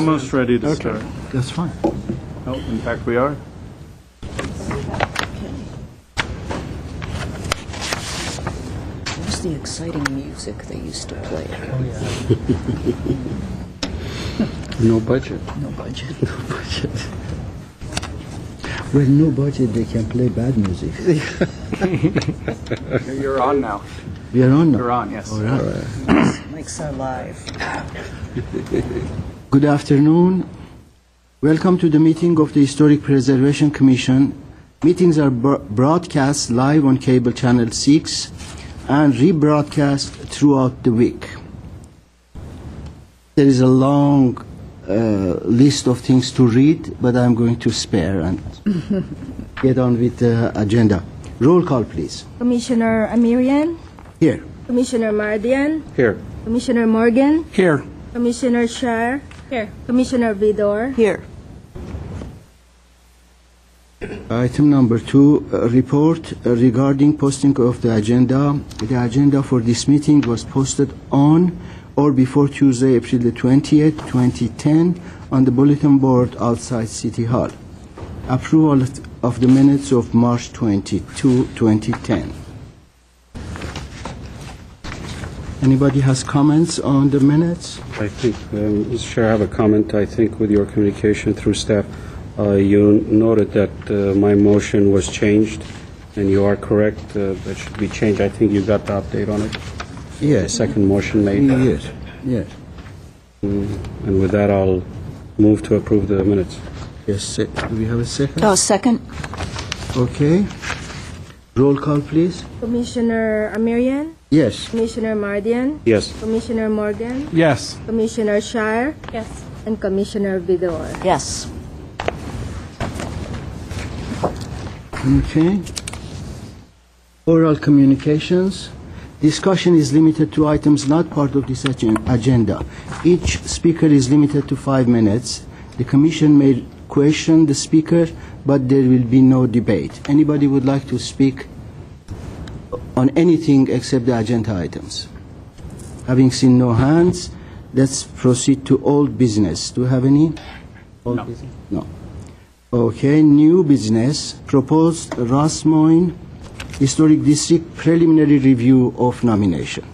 almost ready to start. That's fine. Oh, in fact, we are. Where's the exciting music they used to play? No budget. No budget. No budget. With no budget, they can play bad music. You're on now. We are on now. You're on, yes. All right. Mike's alive. Good afternoon. Welcome to the meeting of the Historic Preservation Commission. Meetings are broadcast live on cable channel 6 and rebroadcast throughout the week. There is a long list of things to read, but I'm going to spare and get on with the agenda. Roll call, please. Commissioner Amirian, Here. Commissioner Mardian, Here. Commissioner Morgan, Here. Commissioner Shire, here. Commissioner Vidor, Here. Item number 2, report regarding posting of the agenda. The agenda for this meeting was posted on or before Tuesday, April the 20th, 2010, on the bulletin board outside City Hall. Approval of the minutes of March 22, 2010. Anybody has comments on the minutes? I think, Mr. Chair, I have a comment. I think with your communication through staff, you noted that my motion was changed, and you are correct. That should be changed. I think you got the update on it. The Yes. second motion made. Yes. Yes. And with that, I'll move to approve the minutes. Yes. Do we have a second? Oh, second. Okay. Roll call, please. Commissioner Amirian, Yes. Commissioner Mardian, Yes. Commissioner Morgan, Yes. Commissioner Shire, Yes. and Commissioner Vidor. Yes. Okay. Oral communications. Discussion is limited to items not part of this agenda. Each speaker is limited to 5 minutes. The Commission may question the speaker, but there will be no debate. Anybody would like to speak on anything except the agenda items? Having seen no hands, let's proceed to old business. Do you have any? Old No. business? No. Okay, new business. Proposed Rossmoyne Historic District preliminary review of nomination.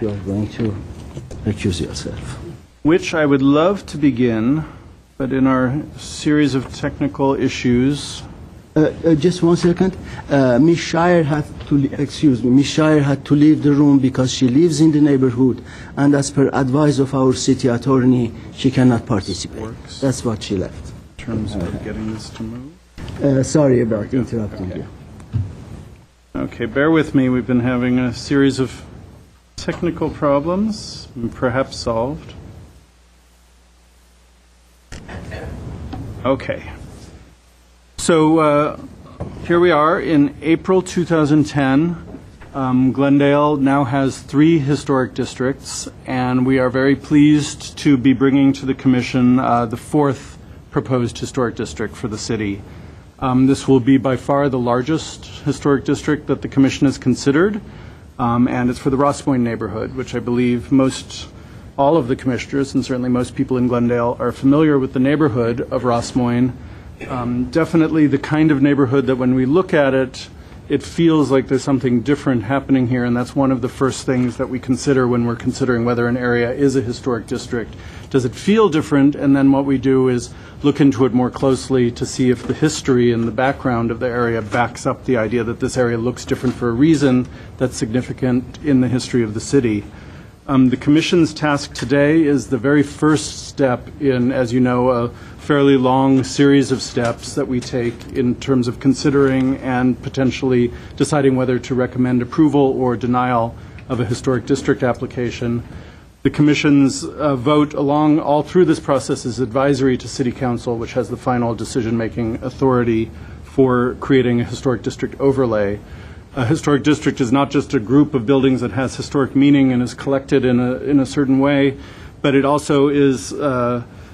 You are going to recuse yourself. Which I would love to begin, but in our series of technical issues, Just 1 second. Ms. Shire had to, Ms. Shire had to leave the room because she lives in the neighborhood, and as per advice of our city attorney, she cannot participate. Works. That's what she left. in terms of getting this to move. Sorry about interrupting you. Okay, bear with me. We've been having a series of technical problems, perhaps solved. Okay. So here we are in April 2010. Glendale now has 3 historic districts, and we are very pleased to be bringing to the Commission the 4th proposed historic district for the city. This will be by far the largest historic district that the Commission has considered, and it's for the Rossmoyne neighborhood, which I believe all of the commissioners, and certainly most people in Glendale, are familiar with the neighborhood of Rossmoyne. Definitely the kind of neighborhood that when we look at it, it feels like there's something different happening here, and that's one of the first things that we consider when we're considering whether an area is a historic district. Does it feel different? And then what we do is look into it more closely to see if the history and the background of the area backs up the idea that this area looks different for a reason that's significant in the history of the city. The Commission's task today is the very first step in, as you know, a fairly long series of steps that we take in terms of considering and potentially deciding whether to recommend approval or denial of a historic district application. The Commission's vote all through this process is advisory to City Council, which has the final decision-making authority for creating a historic district overlay. A historic district is not just a group of buildings that has historic meaning and is collected in a certain way, but it also is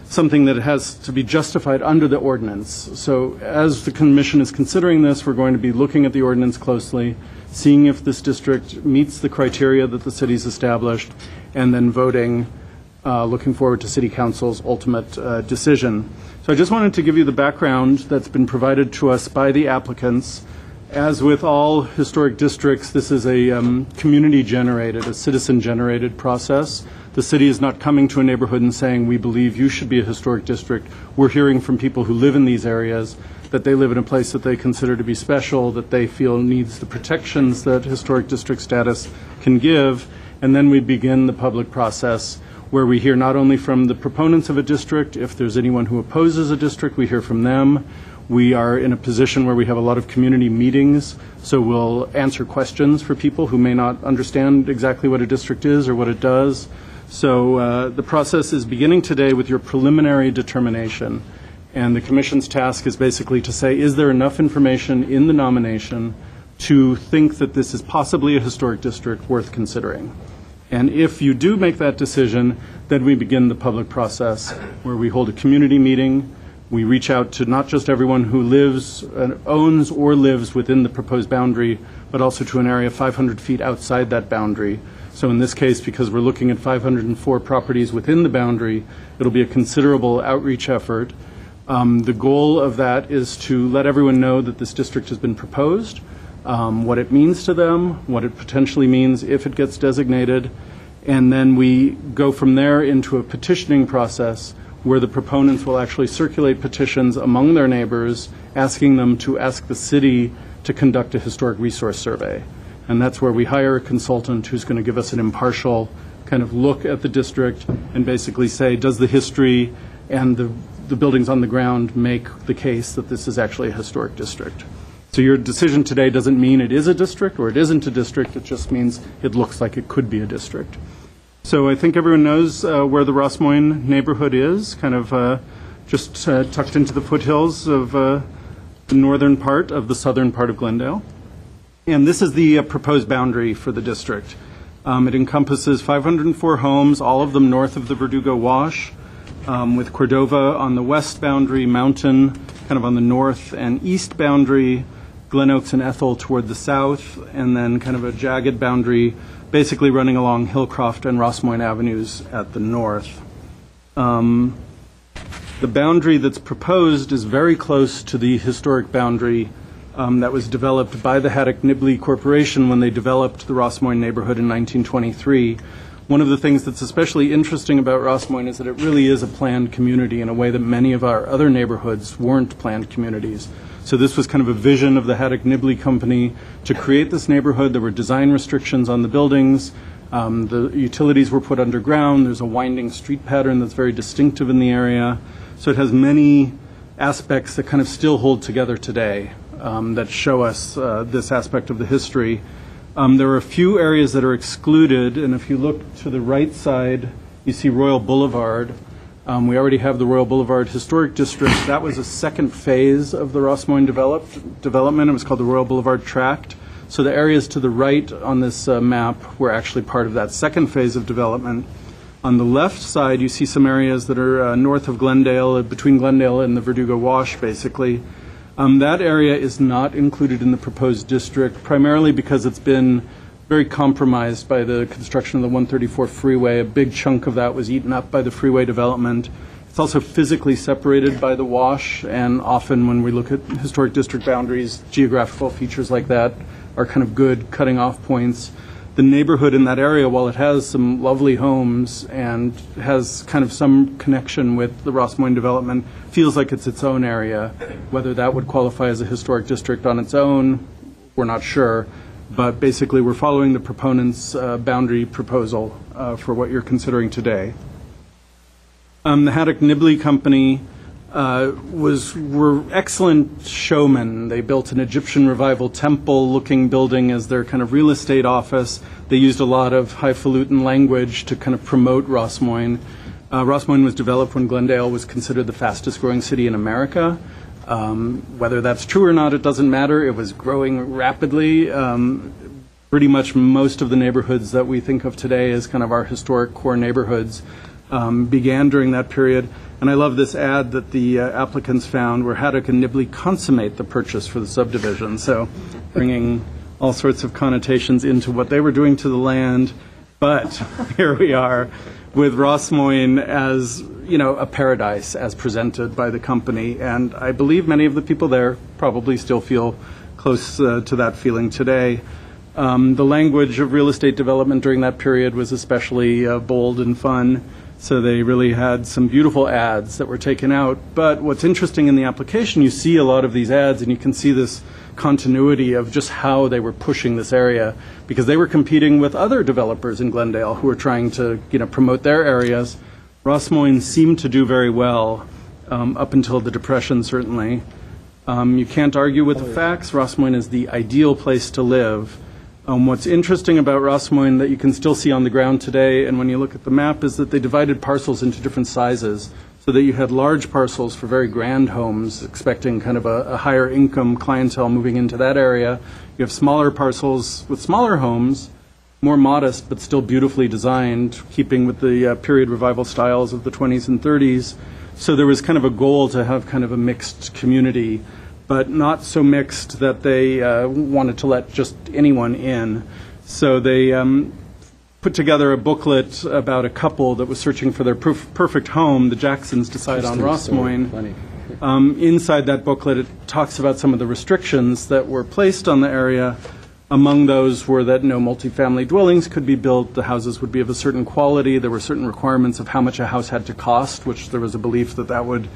something that has to be justified under the ordinance. So as the Commission is considering this, we're going to be looking at the ordinance closely, seeing if this district meets the criteria that the city's established, and then voting looking forward to City Council's ultimate decision. So I just wanted to give you the background that's been provided to us by the applicants. As with all historic districts, this is a community-generated, a citizen-generated process. The city is not coming to a neighborhood and saying, we believe you should be a historic district. We're hearing from people who live in these areas that they live in a place that they consider to be special, that they feel needs the protections that historic district status can give. And then we begin the public process where we hear not only from the proponents of a district, if there's anyone who opposes a district, we hear from them. We are in a position where we have a lot of community meetings, so we'll answer questions for people who may not understand exactly what a district is or what it does. So the process is beginning today with your preliminary determination. And the Commission's task is basically to say, is there enough information in the nomination to think that this is possibly a historic district worth considering? And if you do make that decision, then we begin the public process where we hold a community meeting. We reach out to not just everyone who lives, owns or lives within the proposed boundary, but also to an area 500 feet outside that boundary. So in this case, because we're looking at 504 properties within the boundary, it'll be a considerable outreach effort. The goal of that is to let everyone know that this district has been proposed, what it means to them, what it potentially means if it gets designated, and then we go from there into a petitioning process where the proponents will actually circulate petitions among their neighbors, asking them to ask the city to conduct a historic resource survey. And that's where we hire a consultant who's going to give us an impartial kind of look at the district and basically say, does the history and the buildings on the ground make the case that this is actually a historic district? So your decision today doesn't mean it is a district or it isn't a district. It just means it looks like it could be a district. So I think everyone knows where the Rossmoyne neighborhood is, kind of just tucked into the foothills of the northern part of the southern part of Glendale. And this is the proposed boundary for the district. It encompasses 504 homes, all of them north of the Verdugo Wash, with Cordova on the west boundary, Mountain kind of on the north and east boundary, Glen Oaks and Ethel toward the south, and then kind of a jagged boundary basically running along Hillcroft and Rossmoyne Avenues at the north. The boundary that's proposed is very close to the historic boundary that was developed by the Haddock-Nibley Corporation when they developed the Rossmoyne neighborhood in 1923. One of the things that's especially interesting about Rossmoyne is that it really is a planned community in a way that many of our other neighborhoods weren't planned communities. So this was kind of a vision of the Haddock-Nibley Company to create this neighborhood. There were design restrictions on the buildings. The utilities were put underground. There's a winding street pattern that's very distinctive in the area. So it has many aspects that kind of still hold together today that show us this aspect of the history. There are a few areas that are excluded, and if you look to the right side, you see Royal Boulevard. We already have the Royal Boulevard Historic District. That was a second phase of the Rossmoyne development. It was called the Royal Boulevard Tract. So the areas to the right on this map were actually part of that second phase of development. On the left side, you see some areas that are north of Glendale, between Glendale and the Verdugo Wash, basically. That area is not included in the proposed district, primarily because it's been very compromised by the construction of the 134 freeway. A big chunk of that was eaten up by the freeway development. It's also physically separated by the wash, and often when we look at historic district boundaries, geographical features like that are kind of good cutting off points. The neighborhood in that area, while it has some lovely homes and has kind of some connection with the Rossmoyne development, feels like it's its own area. Whether that would qualify as a historic district on its own, we're not sure. But basically, we're following the proponent's boundary proposal for what you're considering today. The Haddock-Nibley Company were excellent showmen. They built an Egyptian Revival temple-looking building as their kind of real estate office. They used a lot of highfalutin language to kind of promote Rossmoyne. Rossmoyne was developed when Glendale was considered the fastest-growing city in America. Whether that's true or not, it doesn't matter. It was growing rapidly. Pretty much most of the neighborhoods that we think of today as kind of our historic core neighborhoods began during that period. And I love this ad that the applicants found where Haddock and Nibley consummate the purchase for the subdivision. So bringing all sorts of connotations into what they were doing to the land. But here we are with Rossmoyne as, a paradise as presented by the company. And I believe many of the people there probably still feel close to that feeling today. The language of real estate development during that period was especially bold and fun. So they really had some beautiful ads that were taken out. But what's interesting in the application, you see a lot of these ads and you can see this continuity of just how they were pushing this area, because they were competing with other developers in Glendale who were trying to promote their areas. Rossmoyne seemed to do very well up until the Depression, certainly. You can't argue with the facts. Rossmoyne is the ideal place to live. What's interesting about Rossmoyne that you can still see on the ground today, and when you look at the map, is that they divided parcels into different sizes, so that you had large parcels for very grand homes, expecting kind of a higher income clientele moving into that area. You have smaller parcels with smaller homes, more modest but still beautifully designed, keeping with the period revival styles of the 20s and 30s. So there was kind of a goal to have kind of a mixed community, but not so mixed that they wanted to let just anyone in. So they put together a booklet about a couple that was searching for their perfect home. The Jacksons decide on Rossmoyne. Inside that booklet, it talks about some of the restrictions that were placed on the area. Among those were that no multifamily dwellings could be built, the houses would be of a certain quality, there were certain requirements of how much a house had to cost, which there was a belief that that would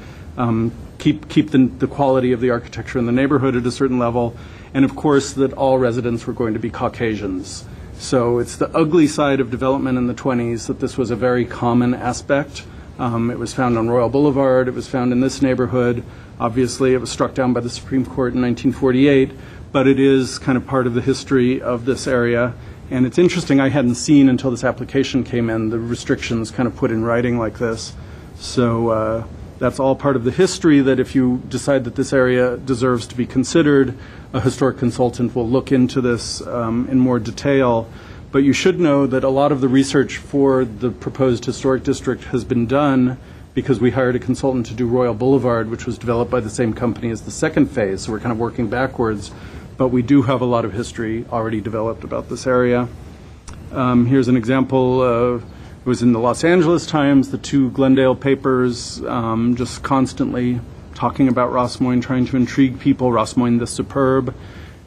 keep the quality of the architecture in the neighborhood at a certain level, and of course that all residents were going to be Caucasians. So it's the ugly side of development in the 20s that this was a very common aspect. It was found on Royal Boulevard, it was found in this neighborhood. Obviously it was struck down by the Supreme Court in 1948, but it is kind of part of the history of this area. And it's interesting, I hadn't seen until this application came in, the restrictions kind of put in writing like this. So that's all part of the history, that if you decide that this area deserves to be considered, a historic consultant will look into this in more detail. But you should know that a lot of the research for the proposed historic district has been done because we hired a consultant to do Royal Boulevard, which was developed by the same company as the second phase. So we're kind of working backwards. But we do have a lot of history already developed about this area. Here's an example. It was in the Los Angeles Times, the two Glendale papers, just constantly talking about Rossmoyne, trying to intrigue people, Rossmoyne the superb.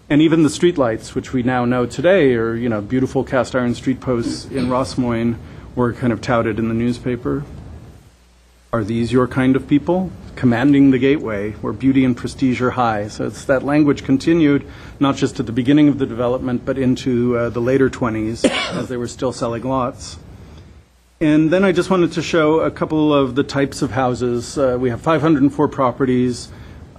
And even the streetlights, which we now know today are, beautiful cast iron street posts in Rossmoyne, were kind of touted in the newspaper. Are these your kind of people? Commanding the gateway, where beauty and prestige are high. So it's that language continued, not just at the beginning of the development, but into the later 20s, as they were still selling lots. And then I just wanted to show a couple of the types of houses. We have 504 properties.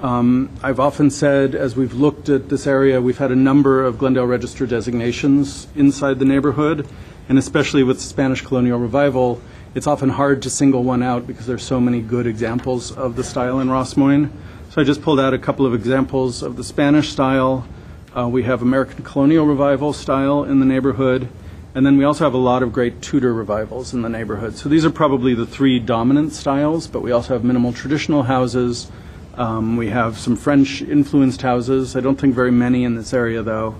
I've often said, as we've looked at this area, we've had a number of Glendale Register designations inside the neighborhood, and especially with Spanish Colonial Revival, it's often hard to single one out because there's so many good examples of the style in Rossmoyne. So I just pulled out a couple of examples of the Spanish style. We have American Colonial Revival style in the neighborhood, and then we also have a lot of great Tudor revivals in the neighborhood. So these are probably the three dominant styles, but we also have minimal traditional houses. We have some French-influenced houses. I don't think very many in this area, though.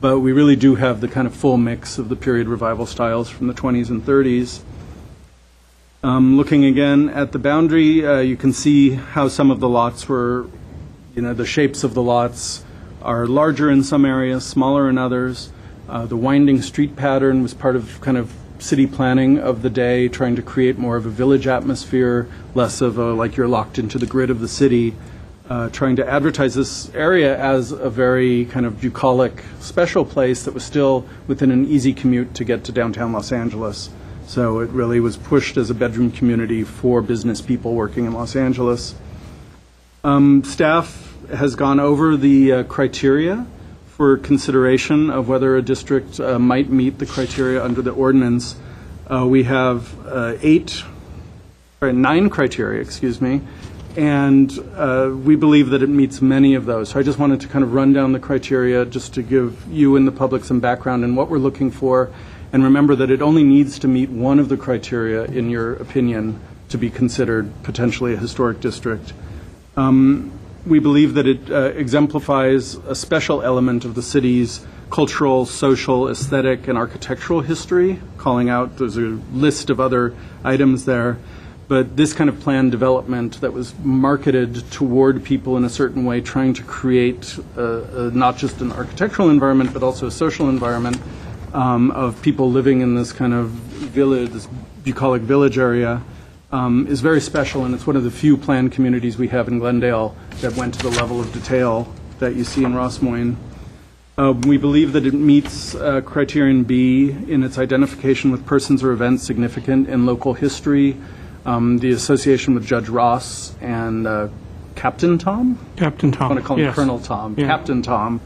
But we really do have the kind of full mix of the period revival styles from the 20s and 30s. Looking again at the boundary, you can see how some of the lots were, the shapes of the lots are larger in some areas, smaller in others. The winding street pattern was part of kind of city planning of the day, trying to create more of a village atmosphere, less of a like you're locked into the grid of the city, trying to advertise this area as a very kind of bucolic, special place that was still within an easy commute to get to downtown Los Angeles. So it really was pushed as a bedroom community for business people working in Los Angeles. Staff has gone over the criteria for consideration of whether a district might meet the criteria under the ordinance. We have 9 criteria, and we believe that it meets many of those. So I just wanted to kind of run down the criteria just to give you and the public some background in what we're looking for. And remember that it only needs to meet one of the criteria, in your opinion, to be considered potentially a historic district. We believe that it exemplifies a special element of the city's cultural, social, aesthetic, and architectural history, calling out, there's a list of other items there, but this kind of planned development that was marketed toward people in a certain way, trying to create not just an architectural environment, but also a social environment of people living in this kind of village, this bucolic village area, is very special, and it's one of the few planned communities we have in Glendale that went to the level of detail that you see in Rossmoyne. We believe that it meets Criterion B in its identification with persons or events significant in local history, the association with Judge Ross and Captain Tom? Captain Tom. I want to call him yes. Colonel Tom. Yeah. Captain Tom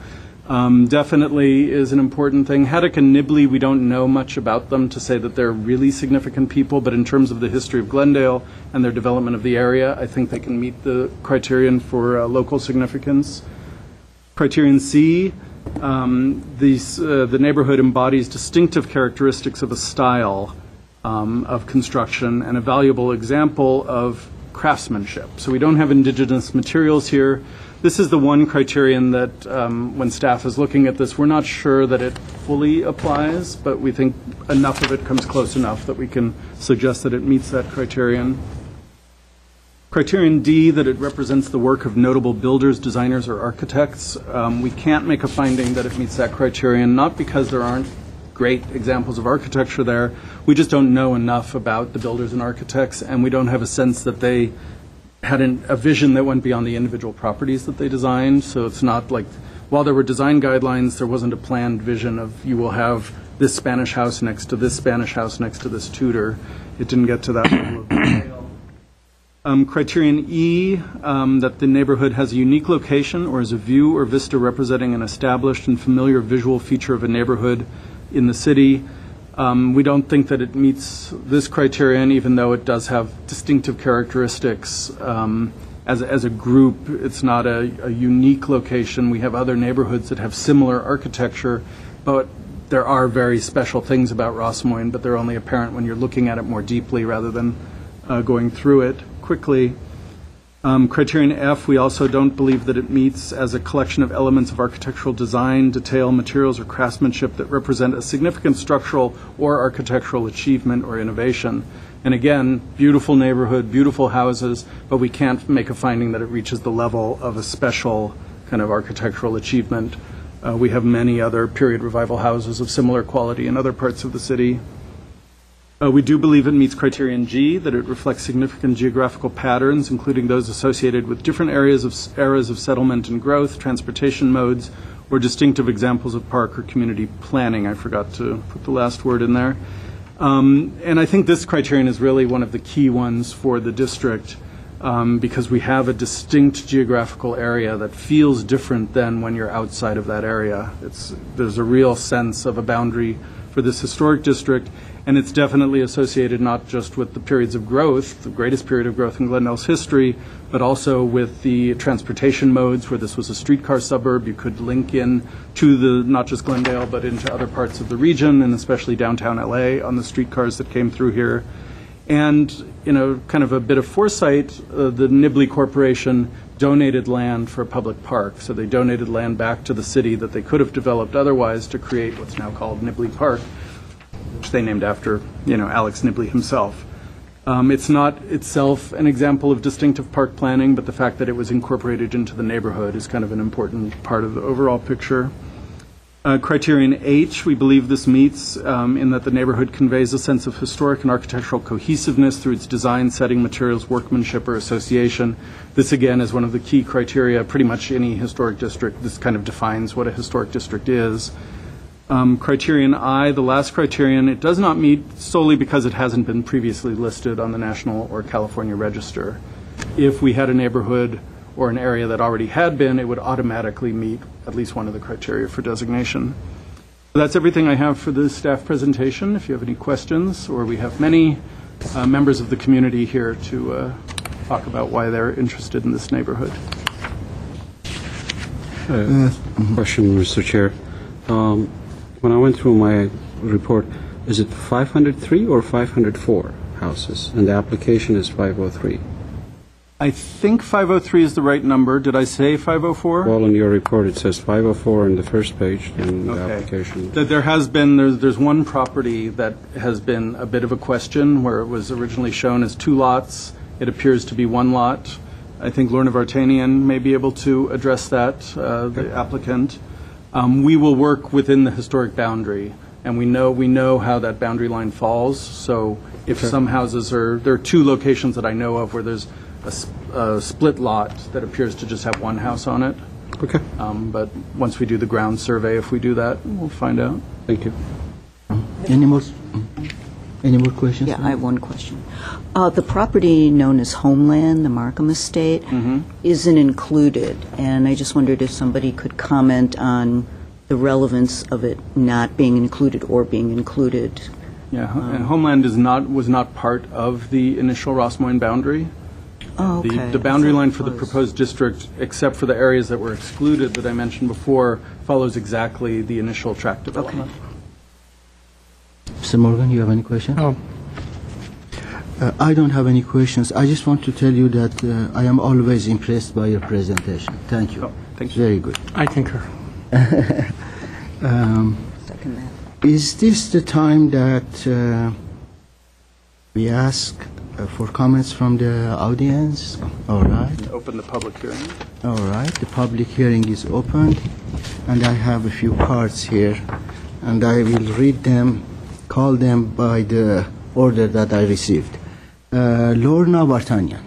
definitely is an important thing. Haddock and Nibley, we don't know much about them to say that they're really significant people, but in terms of the history of Glendale and their development of the area, I think they can meet the criterion for local significance. Criterion C, the neighborhood embodies distinctive characteristics of a style of construction and a valuable example of craftsmanship. So we don't have indigenous materials here. This is the one criterion that when staff is looking at this, we're not sure that it fully applies, but we think enough of it comes close enough that we can suggest that it meets that criterion. Criterion D, that it represents the work of notable builders, designers, or architects. We can't make a finding that it meets that criterion, not because there aren't great examples of architecture there. We just don't know enough about the builders and architects, and we don't have a sense that they had a vision that went beyond the individual properties that they designed. So it's not like, while there were design guidelines, there wasn't a planned vision of you will have this Spanish house next to this Spanish house next to this Tudor. It didn't get to that level of detail. Criterion E, that the neighborhood has a unique location or is a view or vista representing an established and familiar visual feature of a neighborhood in the city. We don't think that it meets this criterion, even though it does have distinctive characteristics. As a group, it's not a unique location. We have other neighborhoods that have similar architecture, but there are very special things about Rossmoyne, but they're only apparent when you're looking at it more deeply rather than going through it quickly. Criterion F, we also don't believe that it meets as a collection of elements of architectural design, detail, materials, or craftsmanship that represent a significant structural or architectural achievement or innovation. And again, beautiful neighborhood, beautiful houses, but we can't make a finding that it reaches the level of a special kind of architectural achievement. We have many other period revival houses of similar quality in other parts of the city. We do believe it meets Criterion G, that it reflects significant geographical patterns, including those associated with different eras of settlement and growth, transportation modes, or distinctive examples of park or community planning. I forgot to put the last word in there. And I think this criterion is really one of the key ones for the district because we have a distinct geographical area that feels different than when you're outside of that area. There's a real sense of a boundary for this historic district, and it's definitely associated not just with the periods of growth, the greatest period of growth in Glendale's history, but also with the transportation modes where this was a streetcar suburb. You could link in to not just Glendale, but into other parts of the region, and especially downtown LA on the streetcars that came through here. And, kind of a bit of foresight, the Nibley Corporation donated land for a public park. So they donated land back to the city that they could have developed otherwise to create what's now called Nibley Park, which they named after, Alex Nibley himself. It's not itself an example of distinctive park planning, but the fact that it was incorporated into the neighborhood is kind of an important part of the overall picture. Criterion H, we believe this meets in that the neighborhood conveys a sense of historic and architectural cohesiveness through its design, setting, materials, workmanship, or association. This, again, is one of the key criteria. Pretty much any historic district, this kind of defines what a historic district is. Criterion I, the last criterion, it does not meet solely because it hasn't been previously listed on the National or California Register. If we had a neighborhood or an area that already had been, it would automatically meet at least one of the criteria for designation. So that's everything I have for the staff presentation. If you have any questions, or we have many members of the community here to talk about why they're interested in this neighborhood. Question, Mr. Chair. When I went through my report, is it 503 or 504 houses? And the application is 503. I think 503 is the right number. Did I say 504? Well, in your report, it says 504 on the first page in the Okay. application. There has been, there's one property that has been a bit of a question where it was originally shown as 2 lots. It appears to be 1 lot. I think Lorna Vartanian may be able to address that, the applicant. We will work within the historic boundary, and we know how that boundary line falls. So if some houses there are 2 locations that I know of where there's a split lot that appears to just have 1 house on it. Okay. But once we do the ground survey, if we do that, we'll find out. Thank you. Any more questions? Yeah, I have one question. The property known as Homeland, the Markham Estate, isn't included, and I just wondered if somebody could comment on the relevance of it not being included or being included. Yeah, and Homeland was not part of the initial Rossmoyne boundary. Oh, okay. The boundary line for the proposed district, except for the areas that were excluded that I mentioned before, follows exactly the initial tract development. Mr. Morgan, you have any questions? Oh. I don't have any questions. I just want to tell you that I am always impressed by your presentation. Thank you. Oh, thank you. Very good. I concur. Second that. Is this the time that we ask for comments from the audience? All right. Open the public hearing. All right. The public hearing is opened, and I have a few cards here, and I will read them, call them by the order that I received. Lorna Vartanian.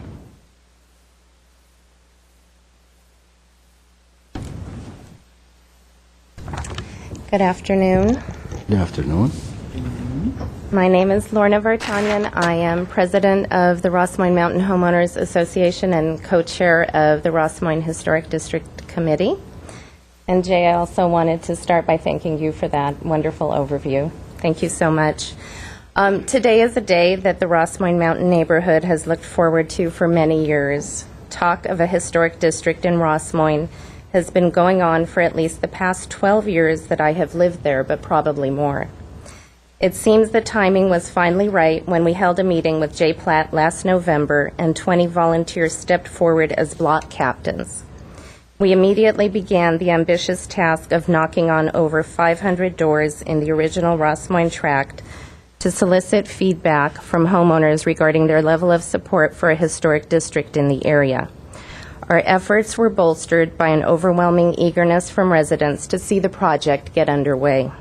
Good afternoon. Good afternoon. My name is Lorna Vartanian. I am president of the Rossmoyne Mountain Homeowners Association and co-chair of the Rossmoyne Historic District Committee. And Jay, I also wanted to start by thanking you for that wonderful overview. Thank you so much. Today is a day that the Rossmoyne Mountain neighborhood has looked forward to for many years. Talk of a historic district in Rossmoyne has been going on for at least the past 12 years that I have lived there, but probably more. It seems the timing was finally right when we held a meeting with Jay Platt last November and 20 volunteers stepped forward as block captains. We immediately began the ambitious task of knocking on over 500 doors in the original Rossmoyne tract to solicit feedback from homeowners regarding their level of support for a historic district in the area. Our efforts were bolstered by an overwhelming eagerness from residents to see the project get underway.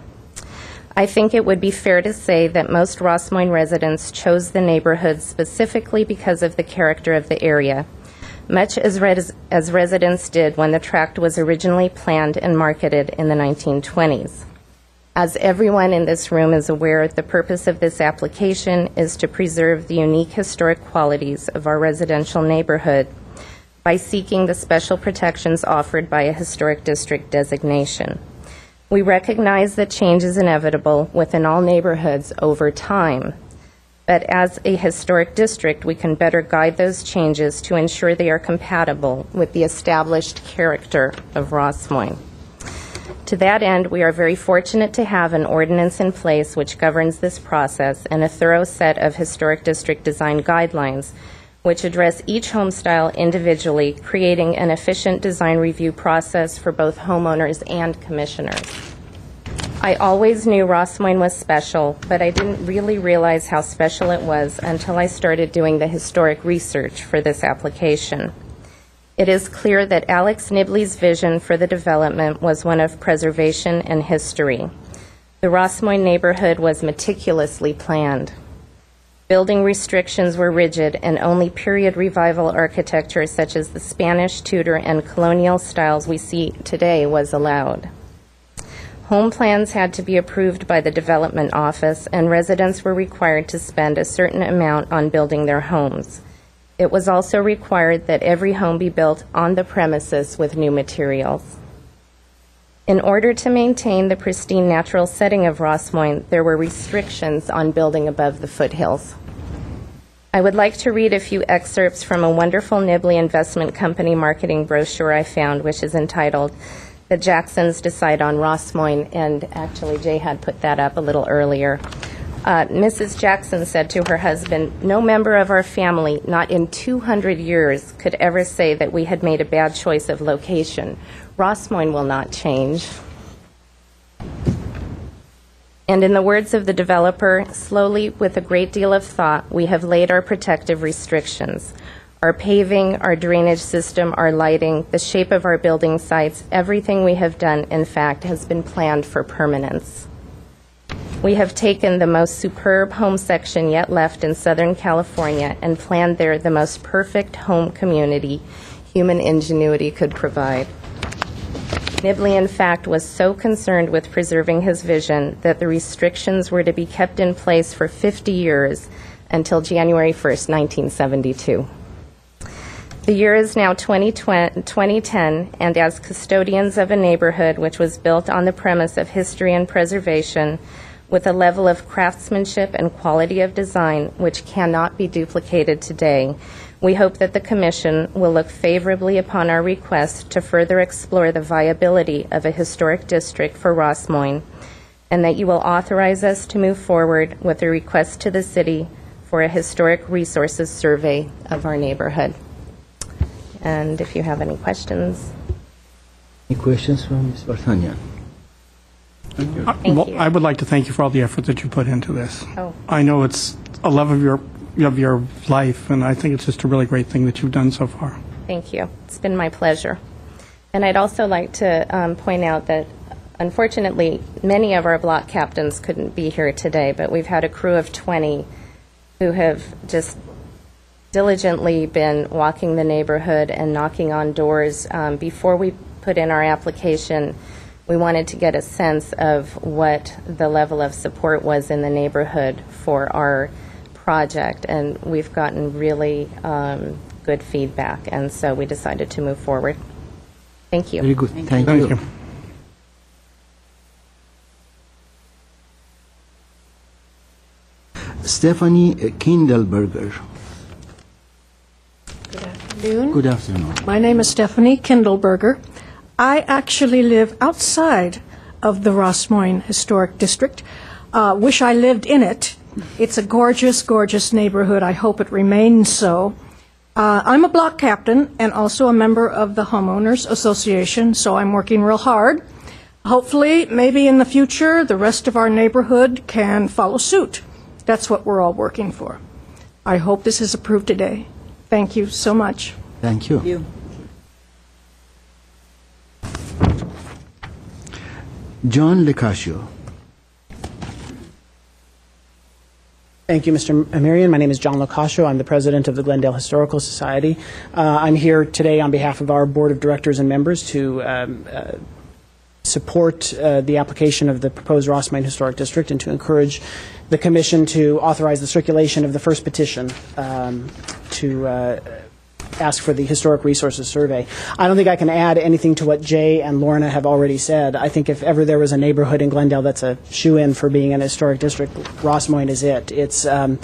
I think it would be fair to say that most Rossmoyne residents chose the neighborhood specifically because of the character of the area, much as residents did when the tract was originally planned and marketed in the 1920s. As everyone in this room is aware, the purpose of this application is to preserve the unique historic qualities of our residential neighborhood by seeking the special protections offered by a historic district designation. We recognize that change is inevitable within all neighborhoods over time, but as a historic district, we can better guide those changes to ensure they are compatible with the established character of Rossmoyne. To that end, we are very fortunate to have an ordinance in place which governs this process and a thorough set of historic district design guidelines which address each home style individually, creating an efficient design review process for both homeowners and commissioners. I always knew Rossmoyne was special, but I didn't really realize how special it was until I started doing the historic research for this application. It is clear that Alex Nibley's vision for the development was one of preservation and history. The Rossmoyne neighborhood was meticulously planned. Building restrictions were rigid, and only period revival architecture such as the Spanish, Tudor, and colonial styles we see today was allowed. Home plans had to be approved by the development office, and residents were required to spend a certain amount on building their homes. It was also required that every home be built on the premises with new materials. In order to maintain the pristine natural setting of Rossmoyne, there were restrictions on building above the foothills. I would like to read a few excerpts from a wonderful Nibley Investment Company marketing brochure I found, which is entitled The Jacksons Decide on Rossmoyne, and actually Jay had put that up a little earlier. Mrs. Jackson said to her husband, "No member of our family, not in 200 years, could ever say that we had made a bad choice of location. Rossmoyne will not change." And in the words of the developer, slowly, with a great deal of thought, we have laid our protective restrictions. Our paving, our drainage system, our lighting, the shape of our building sites, everything we have done, in fact, has been planned for permanence. We have taken the most superb home section yet left in Southern California and planned there the most perfect home community human ingenuity could provide. Nibley, in fact, was so concerned with preserving his vision that the restrictions were to be kept in place for 50 years until January 1st, 1972. The year is now 2010, and as custodians of a neighborhood which was built on the premise of history and preservation, with a level of craftsmanship and quality of design which cannot be duplicated today, we hope that the Commission will look favorably upon our request to further explore the viability of a historic district for Rossmoyne, and that you will authorize us to move forward with a request to the City for a historic resources survey of our neighborhood. And if you have any questions. Any questions from Ms. Vartanian? Thank you. I would like to thank you for all the effort that you put into this. Oh. I know it's a love of your life, and I think it's just a really great thing that you've done so far. Thank you. It's been my pleasure. And I'd also like to point out that, unfortunately, many of our block captains couldn't be here today, but we've had a crew of 20 who have just diligently been walking the neighborhood and knocking on doors. Before we put in our application, we wanted to get a sense of what the level of support was in the neighborhood for our project, and we've gotten really good feedback, and so we decided to move forward. Thank you. Very good. Thank you. Stephanie Kindleberger. Good afternoon. Good afternoon. My name is Stephanie Kindleberger. I actually live outside of the Rossmoyne Historic District. Wish I lived in it. It's a gorgeous, gorgeous neighborhood. I hope it remains so. I'm a block captain and also a member of the Homeowners Association, so I'm working real hard. Hopefully, maybe in the future, the rest of our neighborhood can follow suit. That's what we're all working for. I hope this is approved today. Thank you so much. Thank you. Thank you. John Lecascio. Thank you, Mr. Marion. My name is John Locascio. I'm the president of the Glendale Historical Society. I'm here today on behalf of our board of directors and members to support the application of the proposed Rossmoyne Historic District and to encourage the Commission to authorize the circulation of the first petition to ask for the Historic Resources Survey. I don't think I can add anything to what Jay and Lorna have already said. I think if ever there was a neighborhood in Glendale that's a shoe-in for being an historic district, Rossmoyne is it. It's a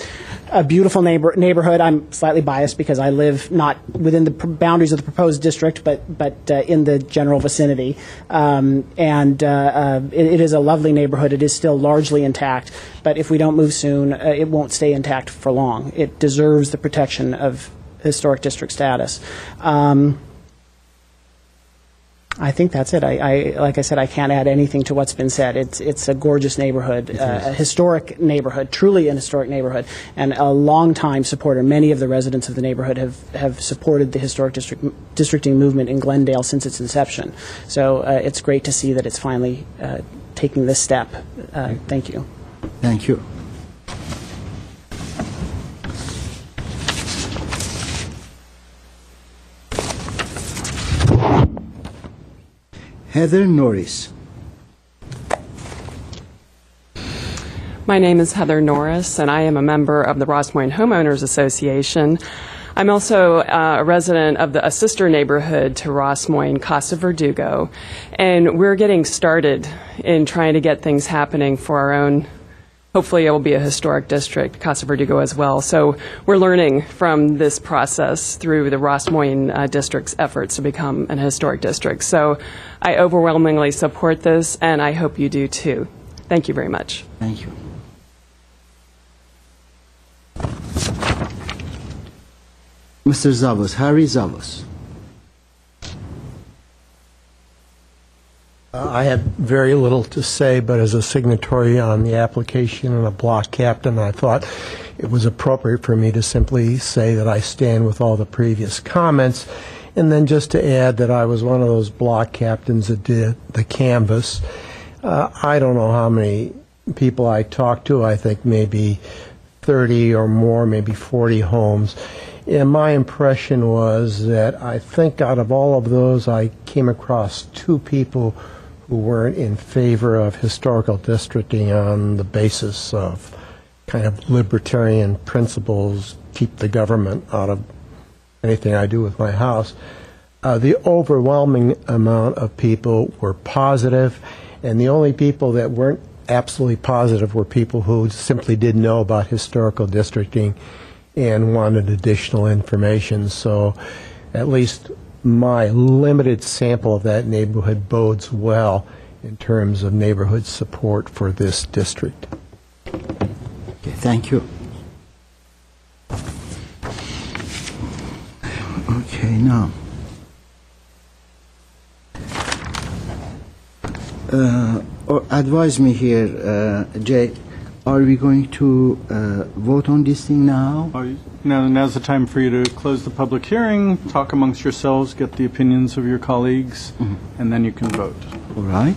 beautiful neighborhood. I'm slightly biased because I live not within the boundaries of the proposed district, but in the general vicinity. It is a lovely neighborhood. It is still largely intact, but if we don't move soon, it won't stay intact for long. It deserves the protection of historic district status. I think that's it. Like I said, I can't add anything to what's been said. It's a gorgeous neighborhood, a historic neighborhood, truly an historic neighborhood, and a long-time supporter. Many of the residents of the neighborhood have supported the historic districting movement in Glendale since its inception. So it's great to see that it's finally taking this step. Thank you. Thank you. Heather Norris. My name is Heather Norris, and I am a member of the Rossmoyne Homeowners Association. I'm also a resident of a sister neighborhood to Rossmoyne, Casa Verdugo, and we're getting started in trying to get things happening for our own. Hopefully it will be a historic district, Casa Verdugo as well. So we're learning from this process through the Rossmoyne district's efforts to become an historic district. So I overwhelmingly support this, and I hope you do too. Thank you very much. Thank you. Mr. Zavos, Harry Zavos. I had very little to say, but as a signatory on the application and a block captain, I thought it was appropriate for me to simply say that I stand with all the previous comments, and then just to add that I was one of those block captains that did the canvas. I don't know how many people I talked to. I think maybe 30 or more, maybe 40 homes. And my impression was that I think out of all of those, I came across two people who weren't in favor of historical districting on the basis of kind of libertarian principles, keep the government out of anything I do with my house. The overwhelming amount of people were positive, and the only people that weren't absolutely positive were people who simply didn't know about historical districting and wanted additional information. So at least my limited sample of that neighborhood bodes well in terms of neighborhood support for this district. Okay, thank you. Okay, now. Advise me here, Jay, are we going to vote on this thing now? Now's the time for you to close the public hearing, talk amongst yourselves, get the opinions of your colleagues, and then you can vote. All right.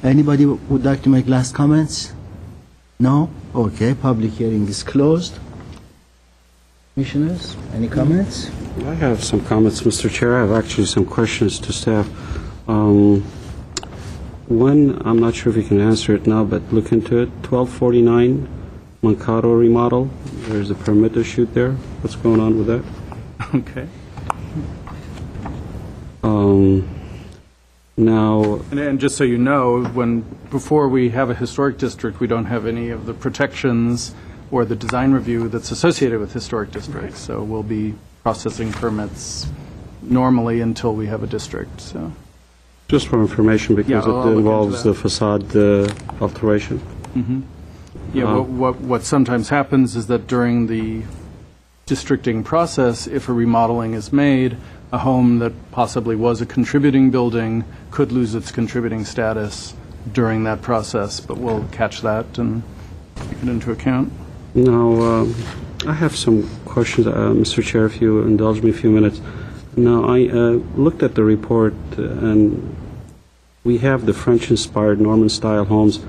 Anybody would like to make last comments? No? Okay, public hearing is closed. Commissioners, any comments? I have some comments, Mr. Chair. I have actually some questions to staff. One, I'm not sure if you can answer it now, but look into it. 1249 Mankato remodel. There's a permit issued there. What's going on with that? Okay. Now, and just so you know, before we have a historic district, we don't have any of the protections or the design review that's associated with historic districts. So we'll be processing permits normally until we have a district. So. just for information, because I'll it involves look into the facade alteration. Mm-hmm. Yeah, what sometimes happens is that during the districting process, if a remodeling is made, a home that possibly was a contributing building could lose its contributing status during that process, but we'll catch that and take it into account. Now, I have some questions, Mr. Chair, if you indulge me a few minutes. Now, I looked at the report, and we have the French-inspired Norman-style homes.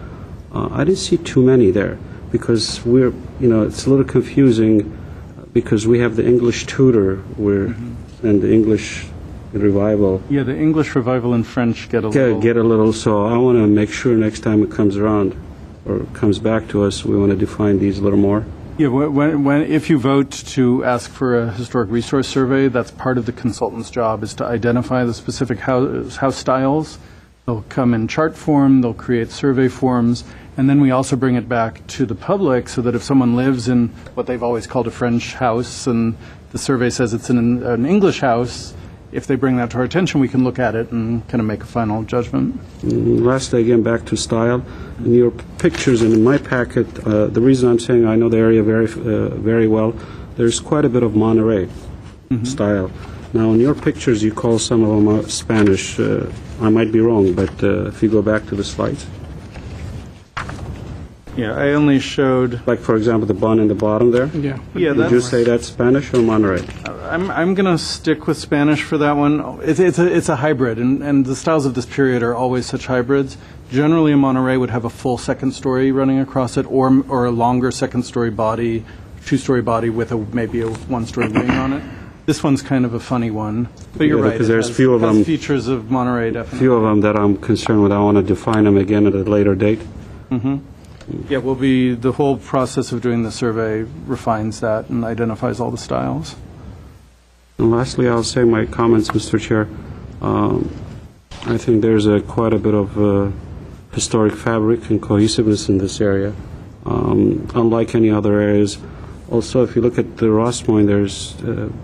I didn't see too many there, because we're, it's a little confusing, because we have the English Tudor and the English Revival. Yeah, the English Revival and French get a little. So I want to make sure next time it comes around or comes back to us, we want to define these a little more. Yeah, if you vote to ask for a historic resource survey, that's part of the consultant's job, is to identify the specific house styles. They'll come in chart form, they'll create survey forms, and then we also bring it back to the public so that if someone lives in what they've always called a French house and the survey says it's an English house, if they bring that to our attention, we can look at it and kind of make a final judgment. Lastly, again, back to style. In your pictures and in my packet, the reason I'm saying I know the area very well, there's quite a bit of Monterey style. Now, in your pictures, you call some of them Spanish. I might be wrong, but if you go back to the slides. Yeah, I only showed... Like, for example, the bun in the bottom there? Yeah, Did you say that's Spanish or Monterey? I'm going to stick with Spanish for that one. It's a hybrid, and the styles of this period are always such hybrids. Generally, a Monterey would have a full second story running across it, or a longer second story body, two-story body with maybe a one-story wing on it. This one's kind of a funny one, but you're right. Because there's few of them. Features of Monterey, definitely. Few of them that I'm concerned with. I want to define them again at a later date. Mm-hmm. Yeah, the whole process of doing the survey refines that and identifies all the styles. And lastly, I'll say my comments, Mr. Chair. I think there's quite a bit of historic fabric and cohesiveness in this area, unlike any other areas. Also, if you look at the Rossmoyne, there's,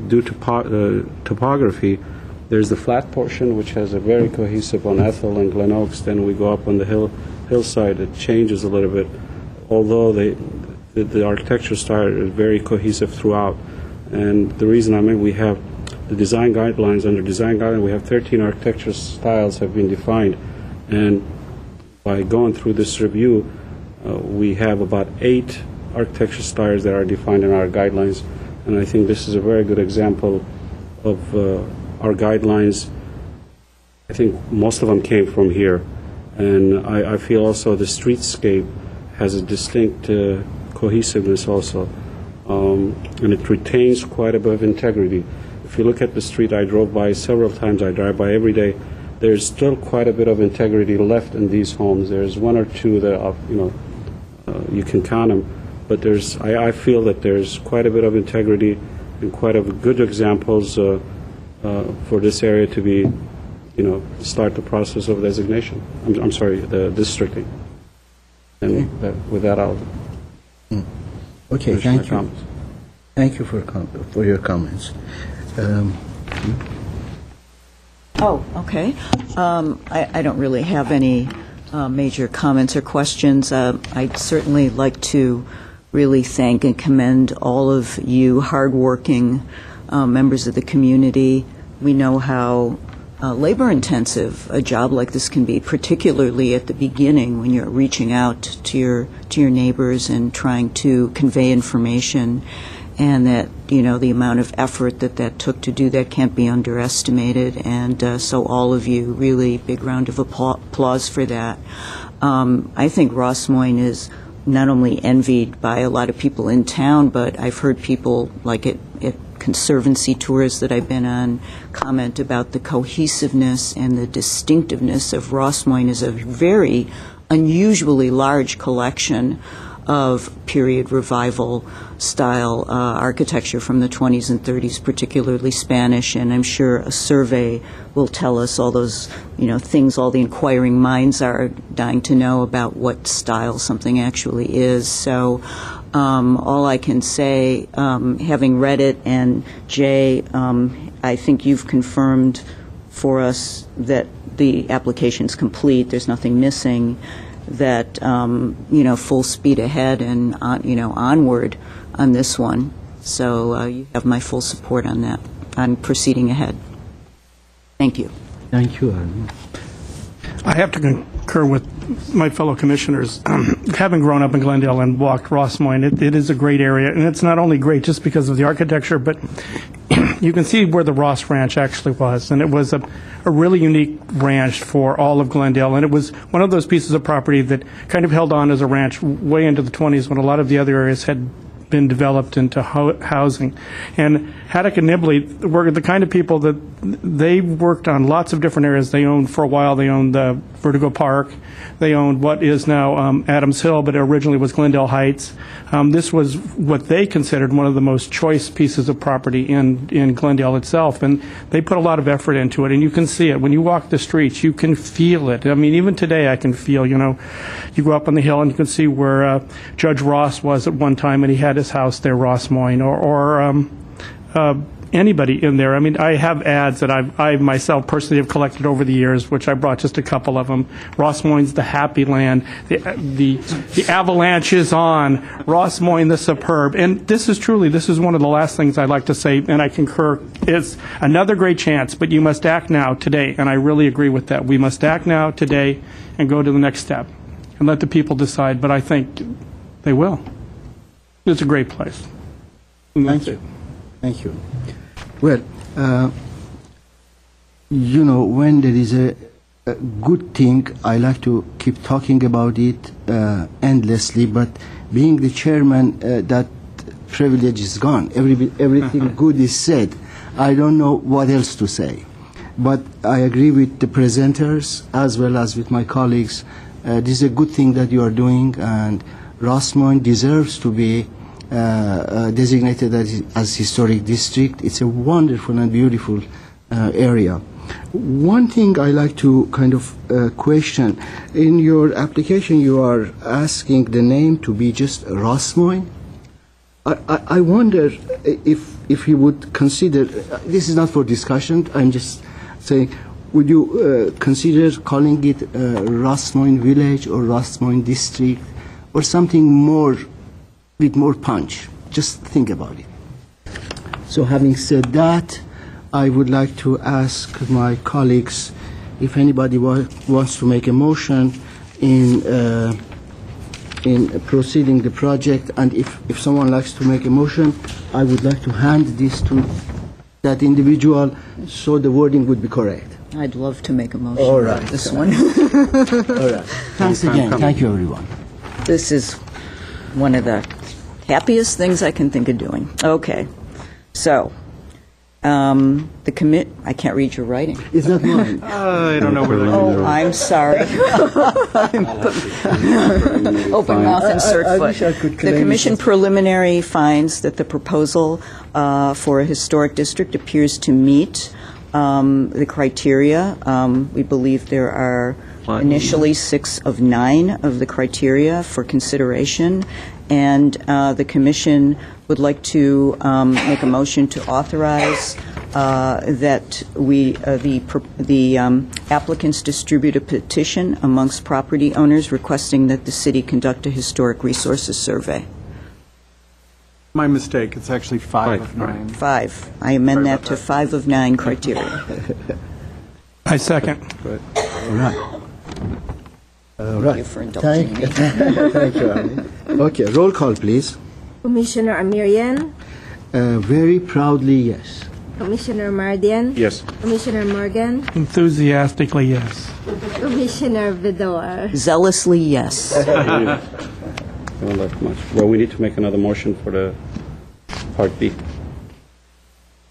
due to topography, there's the flat portion, which has a very cohesive on Ethel and Glen Oaks. Then we go up on the hillside. It changes a little bit, although the architecture style is very cohesive throughout. And the reason we have the design guidelines. Under design guidelines, we have 13 architectural styles have been defined. And by going through this review, we have about 8 architectural styles that are defined in our guidelines. And I think this is a very good example of our guidelines. I think most of them came from here. And I feel also the streetscape has a distinct cohesiveness also. And it retains quite a bit of integrity. If you look at the street I drove by several times, I drive by every day, there's still quite a bit of integrity left in these homes. There's one or two that are, you can count them, but I feel that there's quite a bit of integrity and quite a good examples for this area to be, start the process of designation. I'm sorry, the districting. And with that, I'll. Okay, thank you. Thank you for your comments. Okay. I don't really have any major comments or questions. I'd certainly like to really thank and commend all of you hardworking members of the community. We know how labor-intensive a job like this can be, particularly at the beginning when you're reaching out to your neighbors and trying to convey information, and that the amount of effort that took to do that can't be underestimated. And so all of you, really big round of applause for that. I think Rossmoyne is not only envied by a lot of people in town, but I've heard people like at conservancy tours that I've been on comment about the cohesiveness and the distinctiveness of Rossmoyne as a very unusually large collection of period revival style architecture from the 20s and 30s, particularly Spanish, and I'm sure a survey will tell us all those things all the inquiring minds are dying to know about what style something actually is. So all I can say, having read it, and Jay, I think you've confirmed for us that the application's complete, there's nothing missing, that full speed ahead and onward on this one. So you have my full support on that, on proceeding ahead. Thank you. Thank you, Armin. I have to concur with my fellow commissioners. Having grown up in Glendale and walked Rossmoyne, it is a great area, and it's not only great just because of the architecture, but you can see where the Ross Ranch actually was, and it was a really unique ranch for all of Glendale, and it was one of those pieces of property that kind of held on as a ranch way into the 20s when a lot of the other areas had been developed into housing. And Haddock and Nibley were the kind of people that they worked on lots of different areas. They owned, for a while, they owned the Vertigo Park. They owned what is now Adams Hill, but originally was Glendale Heights. This was what they considered one of the most choice pieces of property in Glendale itself, and they put a lot of effort into it, and you can see it. When you walk the streets, you can feel it. I mean, even today I can feel, you go up on the hill and you can see where Judge Ross was at one time, and he had his house there, Rossmoyne, or anybody in there. I mean, I have ads that I myself personally have collected over the years, which I brought just a couple of them. Rossmoyne's the happy land. The avalanche is on. Rossmoyne the superb. And this is one of the last things I'd like to say, and I concur. It's another great chance, but you must act now, today, and I really agree with that. We must act now, today, and go to the next step, and let the people decide, but I think they will. It's a great place. Thank you. Thank you. Well, when there is a good thing, I like to keep talking about it endlessly, but being the chairman, that privilege is gone. Everything good is said. I don't know what else to say. But I agree with the presenters as well as with my colleagues. This is a good thing that you are doing, and Rossmoyne deserves to be designated as historic district. It's a wonderful and beautiful area. One thing I like to kind of question, in your application you are asking the name to be just Rossmoyne. I wonder if you would consider, this is not for discussion, I'm just saying, would you consider calling it Rossmoyne Village or Rossmoyne District or something more with more punch? Just think about it. So having said that, I would like to ask my colleagues if anybody wants to make a motion in proceeding the project, and if someone likes to make a motion, I would like to hand this to that individual so the wording would be correct. I'd love to make a motion All on right. this one. All right. Thanks again. Thank you, everyone. This is one of the happiest things I can think of doing. Okay. So, I can't read your writing. It's not mine. I don't know where that Oh, I'm sorry. Open mouth insert I foot. wish I could The claim commission it. preliminary finds that the proposal for a historic district appears to meet the criteria. We believe there are initially 6 of 9 of the criteria for consideration, and the commission would like to make a motion to authorize that the applicants distribute a petition amongst property owners requesting that the city conduct a historic resources survey. My mistake. It's actually 5 of 9. 5. I amend that to 5 of 9 criteria. I second. All right. All right. you for indulging me. Thank you, Annie. Okay, roll call, please. Commissioner Amirian, Very proudly, yes. Commissioner Mardian, Yes. Commissioner Morgan, Enthusiastically, yes. Commissioner Vidor. Zealously, yes. Not that much. Well, we need to make another motion for the Part B.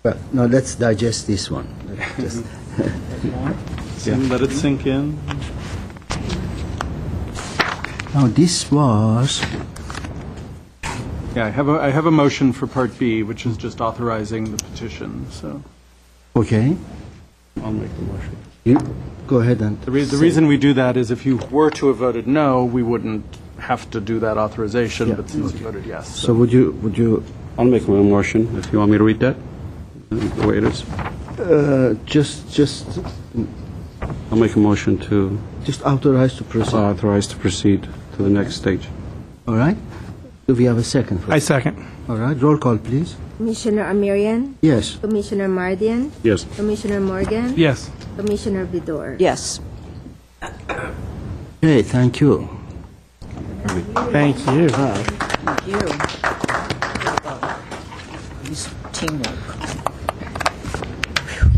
Well, now let's digest this one. Let's just- Let it sink in. Now, this was, Yeah, I have a motion for Part B, which is just authorizing the petition, so. okay, I'll make the motion. you go ahead and. The reason we do that is if you were to have voted no, we wouldn't have to do that authorization, Yeah. but since you voted yes. So would you, I'll make my motion, if you want me to read that, the way it is. just I'll make a motion to authorize to proceed, authorize to proceed to the next stage. all right? Do we have a second? For I second. All right, roll call, please. Commissioner Amirian, Yes. Commissioner Mardian, Yes. Commissioner Morgan, Yes. Commissioner Vidor. Yes. Okay, thank you. Thank you. Thank you. Use teamwork. Phew.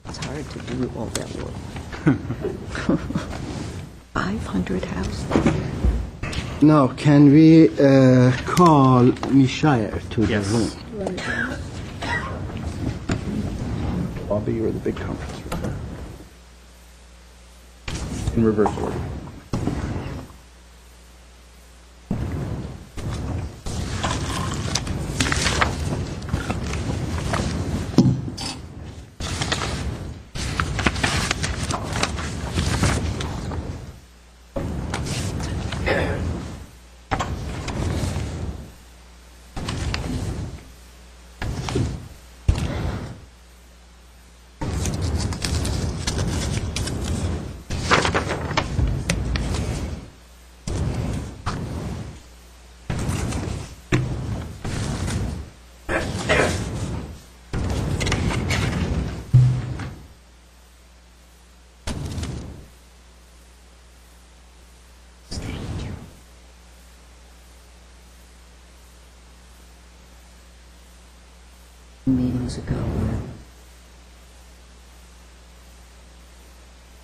It's hard to do all that work. 500 houses. Now, can we call Ms. Shire to the room? Lobby or the big conference room? In reverse order. Meetings ago.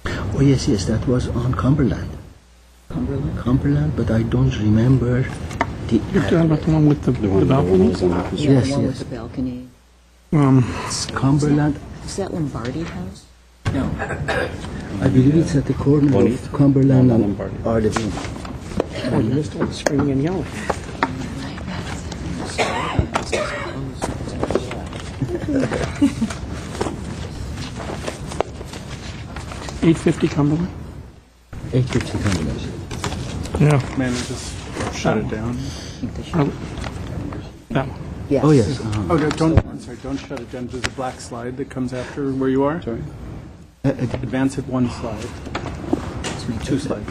Oh, yes, that was on Cumberland. Cumberland, but I don't remember the... You're talking about the one with the balcony? Yes, the one yes. with the balcony. It's Cumberland. Is that Lombardi House? I believe it's at the corner Bonnie? of Cumberland and Lombardi. Ardevine. Oh, you missed all the screaming and yelling. $850 Cumberland? 850 Cumberland. Yeah. Man, just shut it down. That one. Yes. Oh, yes. Oh, no, don't shut it down. There's a black slide that comes after where you are. Sorry? Advance it one slide. 2 slides.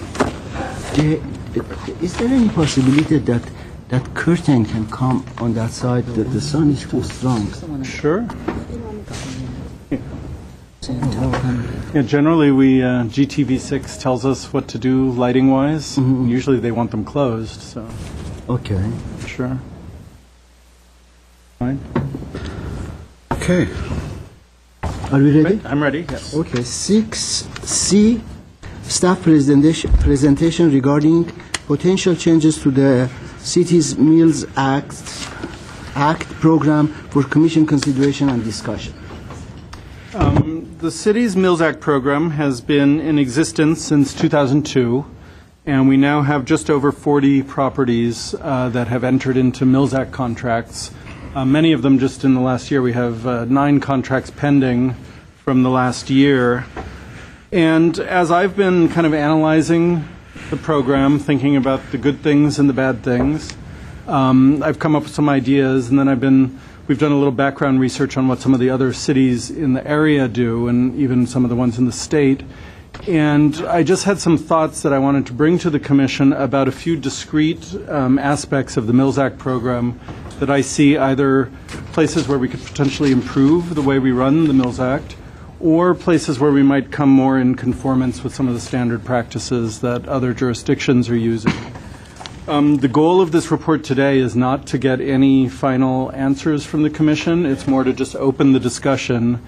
Is there any possibility that that curtain can come on that side, that the sun is too strong. Sure. Yeah, generally, GTV6 tells us what to do lighting-wise. Usually they want them closed, so. Okay. Sure. Fine. Okay. Are we ready? I'm ready, yes. Okay. 6C, staff presentation regarding potential changes to the City's Mills Act program for Commission consideration and discussion. The city's Mills Act program has been in existence since 2002, and we now have just over 40 properties that have entered into Mills Act contracts. Many of them just in the last year. We have 9 contracts pending from the last year. And as I've been kind of analyzing the program, thinking about the good things and the bad things, I've come up with some ideas, and then we've done a little background research on what some of the other cities in the area do, and even some of the ones in the state. And I just had some thoughts that I wanted to bring to the Commission about a few discrete aspects of the Mills Act program that I see either places where we could potentially improve the way we run the Mills Act, or places where we might come more in conformance with some of the standard practices that other jurisdictions are using. The goal of this report today is not to get any final answers from the Commission. It's more to just open the discussion.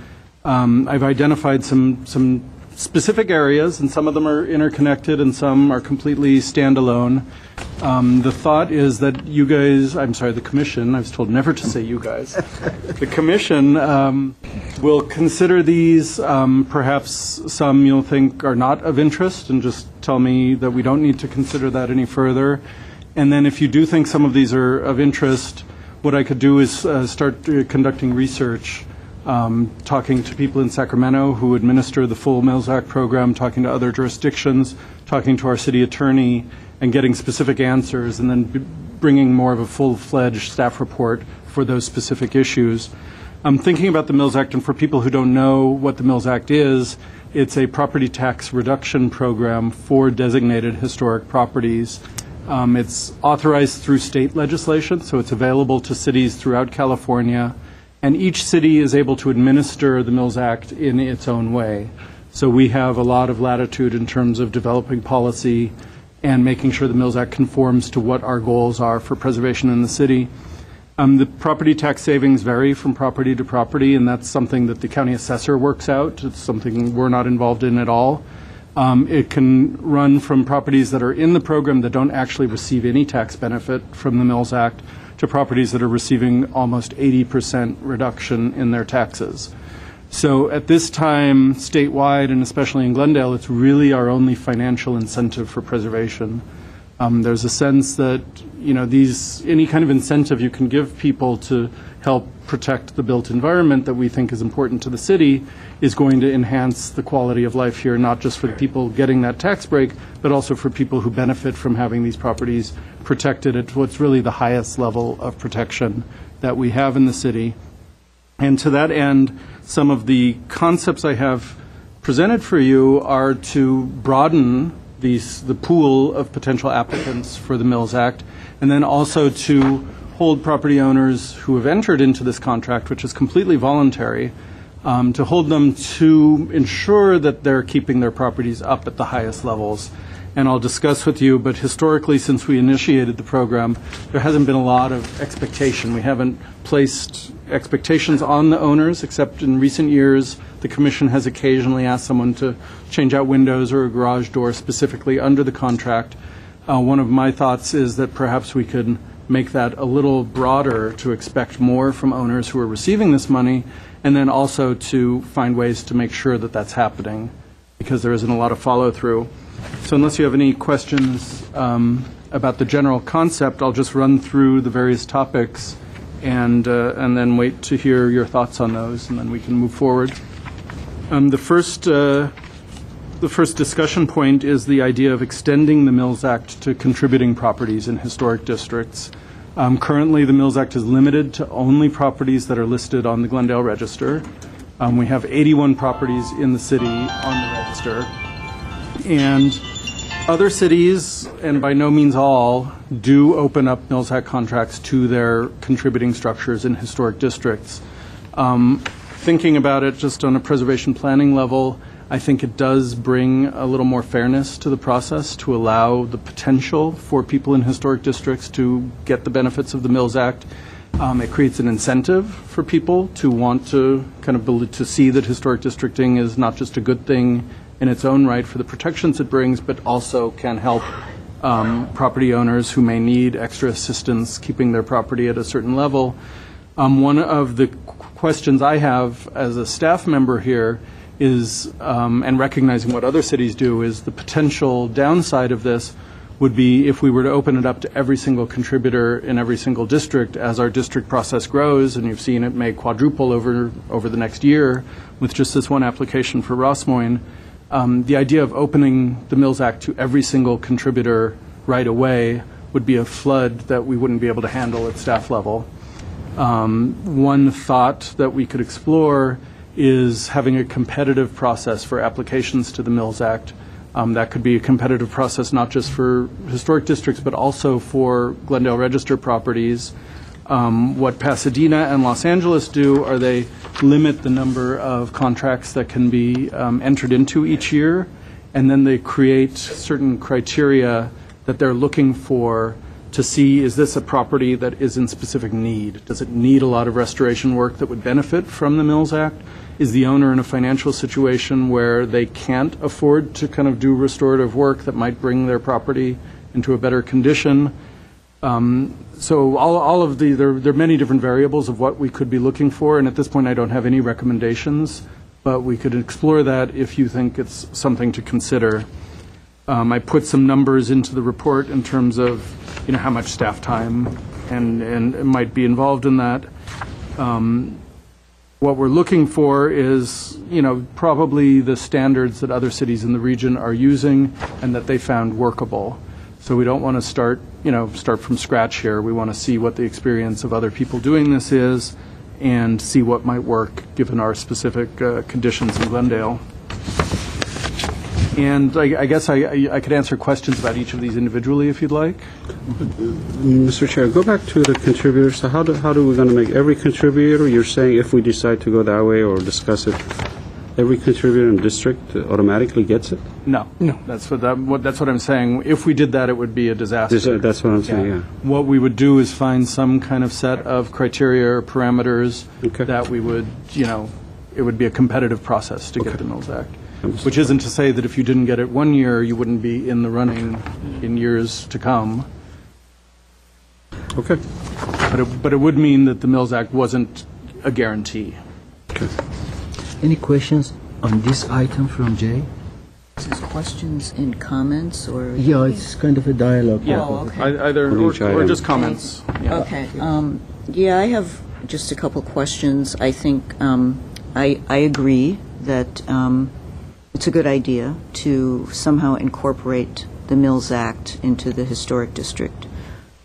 I've identified some specific areas, and some of them are interconnected and some are completely standalone. The thought is that the Commission, I was told never to say you guys, the Commission will consider these, perhaps some you'll think are not of interest, and just tell me that we don't need to consider that any further. And then if you do think some of these are of interest, what I could do is start conducting research, talking to people in Sacramento who administer the full Mills Act program, talking to other jurisdictions, talking to our city attorney, and getting specific answers, and then bringing more of a full-fledged staff report for those specific issues. I'm thinking about the Mills Act, and for people who don't know what the Mills Act is, it's a property tax reduction program for designated historic properties. It's authorized through state legislation, so it's available to cities throughout California, and each city is able to administer the Mills Act in its own way. So we have a lot of latitude in terms of developing policy and making sure the Mills Act conforms to what our goals are for preservation in the city. The property tax savings vary from property to property, and that's something that the county assessor works out. It's something we're not involved in at all. It can run from properties that are in the program that don't actually receive any tax benefit from the Mills Act to properties that are receiving almost 80% reduction in their taxes. So at this time, statewide, and especially in Glendale, it's really our only financial incentive for preservation. There's a sense that, any kind of incentive you can give people to help protect the built environment that we think is important to the city is going to enhance the quality of life here, not just for the people getting that tax break, but also for people who benefit from having these properties protected at what's really the highest level of protection that we have in the city. And to that end, some of the concepts I have presented for you are to broaden the pool of potential applicants for the Mills Act, and then also to hold property owners who have entered into this contract, which is completely voluntary, to hold them to ensure that they're keeping their properties up at the highest levels. And I'll discuss with you, but historically, since we initiated the program, there hasn't been a lot of expectation. We haven't placed expectations on the owners, except in recent years, the Commission has occasionally asked someone to change out windows or a garage door specifically under the contract. One of my thoughts is that perhaps we could make that a little broader to expect more from owners who are receiving this money, and then also to find ways to make sure that that's happening, because there isn't a lot of follow-through. So unless you have any questions about the general concept, I'll just run through the various topics and then wait to hear your thoughts on those, and then we can move forward. The first discussion point is the idea of extending the Mills Act to contributing properties in historic districts. Currently, the Mills Act is limited to only properties that are listed on the Glendale Register. We have 81 properties in the city on the register. And Other cities, and by no means all, do open up Mills Act contracts to their contributing structures in historic districts. Thinking about it just on a preservation planning level, I think it does bring a little more fairness to the process to allow the potential for people in historic districts to get the benefits of the Mills Act. It creates an incentive for people to want to kind of to see that historic districting is not just a good thing in its own right for the protections it brings, but also can help property owners who may need extra assistance keeping their property at a certain level. One of the questions I have as a staff member here is, and recognizing what other cities do, is the potential downside of this would be if we were to open it up to every single contributor in every single district as our district process grows, and you've seen it may quadruple over the next year with just this one application for Rossmoyne. The idea of opening the Mills Act to every single contributor right away would be a flood that we wouldn't be able to handle at staff level. One thought that we could explore is having a competitive process for applications to the Mills Act. That could be a competitive process not just for historic districts, but also for Glendale Register properties. What Pasadena and Los Angeles do are they limit the number of contracts that can be entered into each year, and then they create certain criteria that they're looking for to see, is this a property that is in specific need? Does it need a lot of restoration work that would benefit from the Mills Act? Is the owner in a financial situation where they can't afford to kind of do restorative work that might bring their property into a better condition? So all of there are many different variables of what we could be looking for, and at this point I don't have any recommendations, but we could explore that if you think it's something to consider. I put some numbers into the report in terms of how much staff time and might be involved in that. What we're looking for is probably the standards that other cities in the region are using and that they found workable. So we don't want to start from scratch here. We want to see what the experience of other people doing this is and see what might work given our specific conditions in Glendale. And I guess I could answer questions about each of these individually if you'd like. Mr. Chair, go back to the contributors. So how do we going to make every contributor? You're saying if we decide to go that way or discuss it, every contributor in the district automatically gets it? No. That's what I'm saying. If we did that, it would be a disaster. That's what I'm saying. Yeah. What we would do is find some kind of set of criteria or parameters that we would, it would be a competitive process to get the Mills Act. Which isn't to say that if you didn't get it one year, you wouldn't be in the running in years to come. Okay. But it would mean that the Mills Act wasn't a guarantee. Okay. Any questions on this item from Jay? Is this questions and comments, or? Yeah, it's kind of a dialogue. Yeah, Oh, okay. Either or just comments. Yeah. Okay. I have just a couple questions. I think I agree that it's a good idea to somehow incorporate the Mills Act into the historic district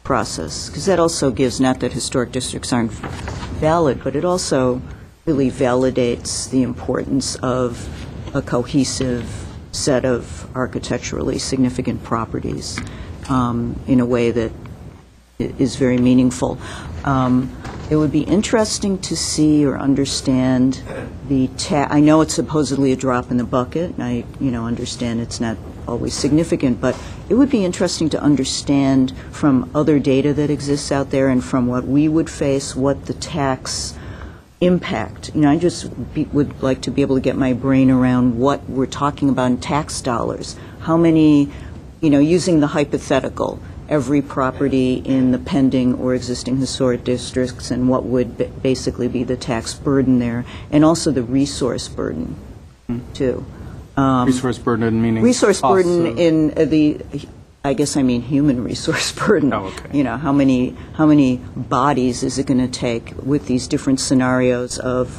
process, because that also gives, not that historic districts aren't valid, but it also really validates the importance of a cohesive set of architecturally significant properties in a way that is very meaningful. It would be interesting to see or understand I know it's supposedly a drop in the bucket, and I understand it's not always significant, but it would be interesting to understand from other data that exists out there and from what we would face, what the tax impact. I just would like to be able to get my brain around what we're talking about in tax dollars. How many, using the hypothetical, every property in the pending or existing historic districts, and what would basically be the tax burden there, and also the resource burden, too. Resource burden meaning? Resource burden in I guess I mean human resource burden. Oh, okay. How many bodies is it going to take with these different scenarios of,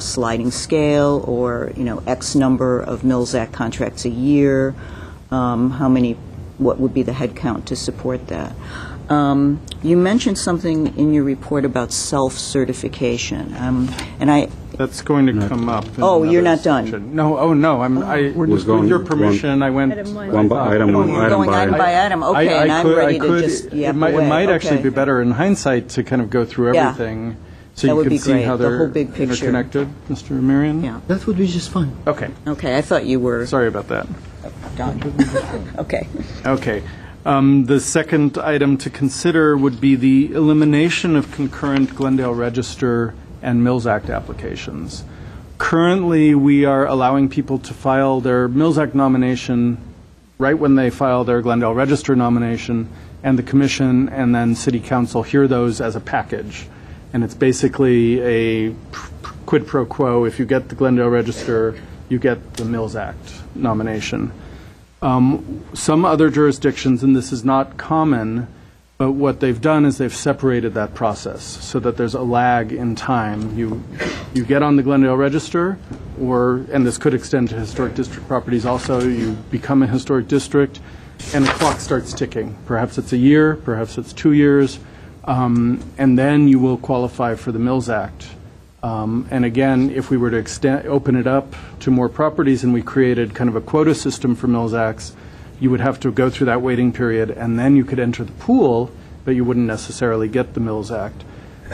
sliding scale or, X number of Mills Act contracts a year? What would be the head count to support that? You mentioned something in your report about self-certification, and That's going to come up. in Oh, you're another not done. section. No, oh, no, with going your permission, I went. Item one. One by item, Oh, you're going item by item, okay, and I'm ready to just yap away. It might actually Okay. be better in hindsight to kind of go through Yeah. everything, so That you would can be see great, how the they're whole big picture. interconnected, Mr. Marion? Yeah. That would be just fine. Okay, Okay, I thought you were sorry about that. done. Okay. Okay. The second item to consider would be the elimination of concurrent Glendale Register and Mills Act applications. Currently, we are allowing people to file their Mills Act nomination right when they file their Glendale Register nomination, and the Commission and then City Council hear those as a package. And it's basically a quid pro quo. If you get the Glendale Register, you get the Mills Act nomination. Some other jurisdictions, and this is not common, but what they've done is they've separated that process so that there's a lag in time. You get on the Glendale Register, and this could extend to historic district properties also, you become a historic district, and the clock starts ticking. Perhaps it's a year, perhaps it's 2 years, and then you will qualify for the Mills Act. And again, if we were to open it up to more properties and we created kind of a quota system for Mills Acts, you would have to go through that waiting period, and then you could enter the pool, but you wouldn't necessarily get the Mills Act.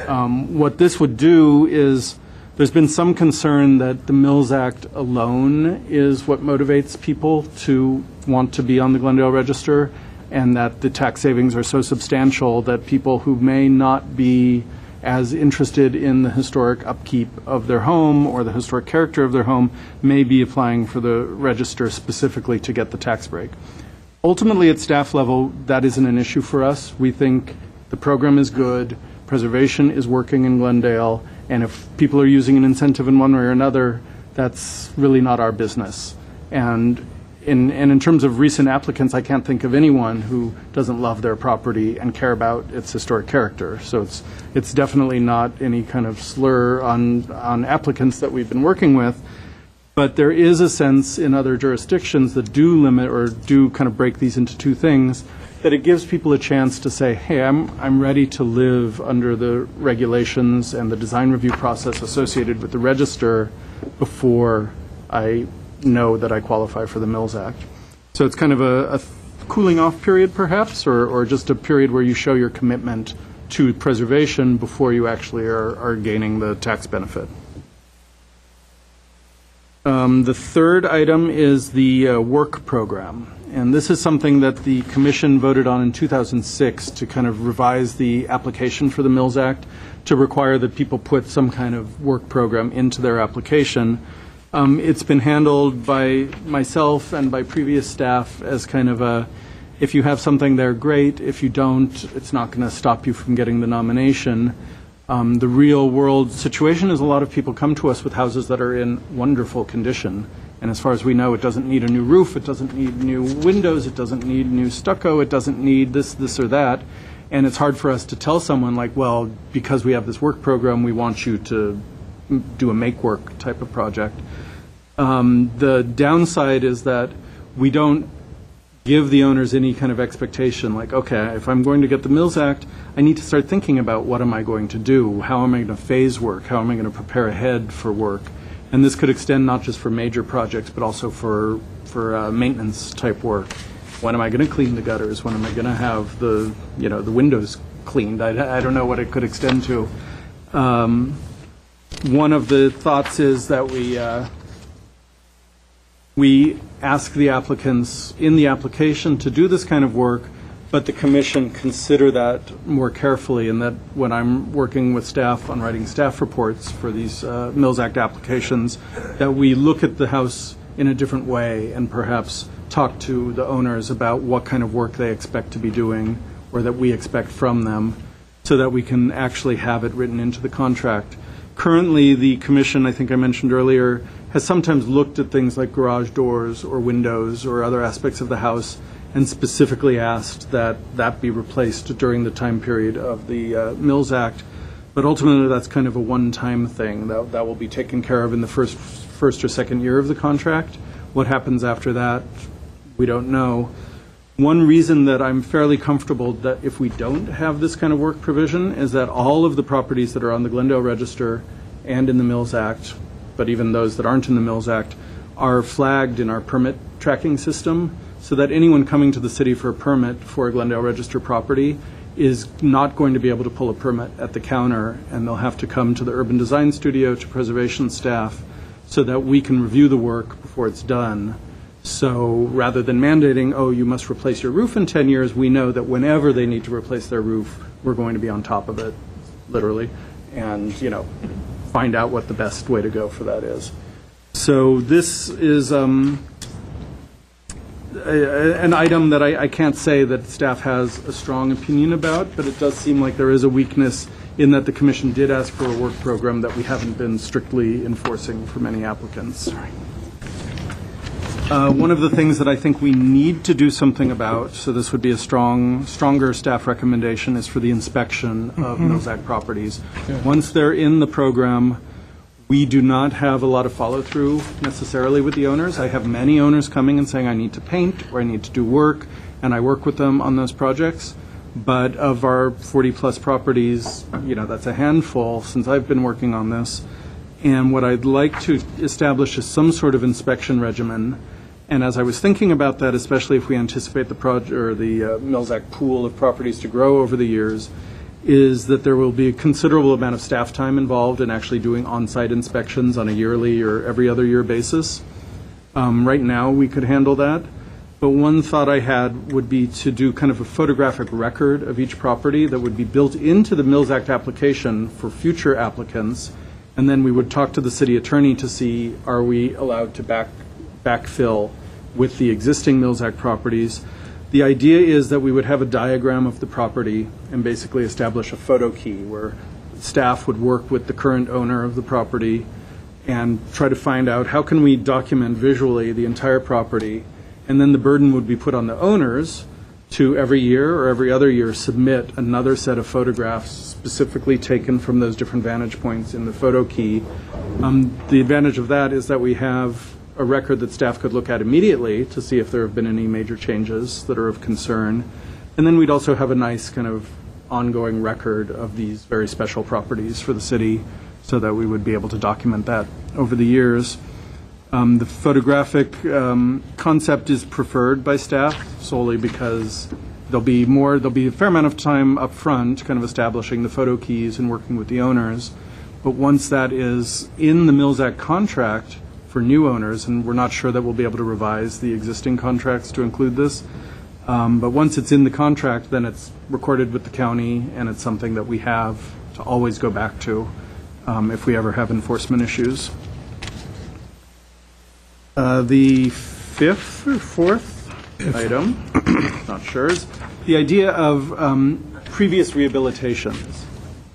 What this would do is, there's been some concern that the Mills Act alone is what motivates people to want to be on the Glendale Register, and that the tax savings are so substantial that people who may not be as interested in the historic upkeep of their home or the historic character of their home may be applying for the register specifically to get the tax break. Ultimately, at staff level, that isn't an issue for us. We think the program is good, preservation is working in Glendale, and if people are using an incentive in one way or another, that's really not our business. And in terms of recent applicants, I can't think of anyone who doesn't love their property and care about its historic character. So it's definitely not any kind of slur on applicants that we've been working with. But there is a sense in other jurisdictions that do limit or do kind of break these into two things, that it gives people a chance to say, hey, I'm ready to live under the regulations and the design review process associated with the register before I know that I qualify for the Mills Act. So it's kind of a cooling off period, perhaps, or just a period where you show your commitment to preservation before you actually are gaining the tax benefit. The third item is the work program. And this is something that the Commission voted on in 2006 to kind of revise the application for the Mills Act to require that people put some kind of work program into their application. It's been handled by myself and by previous staff as kind of a, if you have something there, great. If you don't, it's not going to stop you from getting the nomination. The real world situation is a lot of people come to us with houses that are in wonderful condition. And as far as we know, it doesn't need a new roof, it doesn't need new windows, it doesn't need new stucco, it doesn't need this or that. And it's hard for us to tell someone like, well, because we have this work program, we want you to do a make work type of project. The downside is that we don't give the owners any kind of expectation like, okay, if I'm going to get the Mills Act, I need to start thinking about what am I going to do? How am I going to phase work? How am I going to prepare ahead for work? And this could extend not just for major projects, but also for maintenance type work. When am I going to clean the gutters? When am I going to have the windows cleaned? I don't know what it could extend to. One of the thoughts is that we ask the applicants in the application to do this kind of work, but the Commission consider that more carefully, and that when I'm working with staff on writing staff reports for these Mills Act applications, that we look at the house in a different way and perhaps talk to the owners about what kind of work they expect to be doing or that we expect from them, so that we can actually have it written into the contract. Currently, the Commission, I think I mentioned earlier, has sometimes looked at things like garage doors or windows or other aspects of the house and specifically asked that that be replaced during the time period of the Mills Act. But ultimately, that's kind of a one-time thing that will be taken care of in the first or second year of the contract. What happens after that, we don't know. One reason that I'm fairly comfortable that if we don't have this kind of work provision is that all of the properties that are on the Glendale Register and in the Mills Act, but even those that aren't in the Mills Act, are flagged in our permit tracking system, so that anyone coming to the city for a permit for a Glendale Register property is not going to be able to pull a permit at the counter, and they'll have to come to the urban design studio, to preservation staff, so that we can review the work before it's done. So rather than mandating, oh, you must replace your roof in 10 years, we know that whenever they need to replace their roof, we're going to be on top of it, literally, and, find out what the best way to go for that is. So this is an item that I can't say that staff has a strong opinion about, but it does seem like there is a weakness in that the Commission did ask for a work program that we haven't been strictly enforcing for many applicants. One of the things that I think we need to do something about, so this would be a stronger staff recommendation, is for the inspection of Mills Act properties. Yeah. Once they're in the program, we do not have a lot of follow-through necessarily with the owners. I have many owners coming and saying, I need to paint or I need to do work, and I work with them on those projects. But of our 40-plus properties, that's a handful since I've been working on this. And what I'd like to establish is some sort of inspection regimen. And as I was thinking about that, especially if we anticipate the Mills Act pool of properties to grow over the years, is that there will be a considerable amount of staff time involved in actually doing on-site inspections on a yearly or every other year basis. Right now, we could handle that. But one thought I had would be to do kind of a photographic record of each property that would be built into the Mills Act application for future applicants. And then we would talk to the city attorney to see, are we allowed to backfill with the existing Mills Act properties. The idea is that we would have a diagram of the property and basically establish a photo key where staff would work with the current owner of the property and try to find out how can we document visually the entire property, and then the burden would be put on the owners to every year or every other year submit another set of photographs specifically taken from those different vantage points in the photo key. The advantage of that is that we have a record that staff could look at immediately to see if there have been any major changes that are of concern. And then we'd also have a nice kind of ongoing record of these very special properties for the city so that we would be able to document that over the years. The photographic concept is preferred by staff solely because there'll be a fair amount of time up front kind of establishing the photo keys and working with the owners. But once that is in the Mills Act contract for new owners, and we're not sure that we'll be able to revise the existing contracts to include this, but once it's in the contract, then it's recorded with the county, and it's something that we have to always go back to if we ever have enforcement issues. The fifth or fourth item, not sure, is the idea of previous rehabilitations.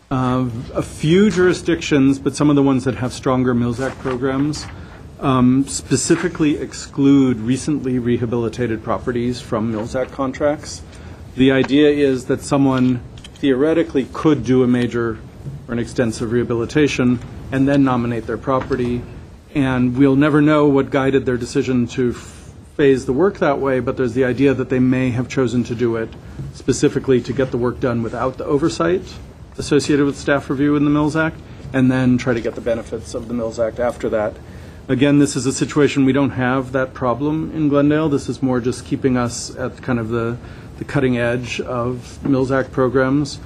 A few jurisdictions, but some of the ones that have stronger Mills Act programs, specifically exclude recently rehabilitated properties from Mills Act contracts. The idea is that someone theoretically could do a major or an extensive rehabilitation and then nominate their property, and we'll never know what guided their decision to phase the work that way, but there's the idea that they may have chosen to do it specifically to get the work done without the oversight associated with staff review in the Mills Act, and then try to get the benefits of the Mills Act after that. Again, this is a situation we don't have that problem in Glendale. This is more just keeping us at kind of the cutting edge of Mills Act programs.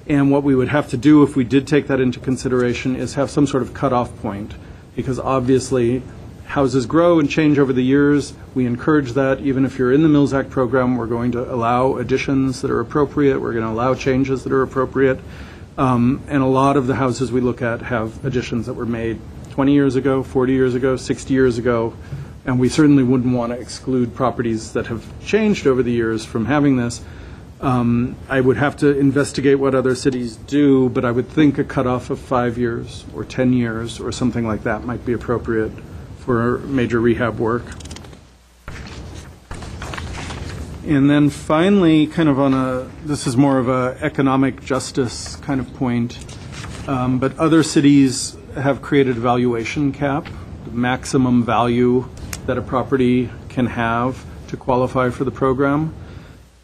And what we would have to do if we did take that into consideration is have some sort of cutoff point, because obviously houses grow and change over the years. We encourage that. Even if you're in the Mills Act program, we're going to allow additions that are appropriate. We're going to allow changes that are appropriate. And a lot of the houses we look at have additions that were made 20 years ago, 40 years ago, 60 years ago, and we certainly wouldn't want to exclude properties that have changed over the years from having this. I would have to investigate what other cities do, but I would think a cutoff of 5 years or 10 years or something like that might be appropriate for major rehab work. And then finally, kind of this is more of a economic justice kind of point, but other cities have created a valuation cap, the maximum value that a property can have to qualify for the program.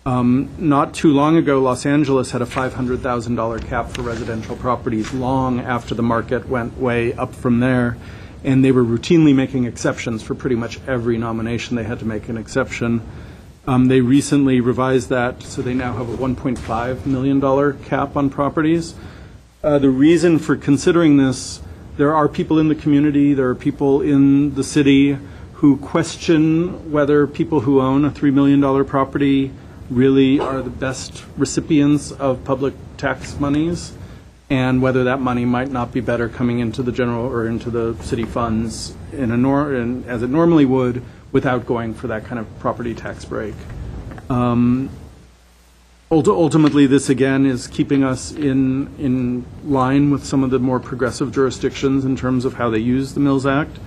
Not too long ago, Los Angeles had a $500,000 cap for residential properties long after the market went way up from there, and they were routinely making exceptions for pretty much every nomination. They had to make an exception. They recently revised that, so they now have a $1.5 million cap on properties. The reason for considering this, there are people in the community, there are people in the city who question whether people who own a $3 million property really are the best recipients of public tax monies, and whether that money might not be better coming into the general or into the city funds as it normally would without going for that kind of property tax break. Ultimately, this again is keeping us in line with some of the more progressive jurisdictions in terms of how they use the Mills Act.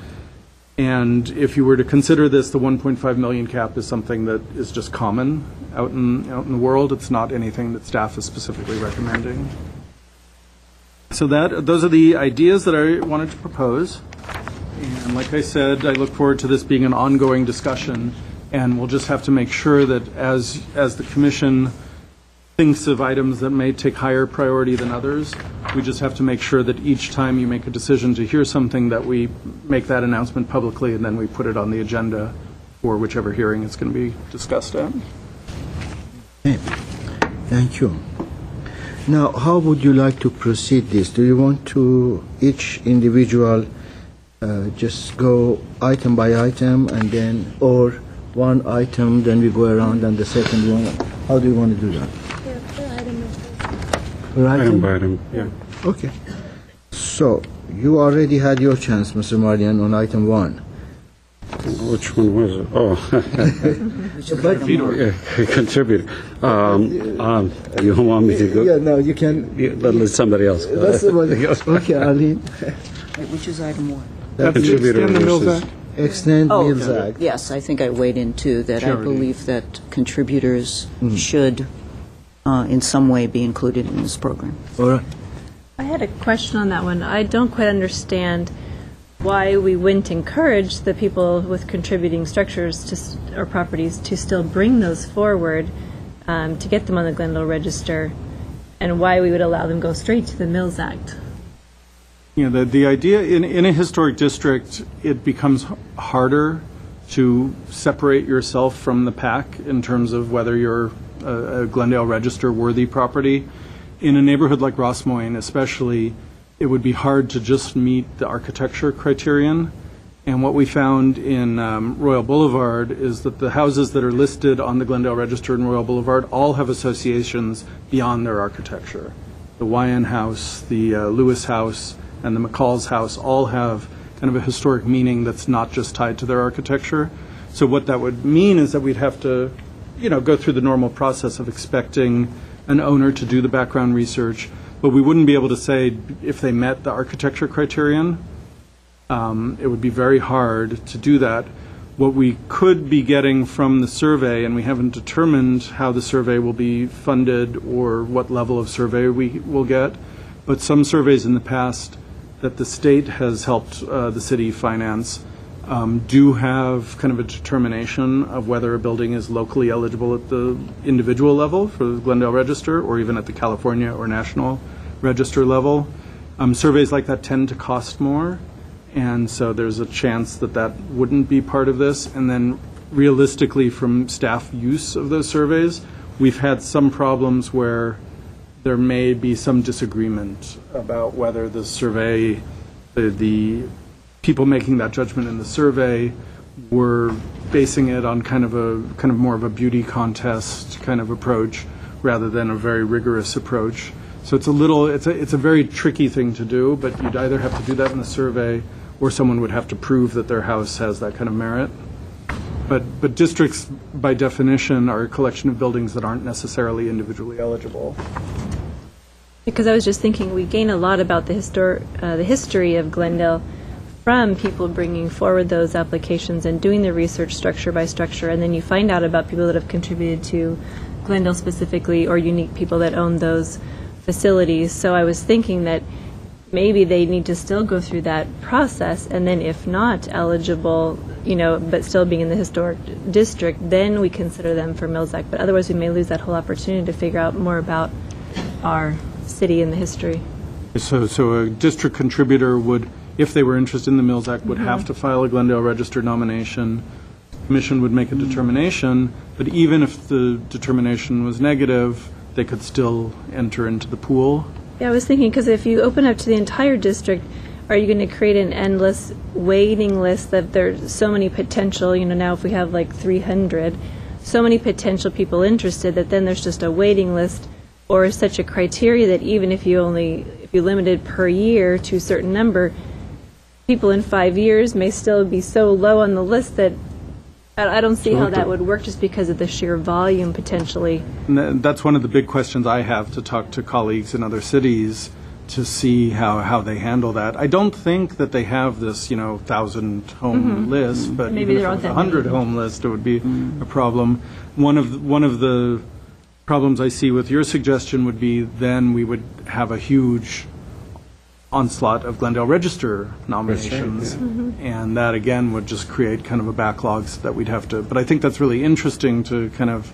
And if you were to consider this, the 1.5 million cap is something that is just common out in the world. It's not anything that staff is specifically recommending. So those are the ideas that I wanted to propose. And like I said, I look forward to this being an ongoing discussion, and we'll just have to make sure that as the Commission thinks of items that may take higher priority than others, we just have to make sure that each time you make a decision to hear something, that we make that announcement publicly and then we put it on the agenda for whichever hearing it's going to be discussed at. Okay. Thank you. Now, how would you like to proceed this? Do you want to each individual just go item by item and then, or one item, then we go around and the second one? How do you want to do that? Item by item, yeah. Okay. So, you already had your chance, Mr. Marian, on item 1. Which one was it? Oh. Contributor. You don't want me to go? Yeah, no, you can. Let somebody else go. That's somebody else. Okay, Arlene. Which is item 1? That's Contributor extend the Mills versus- Act. Extend Mills Act. Yes, I think I weighed in too, that I believe that contributors should in some way be included in this program. All right. I had a question on that one. I don't quite understand why we wouldn't encourage the people with contributing structures or properties to still bring those forward to get them on the Glendale Register, and why we would allow them go straight to the Mills Act. You know, the idea in a historic district, it becomes harder to separate yourself from the pack in terms of whether you're a Glendale Register worthy property. In a neighborhood like Rossmoyne especially, it would be hard to just meet the architecture criterion. And what we found in Royal Boulevard is that the houses that are listed on the Glendale Register in Royal Boulevard all have associations beyond their architecture. The Wyan House, the Lewis House, and the McCall's House all have kind of a historic meaning that's not just tied to their architecture. So what that would mean is that we'd have to, go through the normal process of expecting an owner to do the background research, but we wouldn't be able to say if they met the architecture criterion. It would be very hard to do that. What we could be getting from the survey, and we haven't determined how the survey will be funded or what level of survey we will get, but some surveys in the past that the state has helped the city finance do have kind of a determination of whether a building is locally eligible at the individual level for the Glendale Register or even at the California or National Register level. Surveys like that tend to cost more, and so there's a chance that that wouldn't be part of this. And then realistically, from staff use of those surveys, we've had some problems where there may be some disagreement about whether the survey, the people making that judgment in the survey were basing it on kind of more of a beauty contest kind of approach rather than a very rigorous approach. So it's a very tricky thing to do, but you'd either have to do that in the survey or someone would have to prove that their house has that kind of merit. But districts, by definition, are a collection of buildings that aren't necessarily individually eligible. Because I was just thinking, we gain a lot about the history of Glendale from people bringing forward those applications and doing the research structure by structure, and then you find out about people that have contributed to Glendale specifically or unique people that own those facilities. So I was thinking that maybe they need to still go through that process, and then if not eligible, but still being in the historic district, then we consider them for Mills Act. But otherwise, we may lose that whole opportunity to figure out more about our city and the history. So a district contributor would, if they were interested in the Mills Act, would have to file a Glendale Register nomination. Commission would make a determination, but even if the determination was negative, they could still enter into the pool. Yeah, I was thinking, because if you open up to the entire district, are you going to create an endless waiting list that there's so many potential, now if we have like 300, so many potential people interested that then there's just a waiting list, or such a criteria that even if you limited per year to a certain number, people in 5 years may still be so low on the list that I don't see how that would work just because of the sheer volume potentially. And that's one of the big questions I have to talk to colleagues in other cities to see how they handle that. I don't think that they have this, 1,000 home list, but maybe even if it was a 100 home list, it would be a problem. One of the problems I see with your suggestion would be then we would have a huge onslaught of Glendale Register nominations, and that again would just create kind of a backlog so that we'd have to. But I think that's really interesting to kind of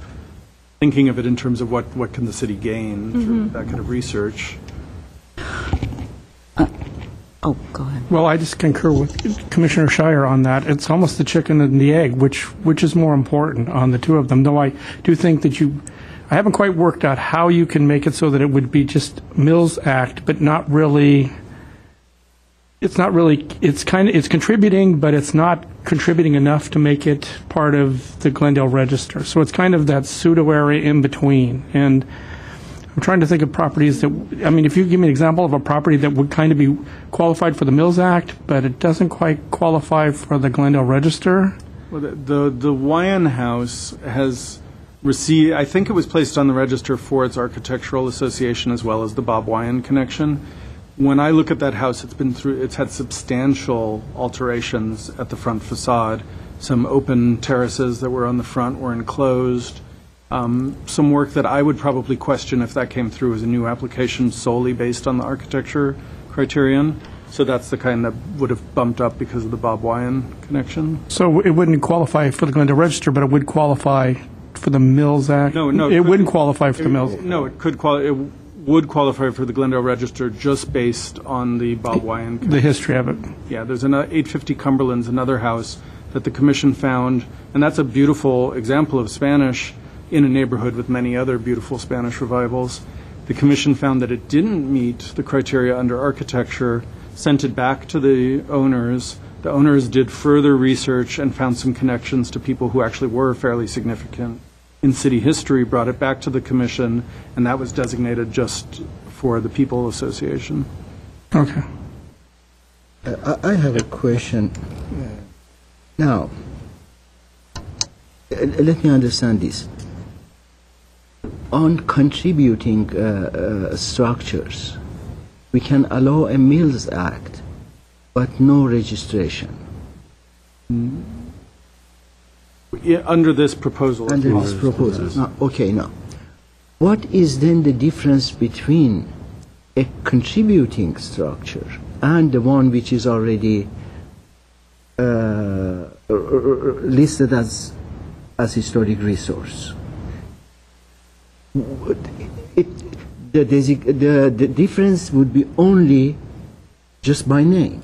thinking of it in terms of what can the city gain through that kind of research. Oh, go ahead. Well, I just concur with Commissioner Shire on that. It's almost the chicken and the egg, which is more important on the two of them, though I do think that I haven't quite worked out how you can make it so that it would be just Mills Act, but not really. It's contributing, but it's not contributing enough to make it part of the Glendale Register. So it's kind of that pseudo area in between. And I'm trying to think of properties that, if you give me an example of a property that would kind of be qualified for the Mills Act, but it doesn't quite qualify for the Glendale Register. Well, the Wyan House has received, I think it was placed on the register for its architectural association as well as the Bob Wyan connection. When I look at that house, it's had substantial alterations at the front facade. Some open terraces that were on the front were enclosed. Some work that I would probably question if that came through as a new application solely based on the architecture criterion. So that's the kind that would have bumped up because of the Bob Wyan connection. So it wouldn't qualify for the Glendale Register, but it would qualify for the Mills Act? No. It wouldn't qualify for the Mills. No, it would qualify for the Glendale Register just based on the Bob Wyan connection. The history of it. Yeah, there's 850 Cumberland's another house that the Commission found, and that's a beautiful example of Spanish in a neighborhood with many other beautiful Spanish revivals. The Commission found that it didn't meet the criteria under architecture, sent it back to the owners. The owners did further research and found some connections to people who actually were fairly significant in city history, brought it back to the Commission, and that was designated just for the People Association. Okay. I have a question. Now, let me understand this. On contributing structures, we can allow a Mills Act, but no registration. Under this proposal. Under this proposal. Now, what is then the difference between a contributing structure and the one which is already listed as historic resource? The difference would be only just by name,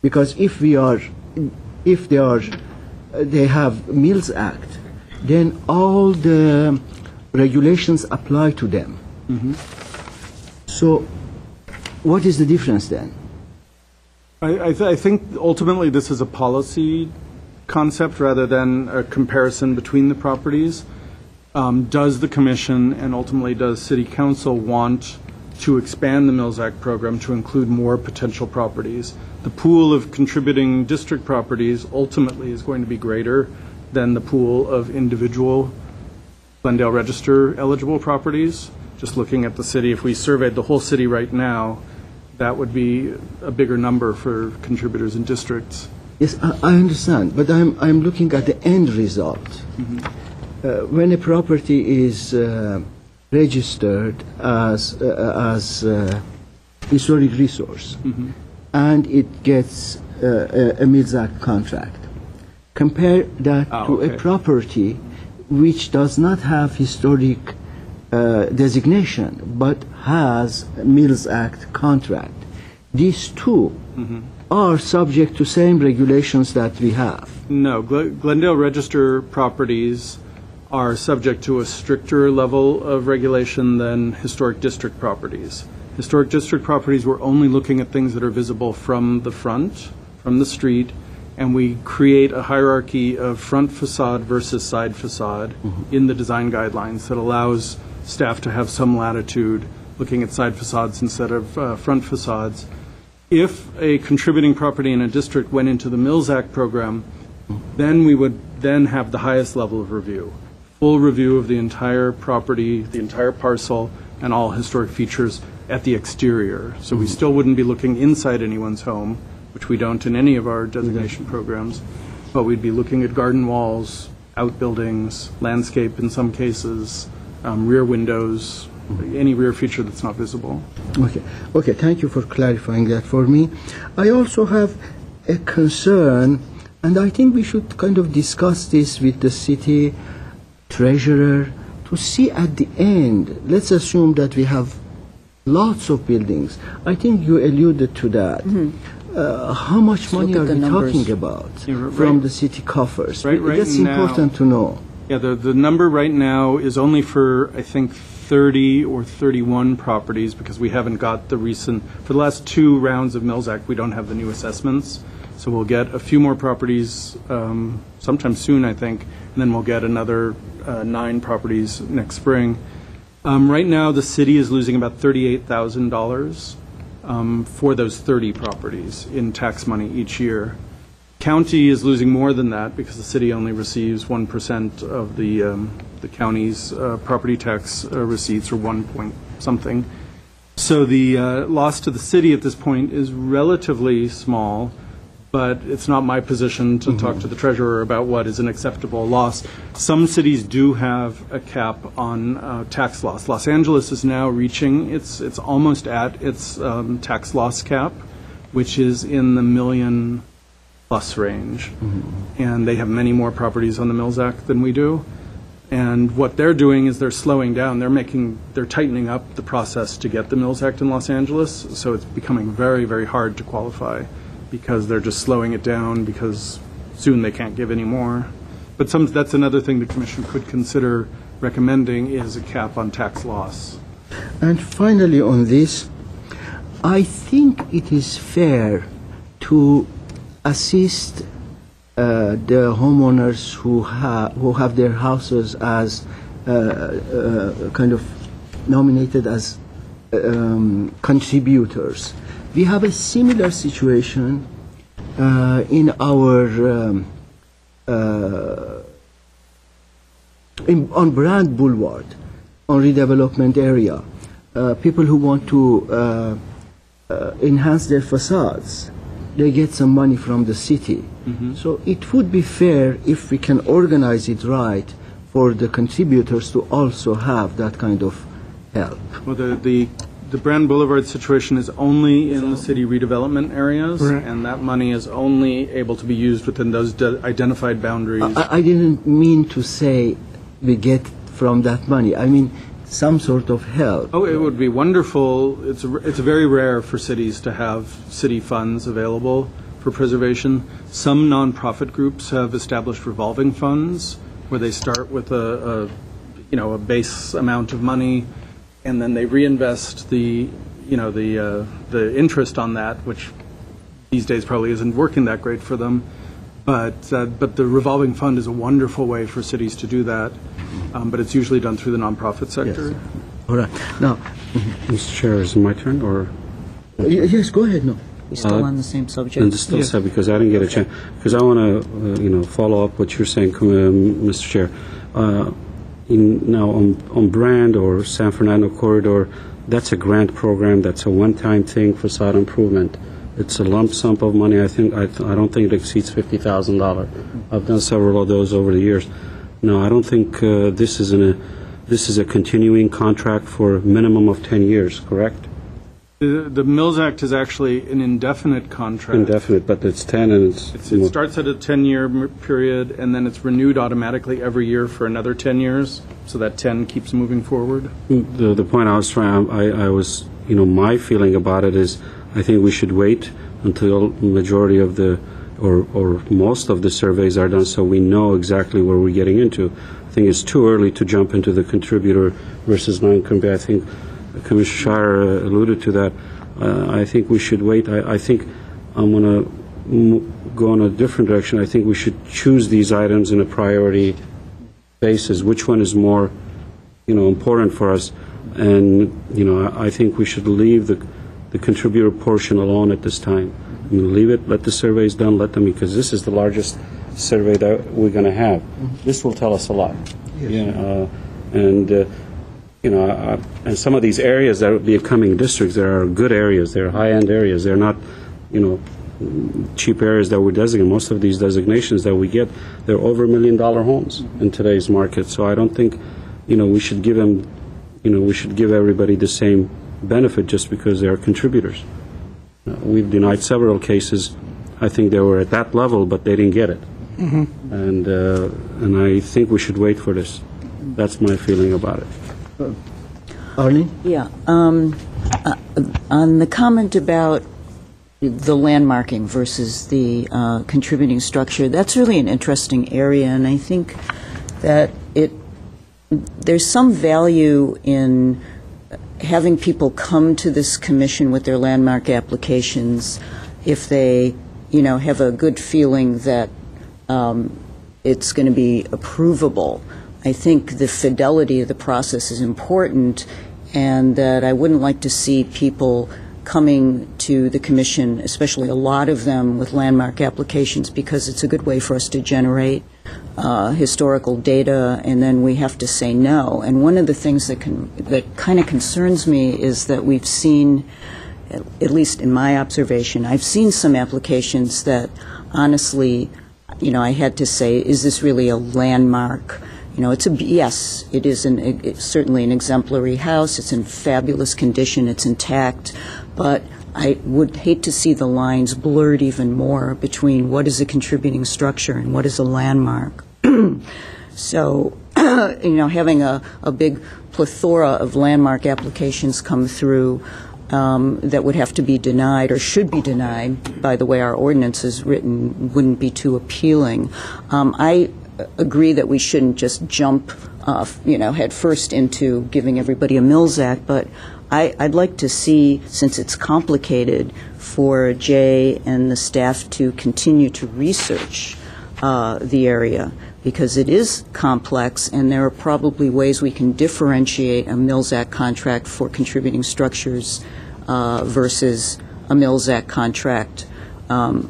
because if they have Mills Act, then all the regulations apply to them. So, what is the difference then? I think ultimately this is a policy concept rather than a comparison between the properties. Does the Commission and ultimately does City Council want to expand the Mills Act program to include more potential properties? The pool of contributing district properties ultimately is going to be greater than the pool of individual Glendale Register eligible properties. Just looking at the city, if we surveyed the whole city right now, that would be a bigger number for contributors in districts. Yes, I understand, but I'm looking at the end result. When a property is registered as historic resource, and it gets a Mills Act contract. Compare that to a property which does not have historic designation but has a Mills Act contract. These two are subject to same regulations that we have. No, Glendale Register properties are subject to a stricter level of regulation than historic district properties. Historic district properties, we're only looking at things that are visible from the front, from the street, and we create a hierarchy of front facade versus side facade in the design guidelines that allows staff to have some latitude looking at side facades instead of front facades. If a contributing property in a district went into the Mills Act program, then we would then have the highest level of review. Full review of the entire property, the entire parcel, and all historic features at the exterior. So we still wouldn't be looking inside anyone's home, which we don't in any of our designation programs, but we'd be looking at garden walls, outbuildings, landscape in some cases, rear windows, any rear feature that's not visible. Okay, thank you for clarifying that for me. I also have a concern, and I think we should kind of discuss this with the city treasurer to see at the end. Let's assume that we have lots of buildings. I think you alluded to that. How much money are we talking about from the city coffers? That's important to know. Yeah, the number right now is only for, I think, 30 or 31 properties, because we haven't got the recent, for the last two rounds of Mills Act, we don't have the new assessments. So we'll get a few more properties sometime soon, I think, and then we'll get another 9 properties next spring. Right now, the city is losing about $38,000 for those 30 properties in tax money each year. County is losing more than that because the city only receives 1% of the county's property tax receipts, or 1 point something. So the loss to the city at this point is relatively small, but it's not my position to talk to the treasurer about what is an acceptable loss. Some cities do have a cap on tax loss. Los Angeles is now reaching, it's almost at its tax loss cap, which is in the $1 million+ range. And they have many more properties on the Mills Act than we do. And what they're doing is they're slowing down. They're tightening up the process to get the Mills Act in Los Angeles. So it's becoming very, very hard to qualify, because they're just slowing it down, because soon they can't give any more. But that's another thing the Commission could consider recommending, is a cap on tax loss. And finally on this, I think it is fair to assist the homeowners who have their houses as kind of nominated as contributors. We have a similar situation in our on Brand Boulevard, on redevelopment area. People who want to enhance their facades, they get some money from the city. So it would be fair if we can organize it right for the contributors to also have that kind of help. Well, the Brand Boulevard situation is only in the city redevelopment areas, and that money is only able to be used within those identified boundaries. I didn't mean to say we get from that money. I mean some sort of help. Oh, it would be wonderful. It's very rare for cities to have city funds available for preservation. Some nonprofit groups have established revolving funds where they start with a base amount of money, and then they reinvest the interest on that, which these days probably isn't working that great for them. But the revolving fund is a wonderful way for cities to do that. But it's usually done through the nonprofit sector. Yes. All right. Now, Mr. Chair, is it my turn, or? Yes, go ahead. No. We're still on the same subject. And still said, because I didn't get a chance, because I want to follow up what you're saying, Mr. Chair. Now on Brand or San Fernando Corridor, that's a grant program. That's a one-time thing, facade improvement. It's a lump sum of money. I don't think it exceeds $50,000. I've done several of those over the years. No, I don't think this is a continuing contract for a minimum of 10 years. Correct? The Mills Act is actually an indefinite contract. Indefinite, but it's 10 and It starts at a 10-year period, and then it's renewed automatically every year for another 10 years, so that 10 keeps moving forward. The point I was trying, I was, my feeling about it is I think we should wait until majority of the, or most of the surveys are done so we know exactly where we're getting into. I think it's too early to jump into the contributor versus non-contributor. I think Commissioner Shire alluded to that. I think we should wait. I think I'm going to go in a different direction. I think we should choose these items in a priority basis. Which one is more, important for us? And, I think we should leave the contributor portion alone at this time. Leave it, let the surveys done, let them, because this is the largest survey that we're going to have. This will tell us a lot. Yes. And some of these areas that are becoming districts, there are good areas, they're high-end areas, they're not, cheap areas that we designate. Most of these designations that we get, they're over $1 million homes in today's market. So I don't think, we should give them, we should give everybody the same benefit just because they are contributors. We've denied several cases. I think they were at that level, but they didn't get it. Mm-hmm. And I think we should wait for this. That's my feeling about it. Arlene? Yeah. On the comment about the landmarking versus the contributing structure, that's really an interesting area, and I think that there's some value in having people come to this commission with their landmark applications if they, have a good feeling that it's going to be approvable. I think the fidelity of the process is important, and that I wouldn't like to see people coming to the commission, especially a lot of them with landmark applications, because it's a good way for us to generate historical data, and then we have to say no. And one of the things that kind of concerns me is that we've seen, at least in my observation, I've seen some applications that honestly, I had to say, is this really a landmark? Yes, it is it's certainly an exemplary house. It's in fabulous condition. It's intact. But I would hate to see the lines blurred even more between what is a contributing structure and what is a landmark. So, having a big plethora of landmark applications come through that would have to be denied or should be denied by the way our ordinance is written wouldn't be too appealing. I agree that we shouldn't just jump, head first into giving everybody a Mills Act, but I'd like to see, since it's complicated, for Jay and the staff to continue to research the area, because it is complex, and there are probably ways we can differentiate a Mills Act contract for contributing structures versus a Mills Act contract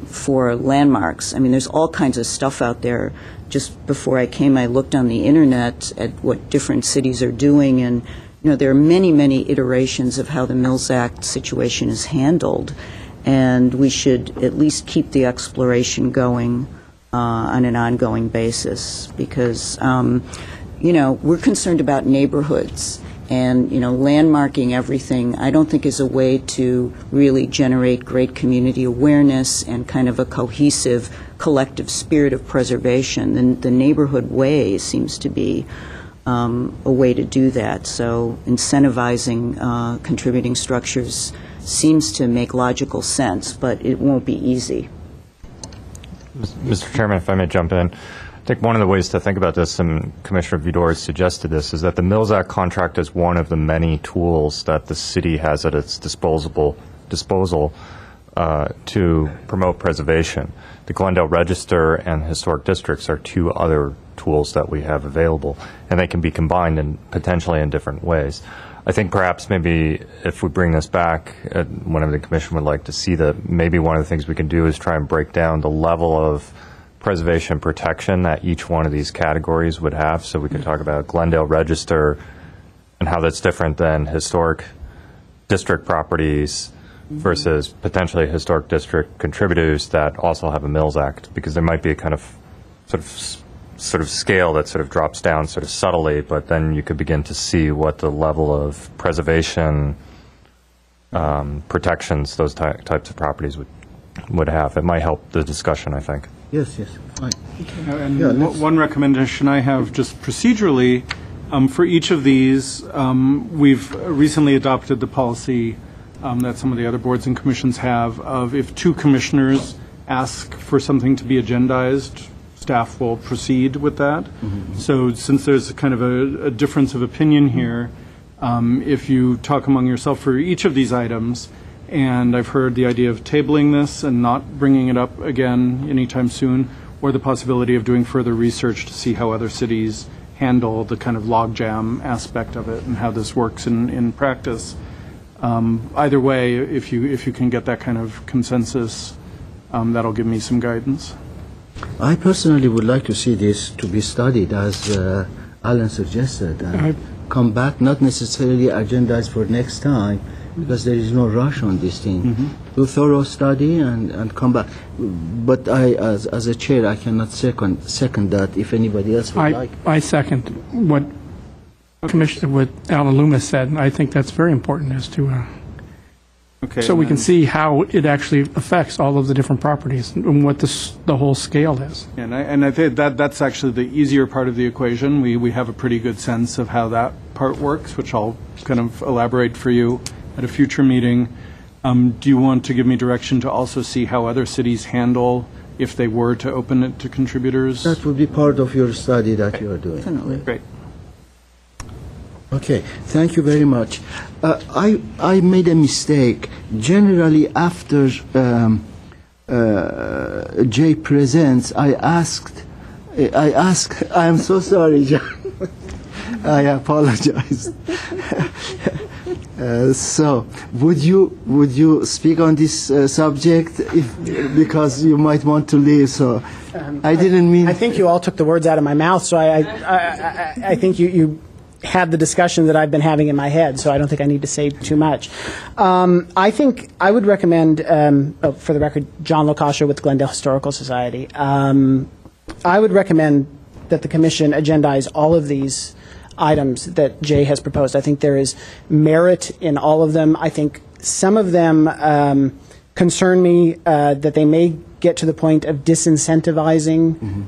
for landmarks. I mean, there's all kinds of stuff out there. Just before I came, I looked on the internet at what different cities are doing, and there are many, many iterations of how the Mills Act situation is handled, and we should at least keep the exploration going on an ongoing basis, because we're concerned about neighborhoods, and landmarking everything I don't think is a way to really generate great community awareness and kind of a cohesive collective spirit of preservation. The neighborhood way seems to be a way to do that. So incentivizing contributing structures seems to make logical sense, but it won't be easy. Mr. Chairman, if I may jump in. I think one of the ways to think about this, and Commissioner Vidor has suggested this, is that the Mills Act contract is one of the many tools that the city has at its disposal to promote preservation. The Glendale Register and historic districts are two other tools that we have available, and they can be combined in potentially in different ways. I think perhaps maybe if we bring this back, whenever the Commission would like to see that, maybe one of the things we can do is try and break down the level of preservation protection that each one of these categories would have. So we could talk about Glendale Register and how that's different than historic district properties versus potentially historic district contributors that also have a Mills Act, because there might be a kind of sort of scale that sort of drops down sort of subtly, but then you could begin to see what the level of preservation protections those types of properties would have. It might help the discussion, I think. Yes, fine. And Yeah, let's- one recommendation I have, just procedurally, for each of these, we've recently adopted the policy that some of the other boards and commissions have of if two commissioners ask for something to be agendized, staff will proceed with that. So since there's kind of a difference of opinion here, if you talk among yourself for each of these items, and I've heard the idea of tabling this and not bringing it up again anytime soon, or the possibility of doing further research to see how other cities handle the kind of logjam aspect of it and how this works in practice. Either way, if you can get that kind of consensus, that'll give me some guidance. I personally would like to see this to be studied, as Alan suggested, and come back, not necessarily agendized for next time, because there is no rush on this thing. Do thorough study and come back. But I, as a chair, I cannot second that. If anybody else would like. I second what Commissioner, what Alan Loomis said. I think that's very important as to, Okay. so we can see how it actually affects all of the different properties and what the whole scale is. And I think that's actually the easier part of the equation. We have a pretty good sense of how that part works, which I'll kind of elaborate for you at a future meeting. Do you want to give me direction to also see how other cities handle if they were to open it to contributors? That would be part of your study that you are doing. Definitely. Great. Okay, thank you very much. I made a mistake. Generally, after Jay presents, I am so sorry, John. I apologize. So, would you speak on this subject, because you might want to leave? So, I didn't mean. I think you all took the words out of my mouth. So I think you had the discussion that I've been having in my head. So I don't think I need to say too much. I think I would recommend, for the record, John Locascio with the Glendale Historical Society. I would recommend that the commission agendize all of these items that Jay has proposed. I think there is merit in all of them. I think some of them concern me that they may get to the point of disincentivizing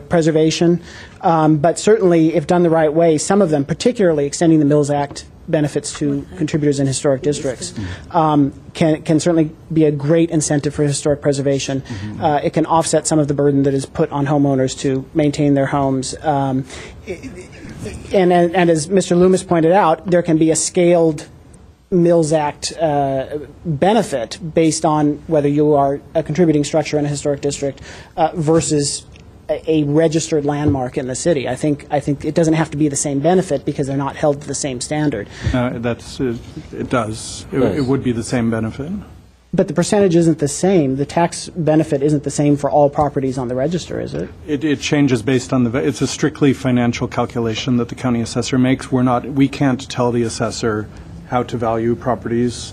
preservation. But certainly, if done the right way, some of them, particularly extending the Mills Act benefits to contributors in historic districts, can certainly be a great incentive for historic preservation. It can offset some of the burden that is put on homeowners to maintain their homes. And as Mr. Loomis pointed out, there can be a scaled Mills Act benefit based on whether you are a contributing structure in a historic district versus a registered landmark in the city. I think it doesn't have to be the same benefit because they're not held to the same standard. It does. It would be the same benefit. But the percentage isn't the same. The tax benefit isn't the same for all properties on the register, is it? It changes based on it's a strictly financial calculation that the county assessor makes. We can't tell the assessor how to value properties.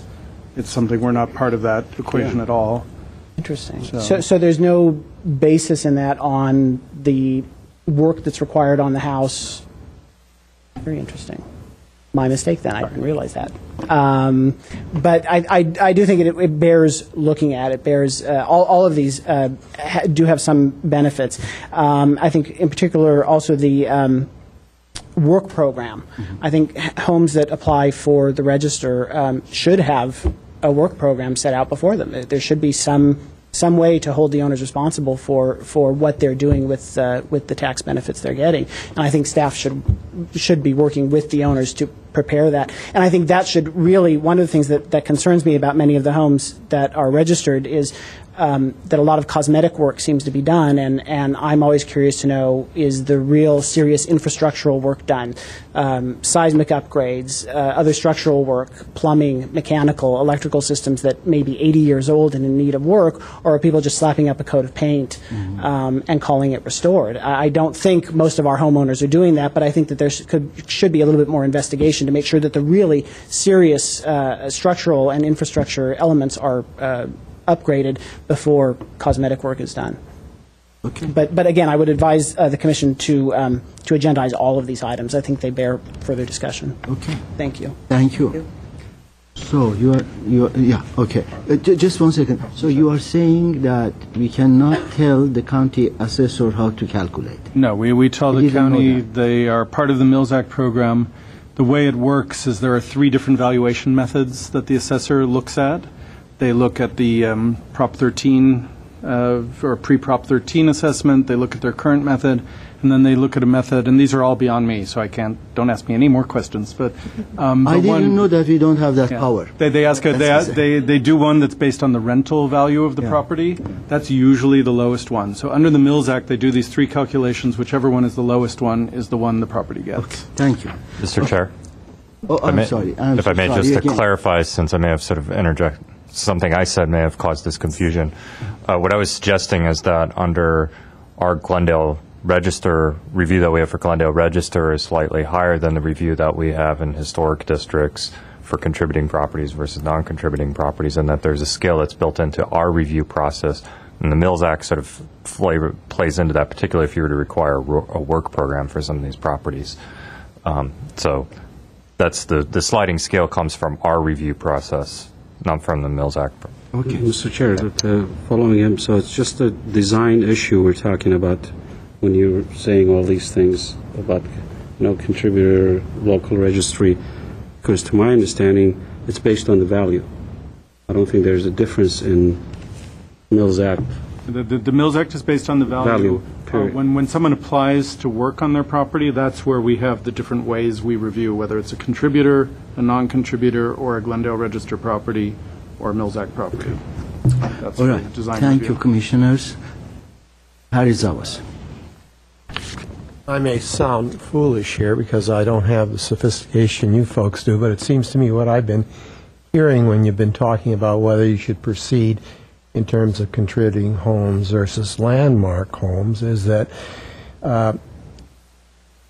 It's something, we're not part of that equation at all. Interesting. So there's no basis in that on the work that's required on the house. Very interesting. My mistake then. I didn't realize that. But I do think it bears looking at. It bears all of these do have some benefits. I think in particular also the work program. I think homes that apply for the register should have a work program set out before them. There should be some way to hold the owners responsible for what they're doing with the tax benefits they're getting. And I think staff should be working with the owners to prepare that. And I think that should really, one of the things that concerns me about many of the homes that are registered is that a lot of cosmetic work seems to be done, and I'm always curious to know, is the real serious infrastructural work done? Seismic upgrades, other structural work, plumbing, mechanical, electrical systems that may be 80 years old and in need of work, or are people just slapping up a coat of paint and calling it restored? I don't think most of our homeowners are doing that, but I think that there should be a little bit more investigation to make sure that the really serious structural and infrastructure elements are upgraded before cosmetic work is done. Okay. But again, I would advise the Commission to agendize all of these items. I think they bear further discussion. Okay. Thank you. Thank you. So yeah, okay. Just 1 second. So you are saying that we cannot tell the county assessor how to calculate? No, we tell I the didn't know county that. they are part of the Mills Act program. The way it works is there are 3 different valuation methods that the assessor looks at. They look at the Prop 13 or pre-Prop 13 assessment. They look at their current method, and then they look at a method. And these are all beyond me, so I can't. Don't ask me any more questions. But I didn't know that we don't have that power. They do one that's based on the rental value of the property. That's usually the lowest one. So under the Mills Act, they do these 3 calculations. Whichever one is the lowest one is the one the property gets. Okay, thank you. Mr. Chair? Oh, I'm sorry. If I may, sorry just to again. clarify, since I may have sort of interjected, something I said may have caused this confusion. What I was suggesting is that under our Glendale Register, review that we have for Glendale Register is slightly higher than the review that we have in historic districts for contributing properties versus non-contributing properties, and that there's a scale that's built into our review process. And the Mills Act sort of plays into that, particularly if you were to require a work program for some of these properties. So that's the sliding scale comes from our review process, not from the Mills Act. Okay, Mr. Chair, following him, so it's just a design issue we're talking about when you're saying all these things about contributor, local registry, because to my understanding, it's based on the value. I don't think there's a difference in Mills Act. The Mills Act is based on the value. Period. When someone applies to work on their property, that's where we have the different ways we review, whether it's a contributor, a non-contributor, or a Glendale Register property, or a Mills Act property. That's All the right. design Thank review. you, commissioners. Harry Zawas. I may sound foolish here because I don't have the sophistication you folks do, but it seems to me what I've been hearing when you've been talking about whether you should proceed in terms of contributing homes versus landmark homes is that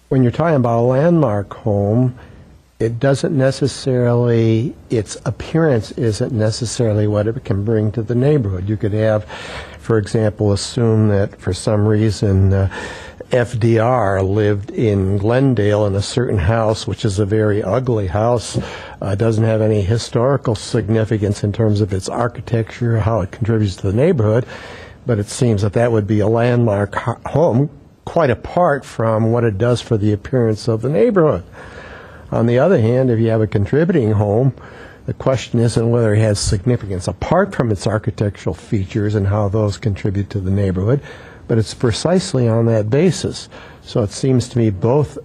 when you're talking about a landmark home, it doesn't necessarily, its appearance isn't necessarily what it can bring to the neighborhood. You could have, for example, assume that for some reason FDR lived in Glendale in a certain house, which is a very ugly house, doesn't have any historical significance in terms of its architecture, how it contributes to the neighborhood, but it seems that that would be a landmark home, quite apart from what it does for the appearance of the neighborhood. On the other hand, if you have a contributing home, the question isn't whether it has significance apart from its architectural features and how those contribute to the neighborhood, but it's precisely on that basis. So it seems to me both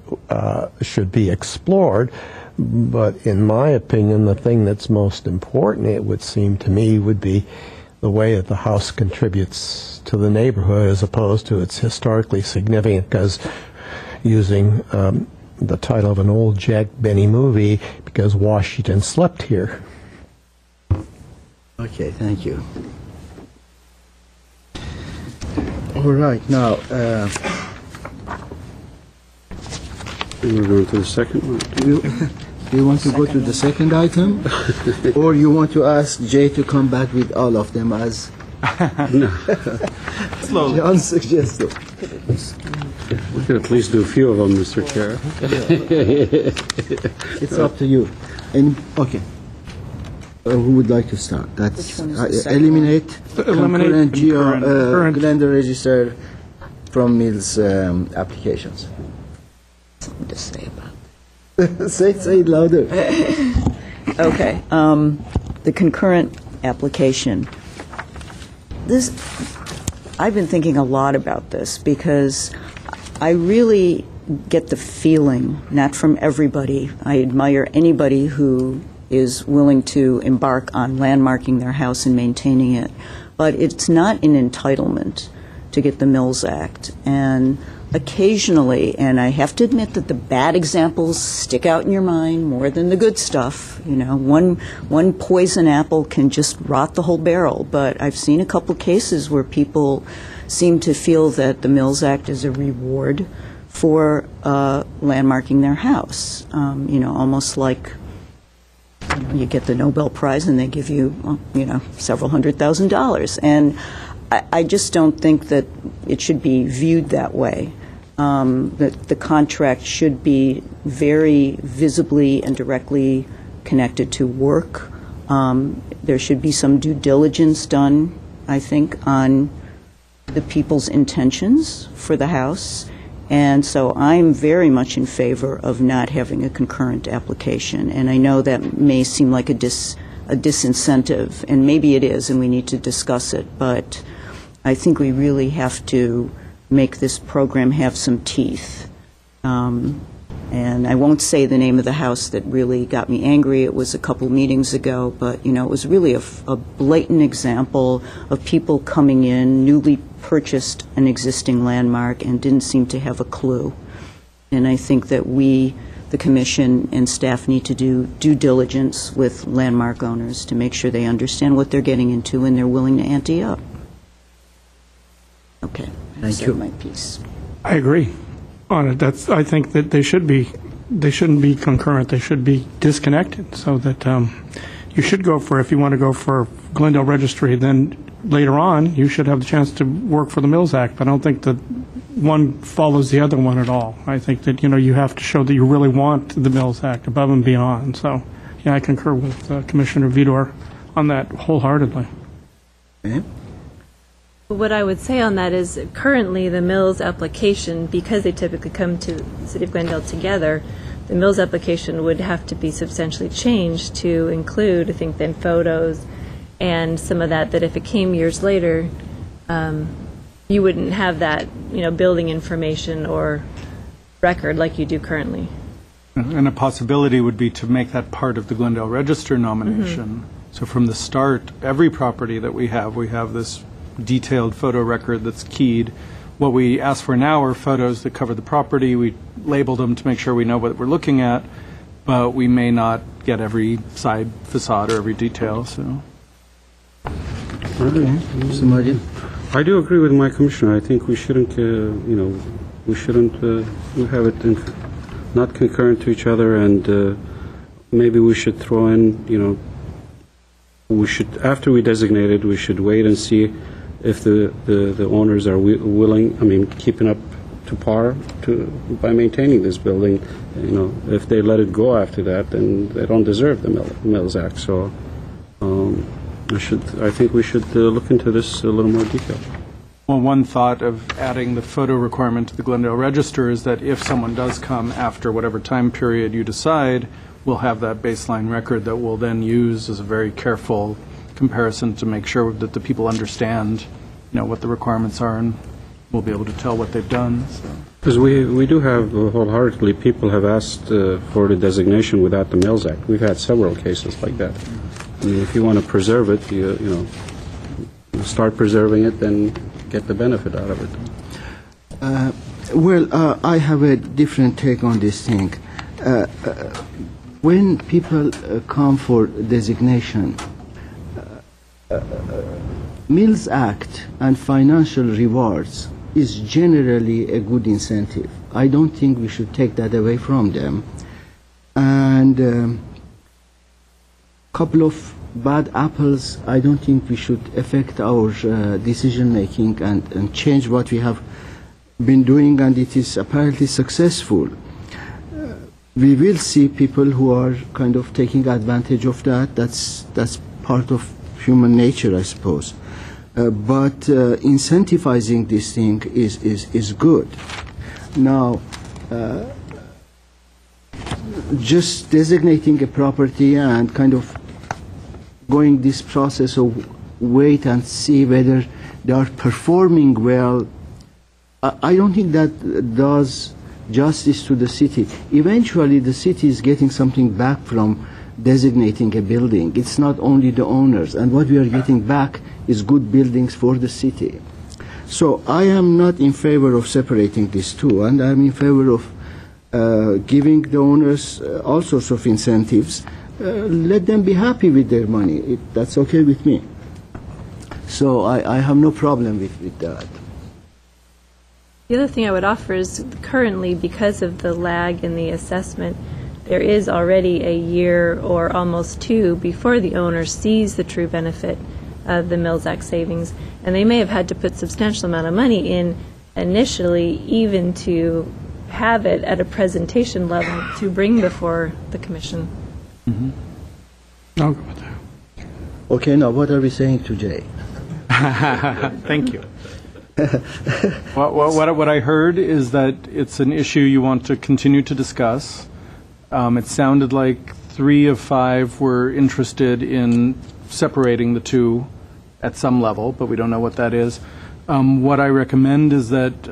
should be explored, but in my opinion, the thing that's most important, it would seem to me, would be the way that the house contributes to the neighborhood as opposed to its historically significant, because using the title of an old Jack Benny movie, because Washington slept here. Okay, thank you. All right, now, We're going to the second one. do you want to go to the second item? Or you want to ask Jay to come back with all of them as Slowly. John suggested? We could at least do a few of them, Mr. Chair. It's up to you. And, okay. Who would like to start? That's Which one is the second eliminate Eliminate concurrent. Glendale Register from Mills applications. Something to say about Say it louder. Okay, the concurrent application. I've been thinking a lot about this because I really get the feeling, not from everybody, I admire anybody who is willing to embark on landmarking their house and maintaining it, but it's not an entitlement to get the Mills Act. And occasionally, and I have to admit that the bad examples stick out in your mind more than the good stuff. You know, one poison apple can just rot the whole barrel, but I've seen a couple cases where people seem to feel that the Mills Act is a reward for landmarking their house. You know, almost like you get the Nobel Prize and they give you, several $100,000. And I just don't think that it should be viewed that way. That the contract should be very visibly and directly connected to work. There should be some due diligence done, I think, on the people's intentions for the house. And so I'm very much in favor of not having a concurrent application. And I know that may seem like a disincentive, and maybe it is, and we need to discuss it. But I think we really have to make this program have some teeth. And I won't say the name of the house that really got me angry. It was a couple meetings ago, but, you know, it was really a blatant example of people coming in, newly purchased an existing landmark, and didn't seem to have a clue. And I think that we, the Commission and staff, need to do due diligence with landmark owners to make sure they understand what they're getting into and they're willing to ante up. Okay. Thank you. My piece. I agree on it. I think that they shouldn't be concurrent. They should be disconnected, so that you should go for, if you want to go for Glendale Registry, then later on you should have the chance to work for the Mills Act. But I don't think that one follows the other one at all. I think that, you know, you have to show that you really want the Mills Act above and beyond. So, yeah, I concur with Commissioner Vidor on that wholeheartedly. Okay. What I would say on that is currently the Mills application, because they typically come to the City of Glendale together, the Mills application would have to be substantially changed to include, I think, then photos and some of that if it came years later, you wouldn't have that, you know, building information or record like you do currently. And a possibility would be to make that part of the Glendale Register nomination. So from the start, every property that we have this detailed photo record that's keyed. What we ask for now are photos that cover the property. We label them to make sure we know what we're looking at, but we may not get every side facade or every detail. So. Somebody? I do agree with my commissioner. I think we shouldn't, we have it not concurrent to each other, and maybe we should throw in, we should, after we designate it, we should wait and see if the owners are willing, keeping up to par by maintaining this building. If they let it go after that, then they don't deserve the Mills Act. So I think we should look into this a little more detail. Well, one thought of adding the photo requirement to the Glendale Register is that if someone does come after whatever time period you decide, we'll have that baseline record that we'll then use as a very careful comparison to make sure that the people understand, what the requirements are, and we'll be able to tell what they've done. Because we do have wholeheartedly, people have asked for the designation without the Mills Act. We've had several cases like that. If you want to preserve it, you start preserving it, then get the benefit out of it. I have a different take on this thing. When people come for designation, Mills Act and financial rewards is generally a good incentive. I don't think we should take that away from them. And couple of bad apples, I don't think we should affect our decision making and change what we have been doing, and it is apparently successful. We will see people who are kind of taking advantage of that. That's part of human nature, I suppose. But incentivizing this thing is good. Now, just designating a property and kind of going this process of wait and see whether they are performing well, I don't think that does justice to the city. Eventually, the city is getting something back from designating a building. It's not only the owners, and what we are getting back is good buildings for the city. So I am not in favor of separating these two, and I'm in favor of giving the owners all sorts of incentives. Let them be happy with their money. That's okay with me. So I have no problem with that. The other thing I would offer is currently, because of the lag in the assessment, there is already a year or almost two before the owner sees the true benefit of the Mills Act savings, and they may have had to put substantial amount of money in initially, even to have it at a presentation level to bring before the commission. Mm-hmm. I'll go with that. Okay, now what are we saying to Jay? Thank you. What I heard is that it's an issue you want to continue to discuss. It sounded like 3 of 5 were interested in separating the two at some level, but we don't know what that is. What I recommend is that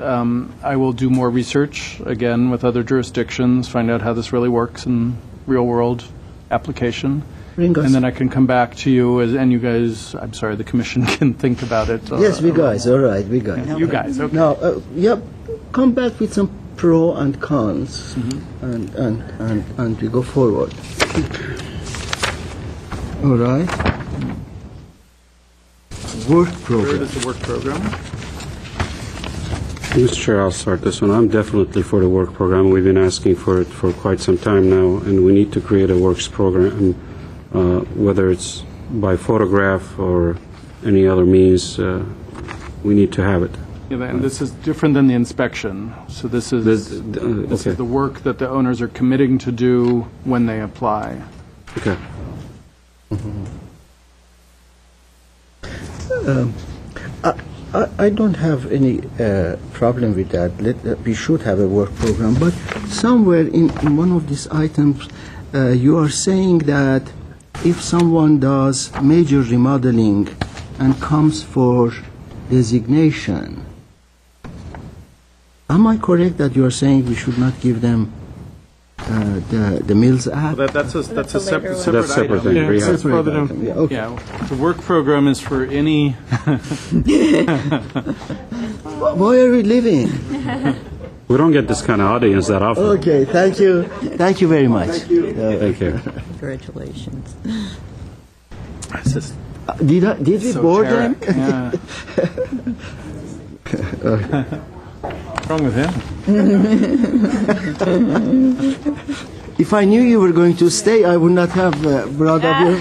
I will do more research, again, with other jurisdictions, find out how this really works in real-world application. Bring us. And then I can come back to you, and you guys, I'm sorry, the commission can think about it. Yes, we guys, all right, we guys. You guys, okay. Now, come back with some pro and cons, and we go forward. All right. Work program. Third is the work program. Mr. Chair, I'll start this one. I'm definitely for the work program. We've been asking for it for quite some time now, and we need to create a works program, whether it's by photograph or any other means. We need to have it. Yeah, and this is different than the inspection. So this is this is the work that the owners are committing to do when they apply. Okay. I don't have any problem with that. We should have a work program, but somewhere in one of these items, you are saying that if someone does major remodeling and comes for designation, am I correct that you are saying we should not give them the Mills Act? Well, that's a separate That's separate item. thing. Yeah, Rehab. it's further down. Yeah, okay. Yeah, the work program is for any. Why are we leaving? We don't get this kind of audience that often. Okay, thank you. Thank you very much. Thank you. Congratulations. It's just Did we bore them? esoteric. Yeah. What's wrong with him? If I knew you were going to stay, I would not have brought up your...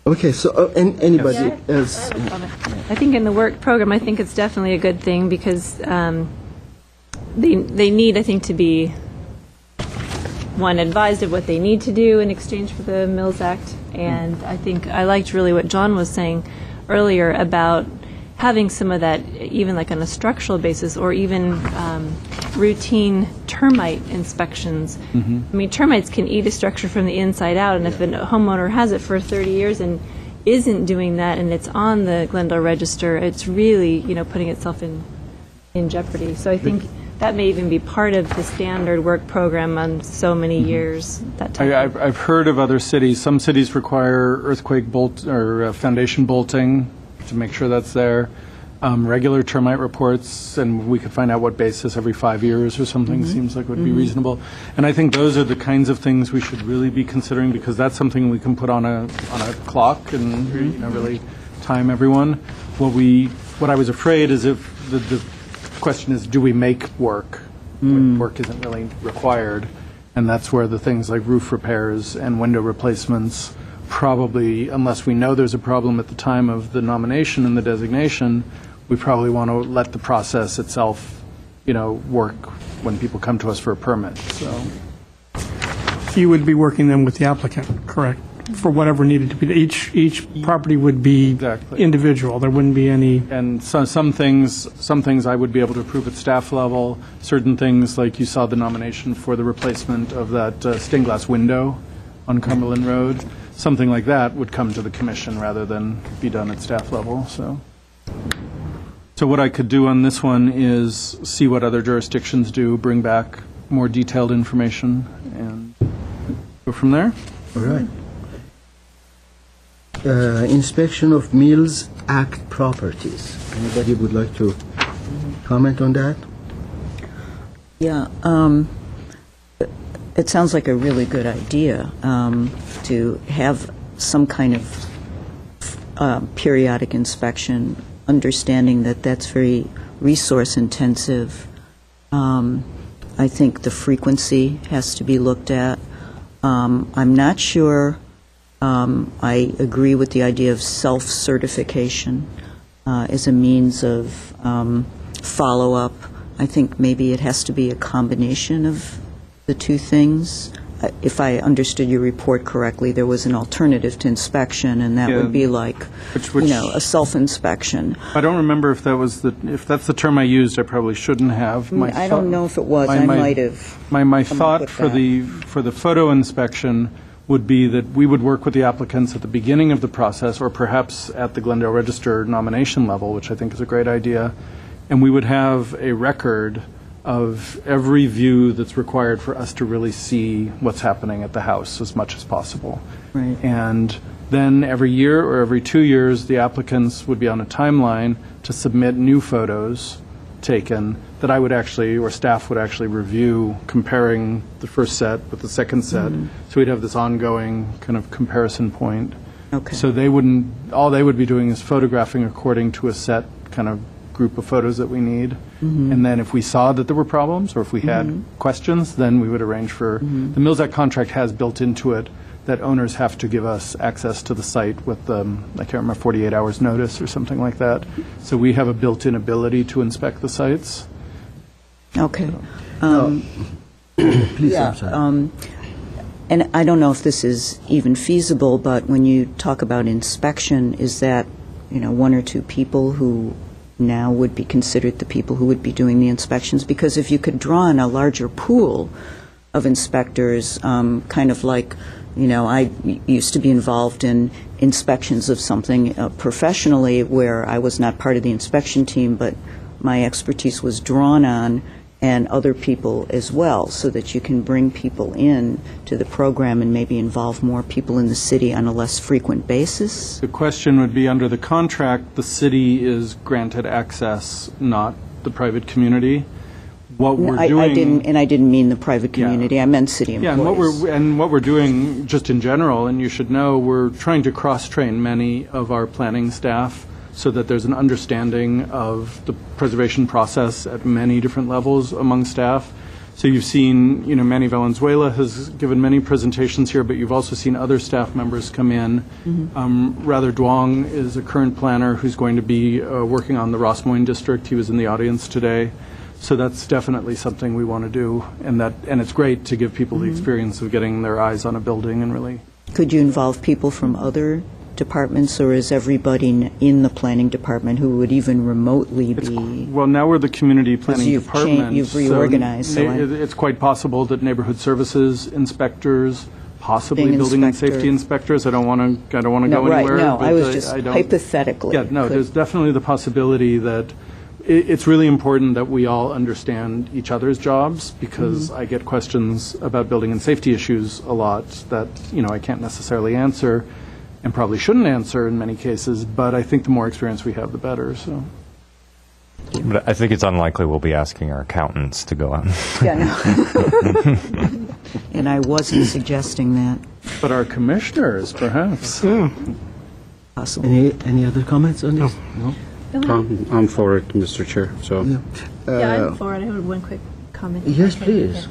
Okay, so anybody else? I think in the work program, I think it's definitely a good thing because they need, I think, to be, one, advised of what they need to do in exchange for the Mills Act. And I think I liked really what John was saying earlier about having some of that, even like on a structural basis, or even routine termite inspections. I mean, termites can eat a structure from the inside out, and if a homeowner has it for 30 years and isn't doing that, and it's on the Glendale Register, it's really, putting itself in jeopardy. So I think that may even be part of the standard work program on so many years. That type I've heard of other cities. Some cities require earthquake bolt or foundation bolting to make sure that's there. Regular termite reports, and we could find out what basis every 5 years or something seems like would be reasonable. And I think those are the kinds of things we should really be considering, because that's something we can put on a clock and really time everyone. What I was afraid is if the question is, do we make work when work isn't really required? And that's where the things like roof repairs and window replacements probably, unless we know there's a problem at the time of the nomination and the designation, we probably want to let the process itself, work when people come to us for a permit. So You would be working them with the applicant, correct? For whatever needed to be. Each property would be Exactly. individual. There wouldn't be any. And some things I would be able to approve at staff level. Certain things, like you saw the nomination for the replacement of that stained glass window on Cumberland Road, something like that would come to the commission rather than be done at staff level. So what I could do on this one is see what other jurisdictions do, bring back more detailed information, and go from there. All right. Inspection of Mills Act properties. Anybody would like to comment on that? Yeah, it sounds like a really good idea to have some kind of periodic inspection, understanding that that's very resource intensive. I think the frequency has to be looked at. I'm not sure I agree with the idea of self-certification as a means of follow-up. I think maybe it has to be a combination of the two things. if I understood your report correctly, there was an alternative to inspection, and that Yeah. would be like, Which- a self-inspection. I don't remember if that's the term I used. I probably shouldn't have. I don't know if it was. I might have. My come up thought with for that. the photo inspection would be that we would work with the applicants at the beginning of the process, or perhaps at the Glendale Register nomination level, which I think is a great idea, and we would have a record of every view that's required for us to really see what's happening at the house as much as possible. Right. And then every year or every 2 years, the applicants would be on a timeline to submit new photos taken that I would actually, or staff would actually review, comparing the first set with the second set. So we'd have this ongoing kind of comparison point. Okay. So all they would be doing is photographing according to a set kind of group of photos that we need. And then if we saw that there were problems or if we had questions, then we would arrange for, the Mills Act contract has built into it that owners have to give us access to the site with, I can't remember, 48 hours notice or something like that. So we have a built-in ability to inspect the sites. Okay. Please, Yeah, I'm sorry. and I don't know if this is even feasible, but when you talk about inspection, is that, one or two people who now would be considered the people who would be doing the inspections? Because if you could draw on a larger pool of inspectors, kind of like, I used to be involved in inspections of something professionally where I was not part of the inspection team, but my expertise was drawn on, and other people as well, so that you can bring people in to the program and maybe involve more people in the city on a less frequent basis? The question would be, under the contract, the city is granted access, not the private community. What we're doing... I didn't mean the private community. I meant city employees. Yeah, and what we're doing, just in general, and you should know, we're trying to cross-train many of our planning staff so that there's an understanding of the preservation process at many different levels among staff. So you've seen, Manny Valenzuela has given many presentations here, but you've also seen other staff members come in. Rather Duong is a current planner who's going to be working on the Rossmoyne district. He was in the audience today. So that's definitely something we want to do, and it's great to give people the experience of getting their eyes on a building and really... Could you involve people from other departments, or is everybody in the planning department who would even remotely be... Well, now we're the community planning you've department. you've reorganized, so it's quite possible that neighborhood services inspectors, possibly Being building and inspector. safety inspectors. I don't want to go anywhere. Right, no, but I was just I don't- hypothetically. Yeah, no, there's definitely the possibility that it's really important that we all understand each other's jobs, because I get questions about building and safety issues a lot that, I can't necessarily answer and probably shouldn't answer in many cases, but I think the more experience we have, the better, so. But I think it's unlikely we'll be asking our accountants to go out. Yeah, no. And I wasn't suggesting that. But our commissioners, perhaps. Possible. Any other comments on this? No. I'm for it, Mr. Chair, so. Yeah, I'm for it. I have one quick comment. Yes, please.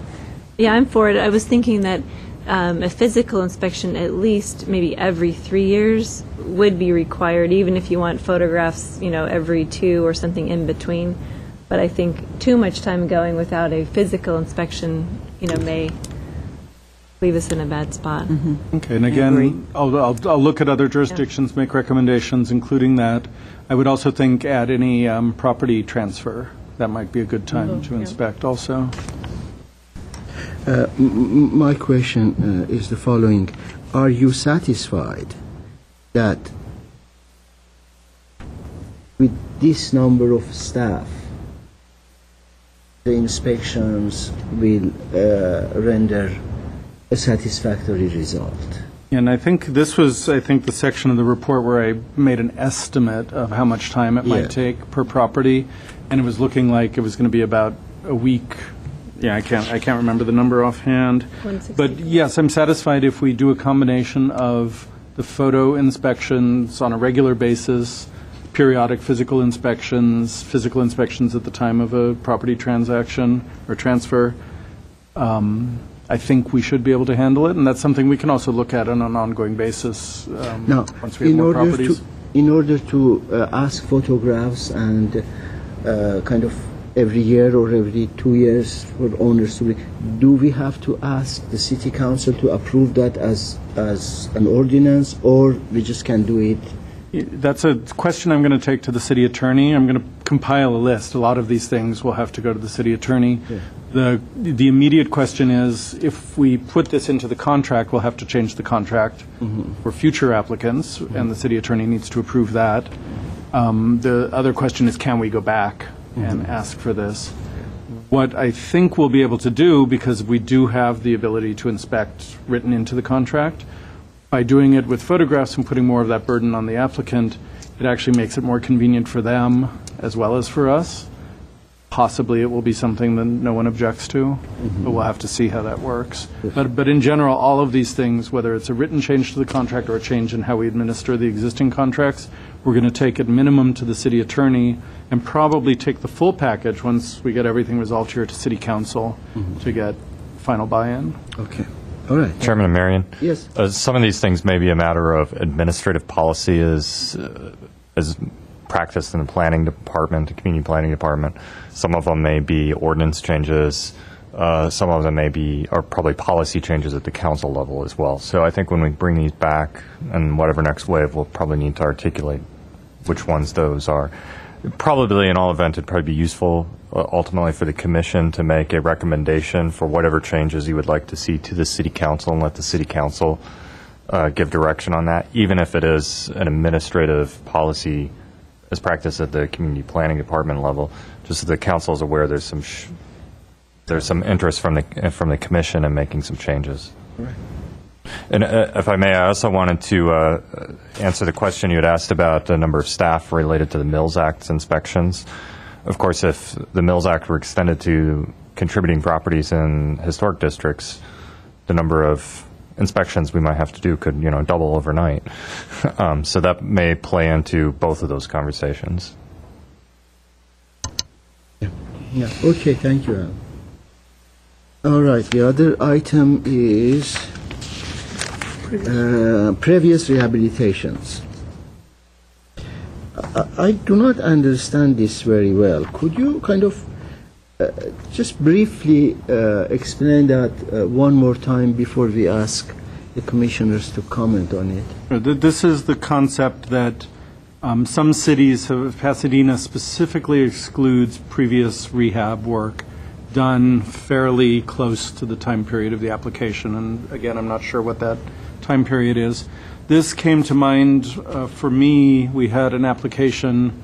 Yeah, I'm for it. I was thinking that a physical inspection, at least maybe every 3 years, would be required, even if you want photographs, every 2 or something in between. But I think too much time going without a physical inspection, may leave us in a bad spot. Okay, and again, I'll look at other jurisdictions, make recommendations, including that. I would also think add any property transfer. That might be a good time to inspect also. My question is the following. Are you satisfied that with this number of staff, the inspections will render a satisfactory result? And I think this was, the section of the report where I made an estimate of how much time it might take per property, and it was looking like it was going to be about a week. Yeah, I can't remember the number offhand. But yes, I'm satisfied if we do a combination of the photo inspections on a regular basis, periodic physical inspections at the time of a property transaction or transfer. I think we should be able to handle it, and that's something we can also look at on an ongoing basis Now, once we have more properties. in order to ask photographs and kind of every year or every 2 years for owners to bring. Do we have to ask the city council to approve that as an ordinance, or we just can do it? That's a question I'm going to take to the city attorney. I'm going to compile a list. A lot of these things will have to go to the city attorney. Yeah. The immediate question is, if we put this into the contract, we'll have to change the contract for future applicants, and the city attorney needs to approve that. The other question is, can we go back and ask for this? What I think we'll be able to do, because we do have the ability to inspect written into the contract, by doing it with photographs and putting more of that burden on the applicant, it actually makes it more convenient for them as well as for us. Possibly it will be something that no one objects to, but we'll have to see how that works. But in general, all of these things, whether it's a written change to the contract or a change in how we administer the existing contracts, we're going to take at minimum to the city attorney and probably take the full package once we get everything resolved here to city council to get final buy-in. Okay. All right. Chairman and Marion? Yes. Some of these things may be a matter of administrative policy as practiced in the planning department, the community planning department. Some of them may be ordinance changes. Some of them are probably policy changes at the council level as well. So I think when we bring these back, and whatever next wave, we'll probably need to articulate which ones those are. Probably in all events, it'd probably be useful ultimately for the commission to make a recommendation for whatever changes you would like to see to the city council, and let the city council give direction on that, even if it is an administrative policy as practiced at the community planning department level, just so the council is aware there's some interest from the commission in making some changes. Right. And if I may, I also wanted to answer the question you had asked about the number of staff related to the Mills Act's inspections. Of course, if the Mills Act were extended to contributing properties in historic districts, the number of inspections we might have to do could, double overnight. So that may play into both of those conversations. Yeah. Okay, thank you, Al. All right, the other item is previous rehabilitations. I do not understand this very well. Could you kind of just briefly explain that one more time before we ask the commissioners to comment on it? This is the concept that some cities, Pasadena specifically excludes previous rehab work done fairly close to the time period of the application. And again, I'm not sure what that time period is. This came to mind for me. We had an application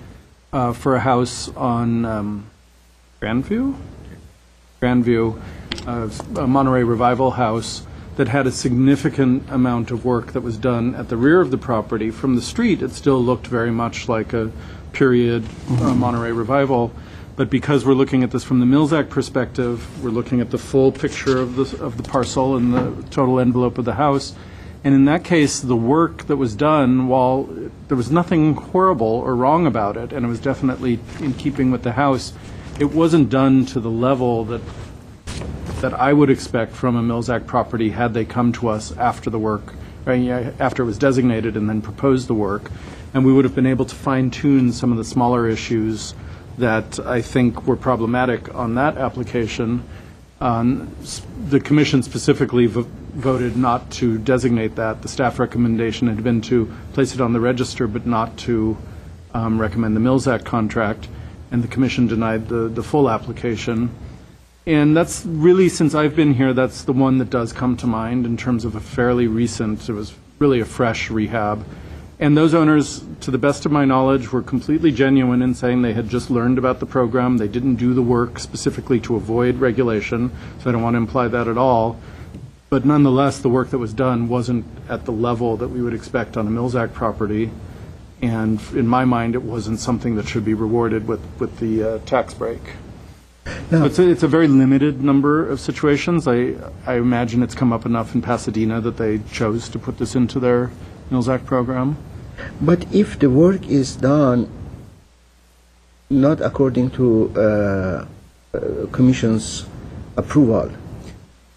for a house on Grandview, a Monterey Revival house that had a significant amount of work that was done at the rear of the property. From the street, it still looked very much like a period Monterey Revival. But because we're looking at this from the Mills Act perspective, we're looking at the full picture of the parcel and the total envelope of the house. And in that case, the work that was done, while there was nothing horrible or wrong about it, and it was definitely in keeping with the house, it wasn't done to the level that I would expect from a Mills Act property had they come to us after the work, after it was designated and then proposed the work. And we would have been able to fine-tune some of the smaller issues that I think were problematic on that application. The commission specifically voted not to designate that. The staff recommendation had been to place it on the register, but not to recommend the Mills Act contract, and the commission denied the full application. And that's really, since I've been here, that's the one that does come to mind in terms of a fairly recent, it was really a fresh rehab. And those owners, to the best of my knowledge, were completely genuine in saying they had just learned about the program. They didn't do the work specifically to avoid regulation, so I don't want to imply that at all. But nonetheless, the work that was done wasn't at the level that we would expect on a Mills Act property. And in my mind, it wasn't something that should be rewarded with the tax break. Now, It's a very limited number of situations. I imagine it's come up enough in Pasadena that they chose to put this into their Mills Act program. but if the work is done not according to Commission's approval,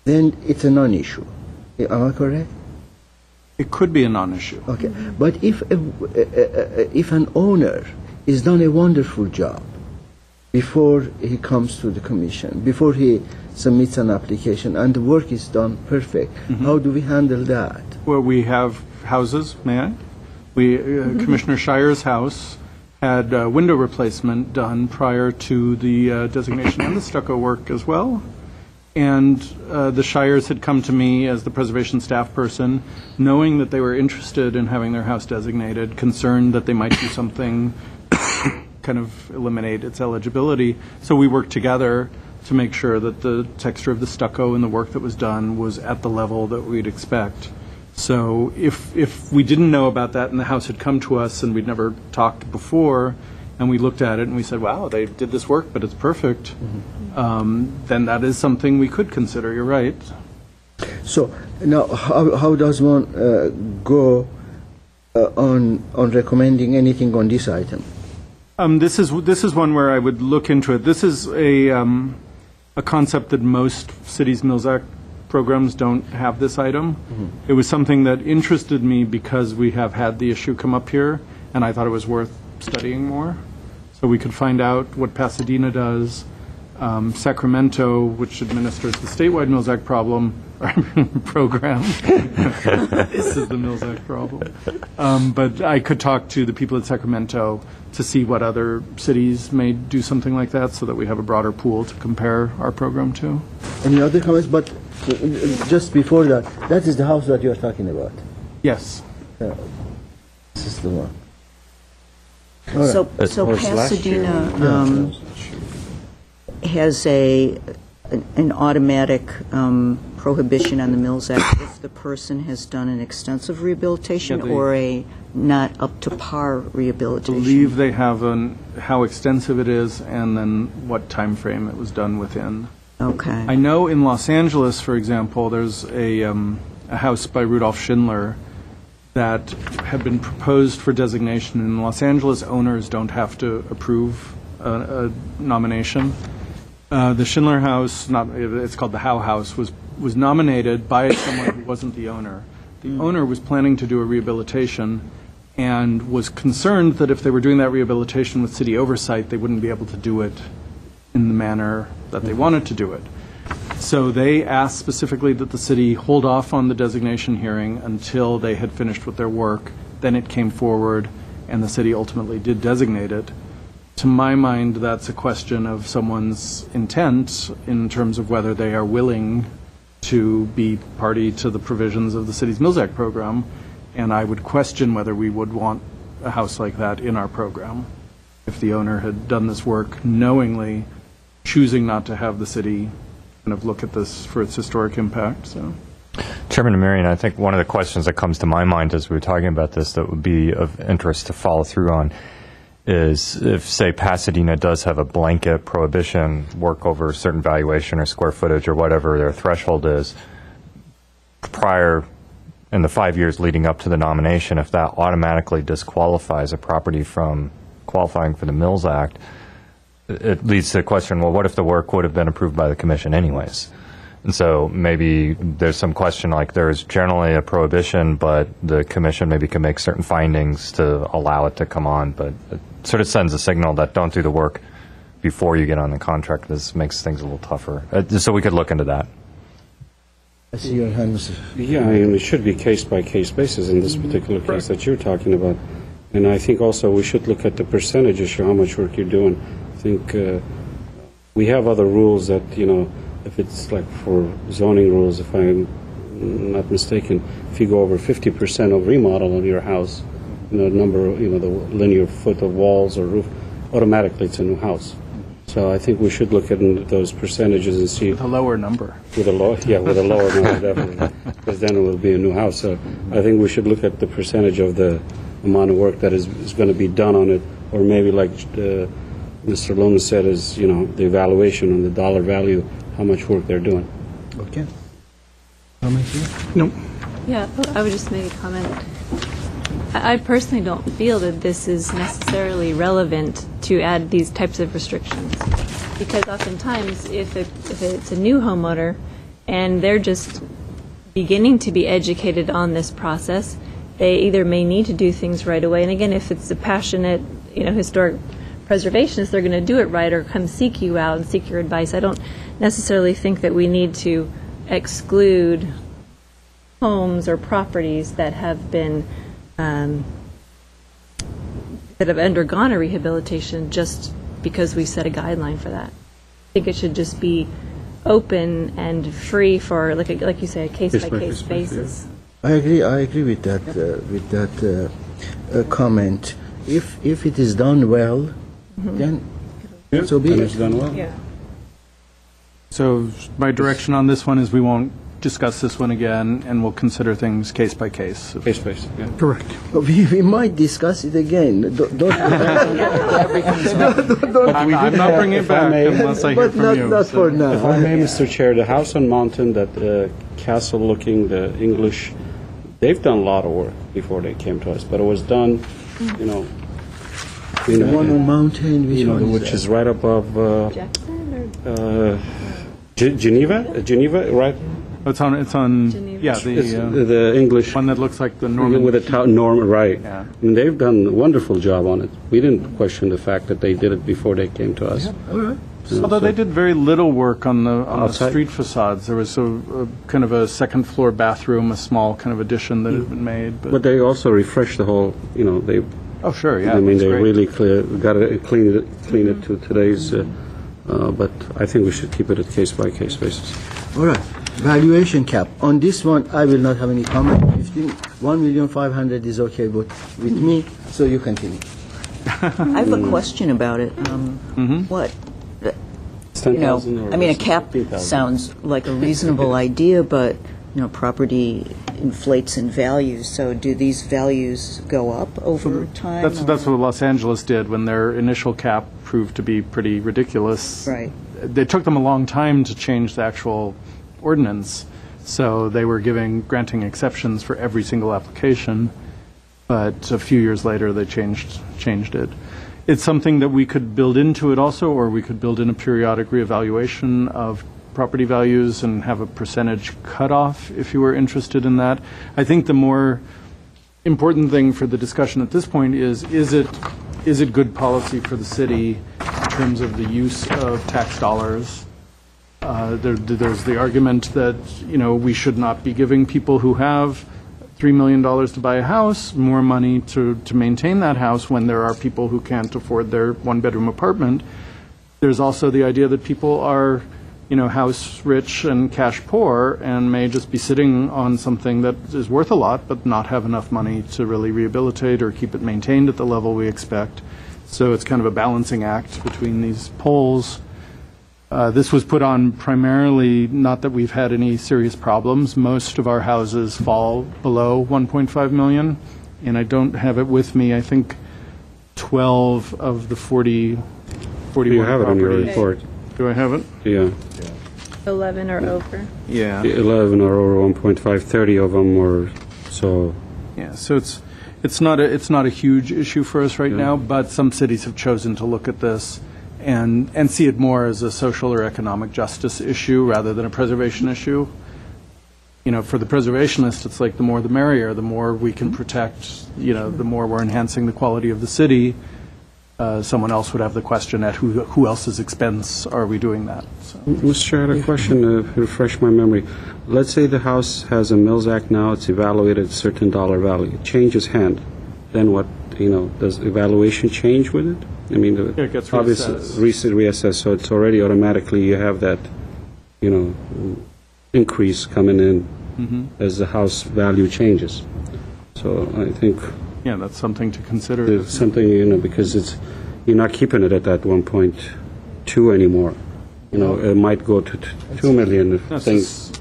then it's a non-issue. Am I correct? It could be a non-issue. Okay. But if an owner has done a wonderful job before he comes to the commission, before he submits an application, and the work is done perfect. How do we handle that? Well, we have houses, may I? Commissioner Shire's house had window replacement done prior to the designation and the stucco work as well. And the Shires had come to me as the preservation staff person, knowing that they were interested in having their house designated, concerned that they might do something kind of eliminate its eligibility. So we worked together to make sure that the texture of the stucco and the work that was done was at the level that we'd expect. So if we didn't know about that and the house had come to us and we'd never talked before, and we looked at it and we said, wow, they did this work, but it's perfect, then that is something we could consider. You're right. So now, how does one go on recommending anything on this item? This is one where I would look into it. This is a concept that most cities Mills Act programs don't have this item. It was something that interested me because we have had the issue come up here, and I thought it was worth studying more. So we could find out what Pasadena does. Sacramento, which administers the statewide Mills Act program. This is the Mills Act problem. But I could talk to the people at Sacramento to see what other cities may do something like that so that we have a broader pool to compare our program to. Any other comments? But just before that, that is the house that you're talking about. Yes. This is the one. So Pasadena has an automatic prohibition on the Mills Act if the person has done an extensive rehabilitation or a not up to par rehabilitation. I believe they have how extensive it is and then what time frame it was done within. Okay. I know in Los Angeles, for example, there's a house by Rudolf Schindler that had been proposed for designation. In Los Angeles, owners don't have to approve a nomination. The Schindler House, it's called the Howe House, was nominated by someone who wasn't the owner. The owner was planning to do a rehabilitation and was concerned that if they were doing that rehabilitation with city oversight, they wouldn't be able to do it in the manner that they wanted to do it. So they asked specifically that the city hold off on the designation hearing until they had finished with their work. Then it came forward, and the city ultimately did designate it. To my mind, that's a question of someone's intent in terms of whether they are willing to be party to the provisions of the city's Mills Act program, and I would question whether we would want a house like that in our program if the owner had done this work knowingly, choosing not to have the city kind of look at this for its historic impact. So, Chairman Amirian, I think one of the questions that comes to my mind as we were talking about this that would be of interest to follow through on is if, say, Pasadena does have a blanket prohibition, work over a certain valuation or square footage or whatever their threshold is, prior in the 5 years leading up to the nomination, if that automatically disqualifies a property from qualifying for the Mills Act, it leads to the question, well, what if the work would have been approved by the commission anyways? And so maybe there's some question like there's generally a prohibition, but the commission maybe can make certain findings to allow it to come on, but it sort of sends a signal that don't do the work before you get on the contract. This makes things a little tougher. So we could look into that. I see your hand, Mr. Yeah, I mean, it should be case-by-case basis in this particular case that you're talking about. And I think also we should look at the percentage issue, how much work you're doing. I think we have other rules that, you know, if it's like for zoning rules, if I'm not mistaken, if you go over 50% of remodel on your house, you know, the linear foot of walls or roof, automatically it's a new house. So I think we should look at those percentages and see. With a lower number. With a lower number, definitely, because then it will be a new house. So I think we should look at the percentage of the amount of work that is going to be done on it, or maybe like Mr. Luna said, is, you know, the evaluation on the dollar value, how much work they're doing. Okay. No. Yeah, I would just make a comment. I personally don't feel that this is necessarily relevant to add these types of restrictions, because oftentimes if it's a new homeowner and they're just beginning to be educated on this process, they either may need to do things right away, and again, if it's a passionate, you know, historic preservationists, they're going to do it right or come seek you out and seek your advice. I don't necessarily think that we need to exclude homes or properties that have been that have undergone a rehabilitation just because we set a guideline for that. I think it should just be open and free for, like you say, a case-by-case basis. I agree with that comment. If it is done well, then so be And it. it's done well. Yeah. So my direction on this one is we won't discuss this one again, and we'll consider things case by case. Case based, yeah. Correct. We might discuss it again. Don't I'm not bringing it back may. unless I hear but from you. not for If now. I may, Mr. Chair, the house on Mountain, that castle-looking, the English, they've done a lot of work before they came to us, but it was done, you know, The one on Mountain, which one is which that? is right above Jackson or Geneva, right? It's on, Geneva. yeah, It's the the English one that looks like the Norman. with a Norman, right? Yeah. I mean, they've done a wonderful job on it. We didn't question the fact that they did it before they came to us. All right. Although they did very little work on the Outside? street facades. There was a kind of a second floor bathroom, a small kind of addition that had been made. But they also refreshed the whole, you know, they. Oh, sure, yeah. I mean, that's they great. really got it clean it to today's. But I think we should keep it at case-by-case basis. All right. Valuation cap. On this one, I will not have any comment. 1,500,000 is okay with me, so you continue. I have a question about it. What, It's you know, 10,000 or I mean, a cap 15,000. sounds like a reasonable idea, but, you know, property inflates in value, so do these values go up over time? That's what Los Angeles did when their initial cap proved to be pretty ridiculous. Right. It took them a long time to change the actual ordinance, so they were granting exceptions for every single application, but a few years later they changed it. It's something that we could build into it also, or we could build in a periodic reevaluation of property values and have a percentage cutoff if you were interested in that. I think the more important thing for the discussion at this point is it good policy for the city in terms of the use of tax dollars? There's the argument that, you know, we should not be giving people who have $3 million to buy a house more money to maintain that house when there are people who can't afford their one-bedroom apartment. There's also the idea that people are, you know, house rich and cash poor and may just be sitting on something that is worth a lot but not have enough money to really rehabilitate or keep it maintained at the level we expect. So it's kind of a balancing act between these poles. This was put on primarily, not that we've had any serious problems. Most of our houses fall below 1.5 million, and I don't have it with me. I think 12 of the 41 You have it on your properties. report. Do I have it? Yeah. 11 or over. Yeah. 11 or over 1.5, 30 of them were, so. Yeah, so it's not a huge issue for us right now, but some cities have chosen to look at this and see it more as a social or economic justice issue rather than a preservation issue. You know, for the preservationist, it's like the more the merrier. The more we can protect, you know, the more we're enhancing the quality of the city. Someone else would have the question at who else's expense are we doing that? So. Mr. Chair, I had a question to refresh my memory. Let's say the house has a Mills Act now, it's evaluated at a certain dollar value. It changes hand. Then what, you know, does evaluation change with it? I mean, It gets obviously reassessed. reassessed, so it's already automatically you have that, you know, increase coming in as the house value changes. So I think Yeah, that's something to consider. there's something, you know, because you're not keeping it at that 1.2 anymore. You know, it might go to 2 million if That's things.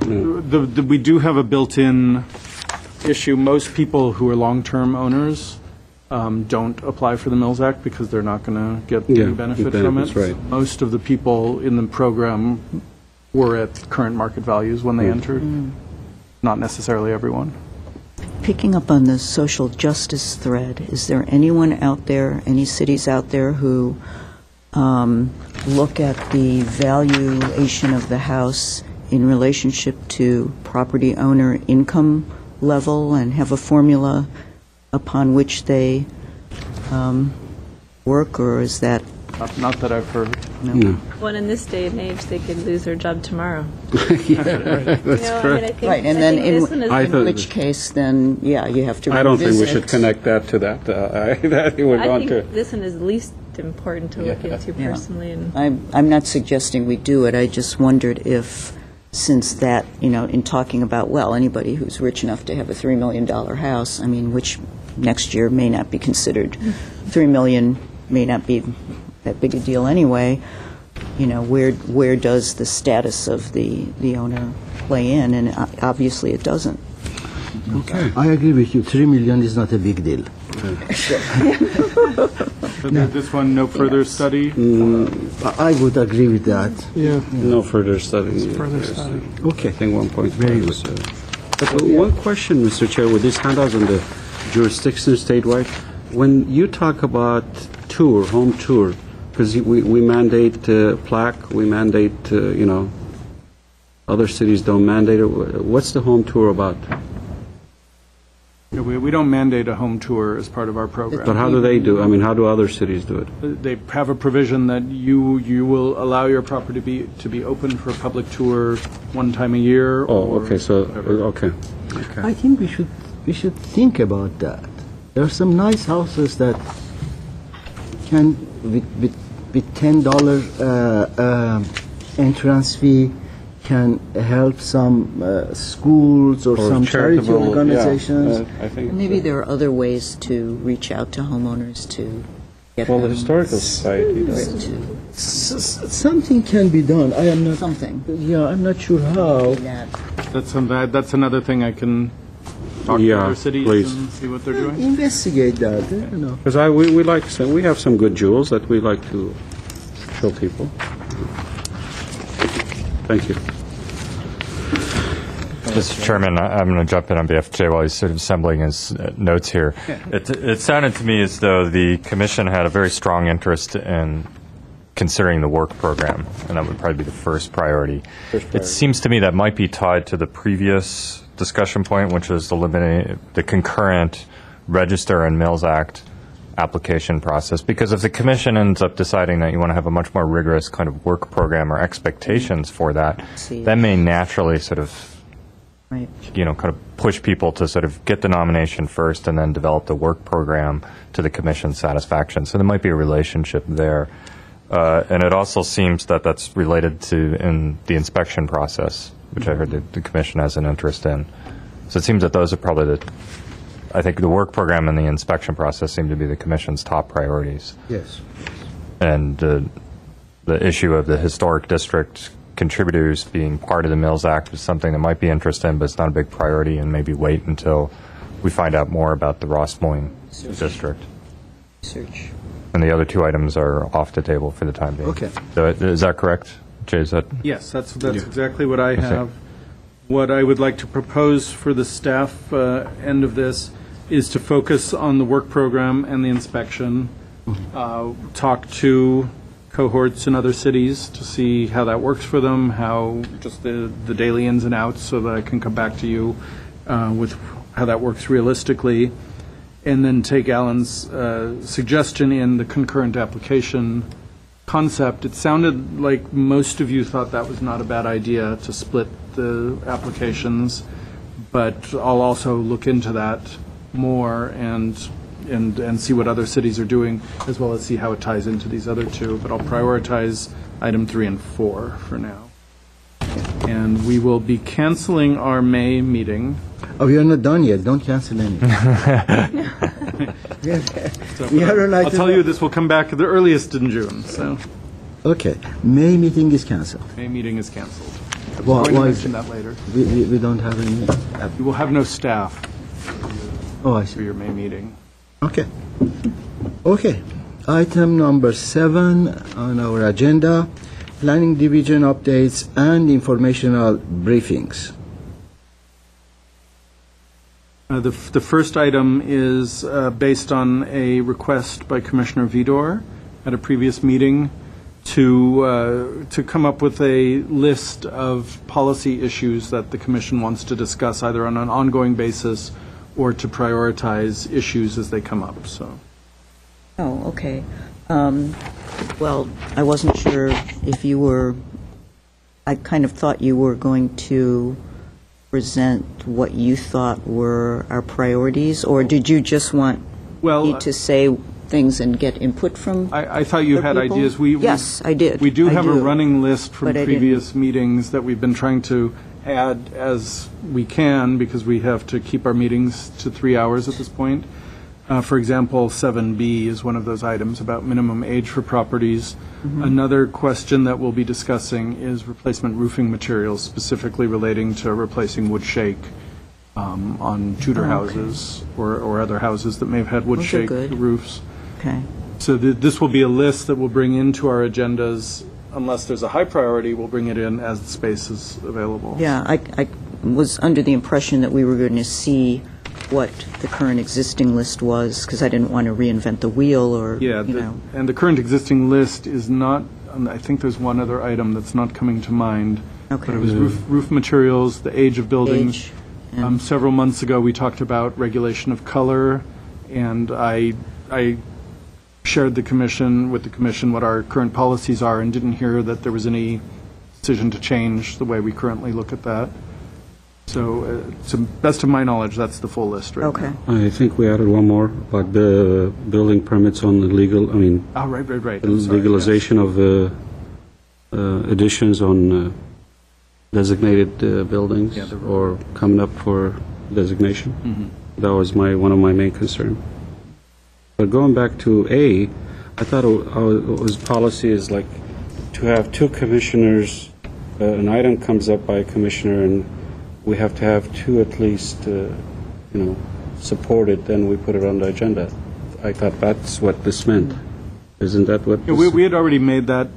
We do have a built-in issue. Most people who are long-term owners don't apply for the Mills Act because they're not going to get any benefit from it. benefits, right. Most of the people in the program were at current market values when they entered. Not necessarily everyone. Picking up on the social justice thread, is there anyone out there, any cities out there who look at the valuation of the house in relationship to property owner income level and have a formula upon which they work, or is that, Not that I've heard. Well, in this day and age, they could lose their job tomorrow. right, and then in which case, then, yeah, you have to revisit. I don't think we should connect that to that. I think this one is least important to look into Yeah. personally. And I'm not suggesting we do it, I just wondered if, since that, in talking about, well, anybody who's rich enough to have a $3 million house, I mean, which next year may not be considered, $3 million may not be that big a deal anyway, where does the status of the owner play in? And obviously it doesn't. Okay. I agree with you. 3 million is not a big deal. So this one, no further study? I would agree with that. Yeah. No further study. Okay. I think 1 point. Very good. But one question, Mr. Chair, with these handouts on the jurisdiction statewide, when you talk about home tour, because we mandate plaque, we mandate, other cities don't mandate it. What's the home tour about? Yeah, we don't mandate a home tour as part of our program. But how do they do? I mean, how do other cities do it? They have a provision that you will allow your property to be open for a public tour one time a year. Oh, okay. So okay. I think we should think about that. There are some nice houses that can with $10 entrance fee can help some schools or some charity organizations. Yeah, I think Maybe there are other ways to reach out to homeowners to get the them historical society does. Something can be done. I am not. Something. Yeah, I'm not sure how. That's another thing I can talk to other cities please. and see what they're doing. Investigate that. Because we like we have some good jewels that we like to show people. Thank you. Mr. Chairman, I'm going to jump in on behalf of Jay while he's sort of assembling his notes here. It sounded to me as though the Commission had a very strong interest in considering the work program, and that would probably be the first priority. It seems to me that might be tied to the previous discussion point, which was the concurrent Register and Mills Act application process, because if the Commission ends up deciding that you want to have a much more rigorous kind of work program or expectations for that, that may naturally sort of Right. kind of push people to sort of get the nomination first and then develop the work program to the Commission's satisfaction. So there might be a relationship there. And it also seems that that's related to in the inspection process, which I heard the Commission has an interest in. So it seems that those are probably I think the work program and the inspection process seem to be the Commission's top priorities. Yes. And the issue of the historic district contributors being part of the Mills Act is something that might be interested in, but it's not a big priority, and maybe wait until we find out more about the Rossmoyne district. Research. And the other two items are off the table for the time being. Okay. So is that correct, Jay? Is that? Yes, that's exactly what I have. What I would like to propose for the staff end of this is to focus on the work program and the inspection, talk to cohorts in other cities to see how that works for them, how just the daily ins and outs, so that I can come back to you with how that works realistically, and then take Alan's suggestion in the concurrent application concept. It sounded like most of you thought that was not a bad idea to split the applications, but I'll also look into that more and see what other cities are doing, as well as see how it ties into these other two. But I'll prioritize item 3 and 4 for now. And we will be canceling our May meeting. Oh, we are not done yet. Don't cancel any. I'll tell you, this will come back the earliest in June. So Okay. May meeting is canceled. May meeting is canceled. Why I'm going to is mention that later. We don't have any. You will have no staff Oh, I for see. your May meeting. Okay. Okay. Item number 7 on our agenda, Planning Division updates and informational briefings. The first item is based on a request by Commissioner Vidor at a previous meeting to come up with a list of policy issues that the Commission wants to discuss either on an ongoing basis or to prioritize issues as they come up. So, Oh, okay. Well, I wasn't sure if you were, I kind of thought you were going to present what you thought were our priorities, or did you just want me to say things and get input from I thought you had people? ideas. Yes, I did. We do I have a running list from but I previous meetings that we've been trying to add as we can, because we have to keep our meetings to 3 hours at this point. For example, 7B is one of those items about minimum age for properties. Another question that we'll be discussing is replacement roofing materials, specifically relating to replacing wood shake on Tudor houses or other houses that may have had wood Those are shake good. roofs. Okay. So this will be a list that we'll bring into our agendas. Unless there's a high priority, we'll bring it in as the space is available. Yeah, I was under the impression that we were going to see what the current existing list was, because I didn't want to reinvent the wheel or, Yeah, you know. and the current existing list is not, I think there's one other item that's not coming to mind. Okay. But it was roof materials, the age of buildings. Age, and- Several months ago, we talked about regulation of color, and I shared with the commission what our current policies are, and didn't hear that there was any decision to change the way we currently look at that. So, to best of my knowledge, that's the full list right Okay. now. I think we added one more, like the building permits on the legal, Oh, right. the I'm sorry, legalization of additions on designated buildings, Yeah, the- or coming up for designation. That was one of my main concerns. But going back to A, I thought it was policy is like to have two commissioners, an item comes up by a commissioner, and we have to have two at least, support it, then we put it on the agenda. I thought that's what this meant. Isn't that what Yeah, this? we had already made that.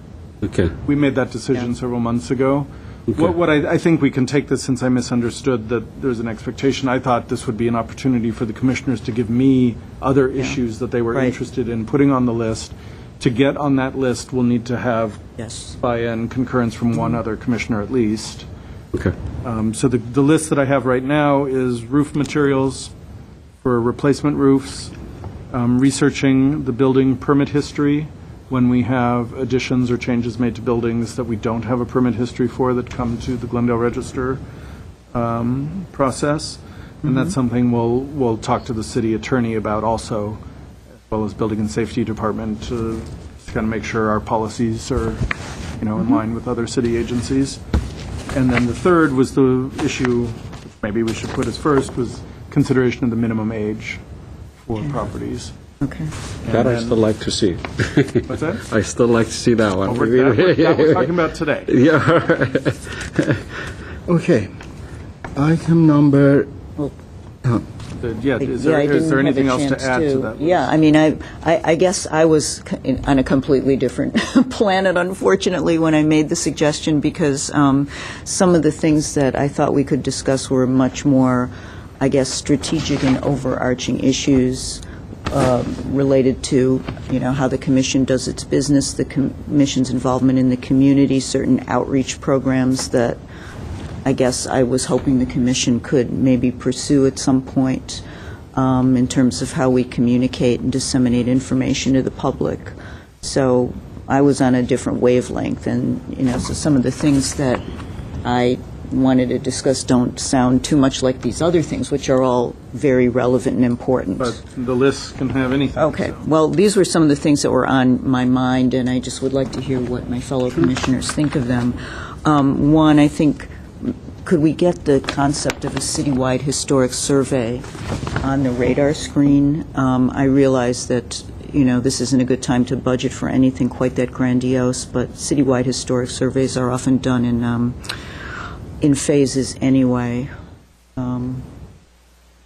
Okay. We made that decision several months ago. Okay. What I think we can take this, since I misunderstood that there's an expectation, I thought this would be an opportunity for the commissioners to give me other issues that they were Right. interested in putting on the list. To get on that list, we'll need to have Yes. buy-in concurrence from one other commissioner at least. Okay. So the list that I have right now is roof materials for replacement roofs, researching the building permit history when we have additions or changes made to buildings that we don't have a permit history for that come to the Glendale Register process. And that's something we'll talk to the city attorney about also, as well as Building and Safety Department, to kind of make sure our policies are, in line with other city agencies. And then the third was the issue, which maybe we should put as first, was consideration of the minimum age for properties. Okay. That I still like to see. What's that? I still like to see that one. That we're talking about today. Yeah. Okay. Item number, Is there anything else to add to that? Yeah, I mean, I guess I was on a completely different planet, unfortunately, when I made the suggestion, because some of the things that I thought we could discuss were much more, I guess, strategic and overarching issues related to, how the commission does its business, the commission's involvement in the community, certain outreach programs that I guess I was hoping the commission could maybe pursue at some point in terms of how we communicate and disseminate information to the public. So I was on a different wavelength, and, so some of the things that I wanted to discuss don't sound too much like these other things, which are all very relevant and important. But the list can have anything. Okay. so. Well, these were some of the things that were on my mind, and I just would like to hear what my fellow commissioners think of them. One, I think, could we get the concept of a citywide historic survey on the radar screen? I realize that, this isn't a good time to budget for anything quite that grandiose, but citywide historic surveys are often done in phases anyway.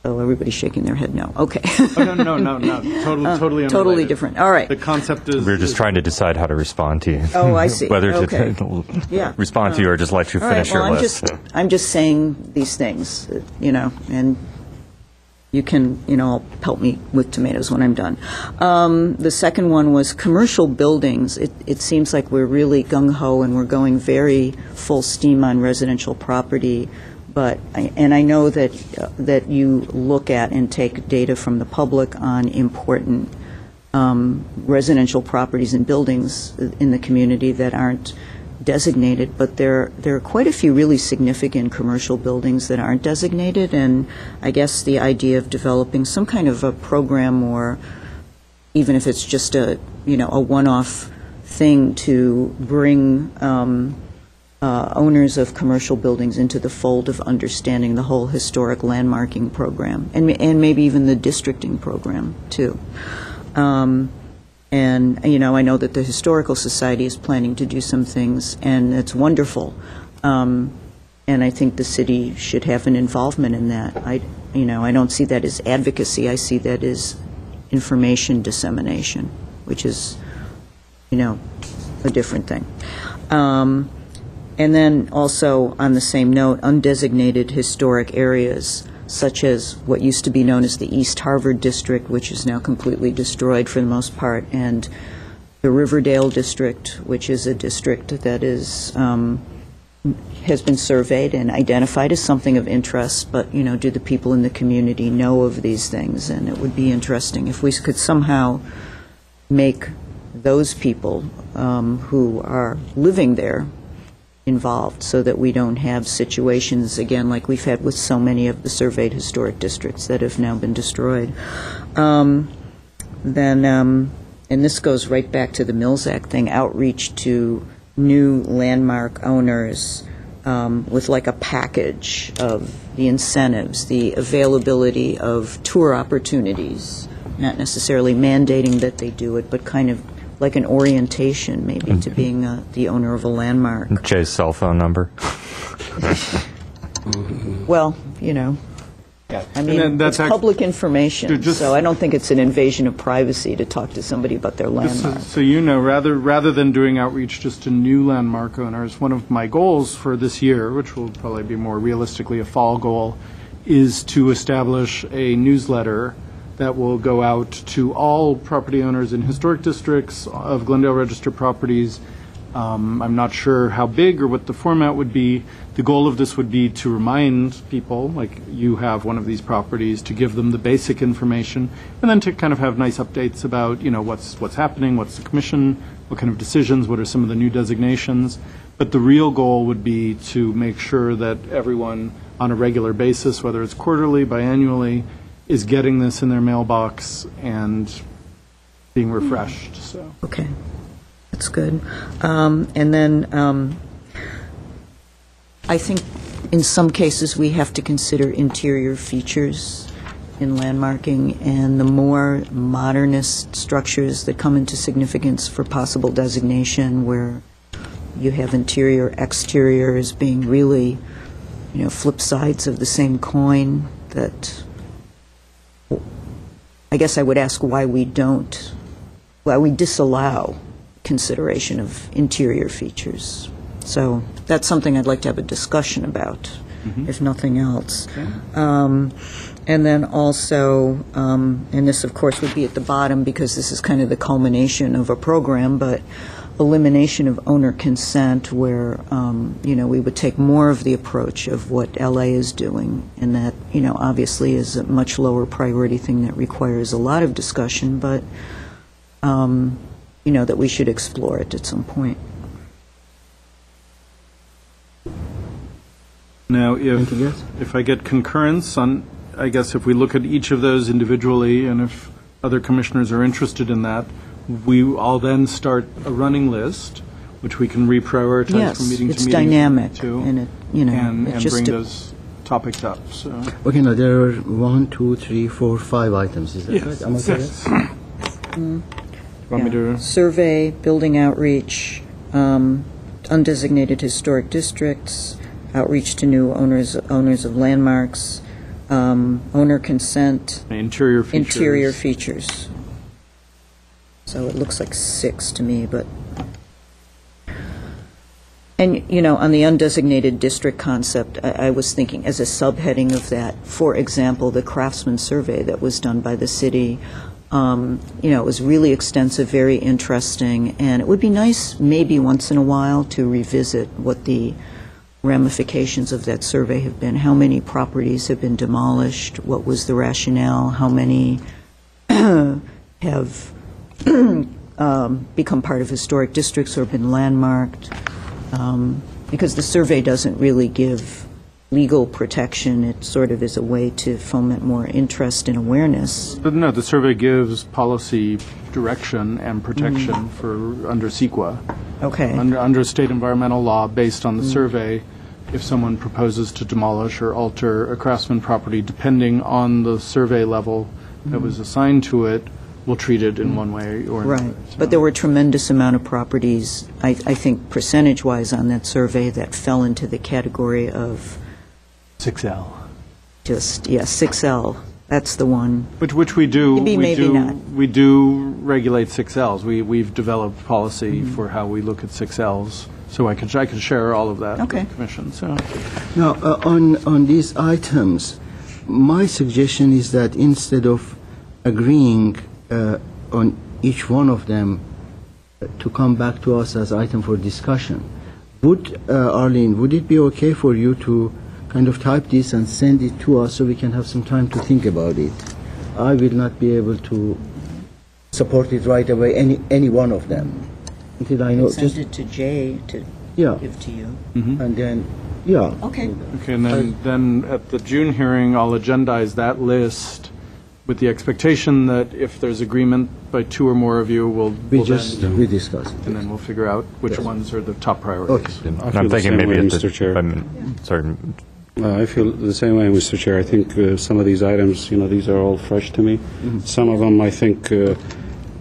Oh, everybody's shaking their head no. Okay. Oh, no. Totally unrelated. Totally different. All right. The concept is... We're just trying to decide how to respond to you. Oh, I see. Whether Okay. to Yeah. respond to you or just let you All right, finish your well, list. I'm just saying these things, and you can, pelt me with tomatoes when I'm done. The second one was commercial buildings. It seems like we're really gung-ho and we're going very full steam on residential property, but, I know that you look at and take data from the public on important residential properties and buildings in the community that aren't designated, but there are quite a few really significant commercial buildings that aren't designated, and I guess the idea of developing some kind of a program, or even if it's just a one-off thing, to bring owners of commercial buildings into the fold of understanding the whole historic landmarking program, and maybe even the districting program too. And, I know that the Historical Society is planning to do some things, and it's wonderful. And I think the city should have an involvement in that. I don't see that as advocacy. I see that as information dissemination, which is, a different thing. And then also, on the same note, undesignated historic areas, such as what used to be known as the East Harvard District, which is now completely destroyed for the most part, and the Riverdale District, which is a district that has been surveyed and identified as something of interest, but, do the people in the community know of these things? And it would be interesting if we could somehow make those people who are living there involved, so that we don't have situations, again, like we've had with so many of the surveyed historic districts that have now been destroyed. And this goes right back to the Mills Act thing, outreach to new landmark owners with like a package of the incentives, the availability of tour opportunities, not necessarily mandating that they do it, but kind of like an orientation, maybe, to being the owner of a landmark. Jay's cell phone number. Well, I mean, that's it's public information, just- so I don't think it's an invasion of privacy to talk to somebody about their landmark. So rather than doing outreach just to new landmark owners, one of my goals for this year, which will probably be more realistically a fall goal, is to establish a newsletter that will go out to all property owners in historic districts of Glendale Register properties. I'm not sure how big or what the format would be. The goal of this would be to remind people, like you have one of these properties, to give them the basic information, and then to kind of have nice updates about, what's happening, what's the commission, what kind of decisions, what are some of the new designations. But the real goal would be to make sure that everyone on a regular basis, whether it's quarterly, biannually, is getting this in their mailbox and being refreshed. So. Okay, that's good. And then I think in some cases we have to consider interior features in landmarking, and the more modernist structures that come into significance for possible designation, where you have interior, exterior as being really, flip sides of the same coin, that I guess I would ask why we disallow consideration of interior features. So that's something I'd like to have a discussion about, if nothing else. Okay. And then also, and this of course would be at the bottom because this is kind of the culmination of a program, but elimination of owner consent, where we would take more of the approach of what LA is doing, and that obviously is a much lower priority thing that requires a lot of discussion, but that we should explore it at some point. Now, if I get concurrence on, I guess if we look at each of those individually, and if other commissioners are interested in that, I'll then start a running list, which we can reprioritize from meeting to meeting. Yes, it's dynamic, too, and and bring those topics up. So. Okay, now there are 1, 2, 3, 4, 5 items. Is that Yes, right? Am I yes. Want me to? Survey, building outreach, undesignated historic districts, outreach to new owners of landmarks, owner consent, Interior features. interior features. So it looks like 6 to me, but... And, on the undesignated district concept, I was thinking as a subheading of that, for example, the Craftsman survey that was done by the city, it was really extensive, very interesting, and it would be nice maybe once in a while to revisit what the ramifications of that survey have been. How many properties have been demolished? What was the rationale? How many have become part of historic districts or been landmarked, because the survey doesn't really give legal protection. It sort of is a way to foment more interest and awareness. But no, the survey gives policy direction and protection for under CEQA. Okay. Under state environmental law, based on the survey, if someone proposes to demolish or alter a craftsman property, depending on the survey level that was assigned to it, we'll treat it in one way or another. Right. But there were tremendous amount of properties, I think percentage-wise on that survey, that fell into the category of 6L. just, 6L. That's the one. Which we do. Maybe, maybe not. We do regulate 6Ls. We've developed policy for how we look at 6Ls. So I could share all of that with the Commission. So. Now, on these items, my suggestion is that instead of agreeing on each one of them to come back to us as item for discussion, Arlene, would it be okay for you to kind of type this and send it to us so we can have some time to think about it? I will not be able to support it right away, any one of them. Until I know, Send it to Jay to give to you. And then, Okay. Okay, and then at the June hearing, I'll agendize that list with the expectation that if there's agreement by two or more of you, we discuss it. And then we'll figure out which ones are the top priorities. I I'm feel the thinking same maybe way, at the, Mr. Chair. sorry. I feel the same way, Mr. Chair. I think some of these items, these are all fresh to me. Some of them, I think,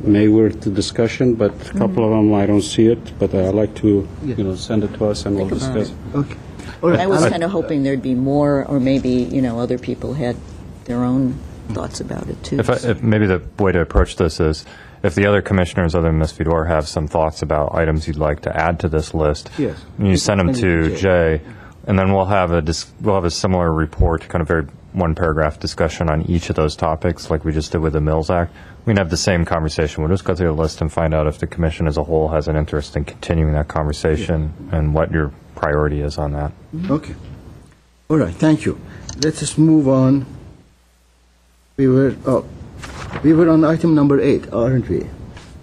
may worth the discussion, but a couple of them, I don't see it. But I'd like to, send it to us and we'll discuss it. Okay. I was kind of hoping there'd be more, or maybe, other people had their own thoughts about it, too. If maybe the way to approach this is, if the other commissioners, other than Ms. Fedor, have some thoughts about items you'd like to add to this list, you send them to Jay, and then we'll have a similar report, kind of very one-paragraph discussion on each of those topics, like we just did with the Mills Act. We can have the same conversation. We'll just go through the list and find out if the commission as a whole has an interest in continuing that conversation and what your priority is on that. Okay. All right, thank you. Let us move on. We were on item number 8, aren't we?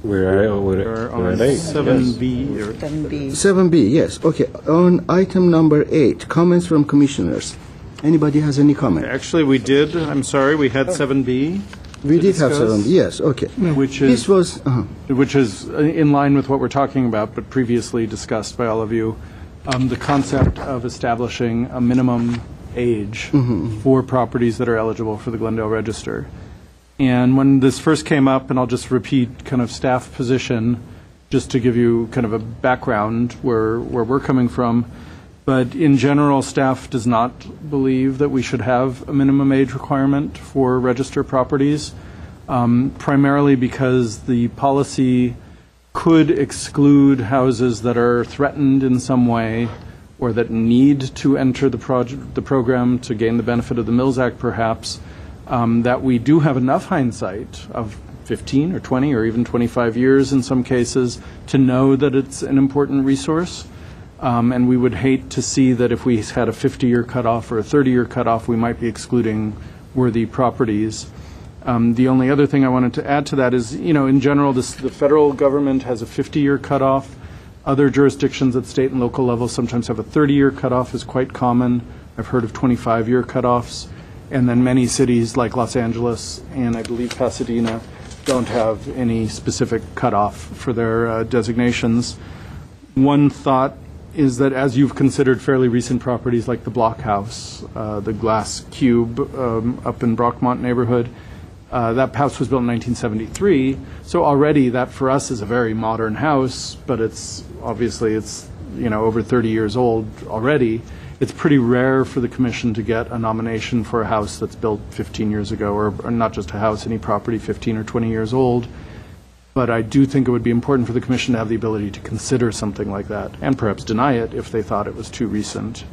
We're on at 8. 7B. Or 7B, yes. Okay. On item number 8, comments from commissioners. Anybody has any comment? Actually, we did. I'm sorry, we had 7B. We did have 7B, yes, okay. Which is in line with what we're talking about, but previously discussed by all of you. The concept of establishing a minimum age for properties that are eligible for the Glendale Register. And when this first came up, and I'll just repeat kind of staff position, just to give you kind of a background where we're coming from, but in general, staff does not believe that we should have a minimum age requirement for register properties, primarily because the policy could exclude houses that are threatened in some way or that need to enter the program to gain the benefit of the Mills Act, perhaps, that we do have enough hindsight of 15 or 20 or even 25 years in some cases to know that it's an important resource. And we would hate to see that if we had a 50-year cutoff or a 30-year cutoff, we might be excluding worthy properties. The only other thing I wanted to add to that is, in general, the federal government has a 50-year cutoff. Other jurisdictions at state and local level sometimes have a 30-year cutoff, is quite common. I've heard of 25-year cutoffs. And then many cities like Los Angeles and I believe Pasadena don't have any specific cutoff for their designations. One thought is that as you've considered fairly recent properties like the Block House, the Glass Cube up in Brockmont neighborhood, that house was built in 1973, so already that for us is a very modern house, but it's obviously over 30 years old already. It's pretty rare for the commission to get a nomination for a house that's built 15 years ago, or not just a house, any property 15 or 20 years old. But I do think it would be important for the commission to have the ability to consider something like that, and perhaps deny it if they thought it was too recent.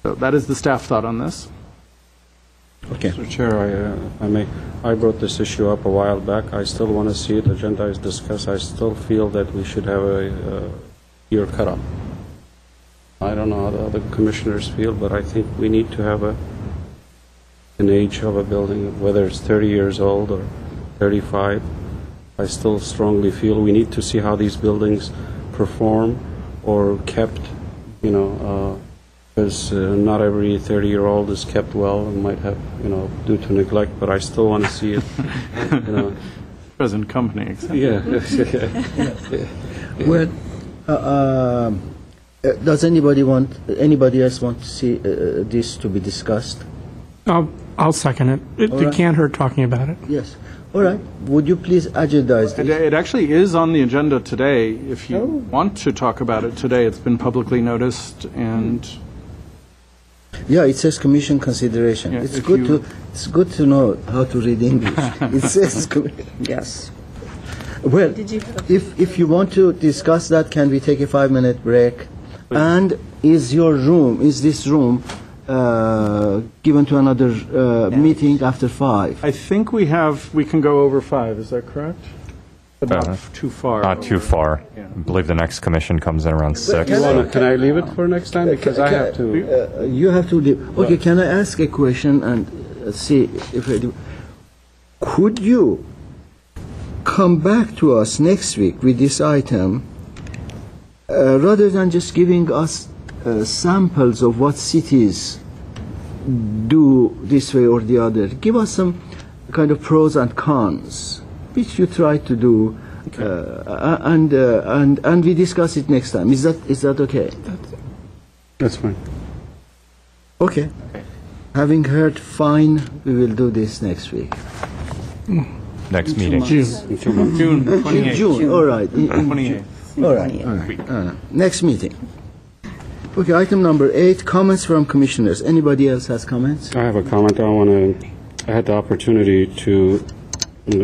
So that is the staff thought on this. Okay. Mr. Chair, I brought this issue up a while back. I still want to see it agendized, discussed. I still feel that we should have a year cutoff. I don't know how the other commissioners feel, but I think we need to have an age of a building, whether it's 30 years old or 35. I still strongly feel we need to see how these buildings perform or kept, because not every 30-year-old is kept well and might have, due to neglect, but I still want to see it, Present company, exactly. Yeah. Well, does anybody else want to see this to be discussed? I'll second it. It right. can't hurt talking about it. Yes. All right. Would you please agendize this? It actually is on the agenda today. If you want to talk about it today, it's been publicly noticed, and Yeah, it says commission consideration. Yeah, it's if good you- to know how to read English. It says Yes. well. If you want to discuss that, can we take a 5-minute break? And is this room given to another meeting after 5? I think we can go over 5, is that correct? But not too far. Not too far. I believe the next commission comes in around 6. Can I leave it for next time? Because I have to. You have to leave. Okay, can I ask a question and see if I do? Could you come back to us next week with this item rather than just giving us samples of what cities do this way or the other? Give us some kind of pros and cons, which you try to do, and we discuss it next time. Is that okay? That's fine. Okay. Having heard fine, we will do this next week. Next meeting. June 28th. June. All right. 28th. All right. Next meeting. Okay. Item number 8. Comments from commissioners. Anybody else has comments? I have a comment. I had the opportunity to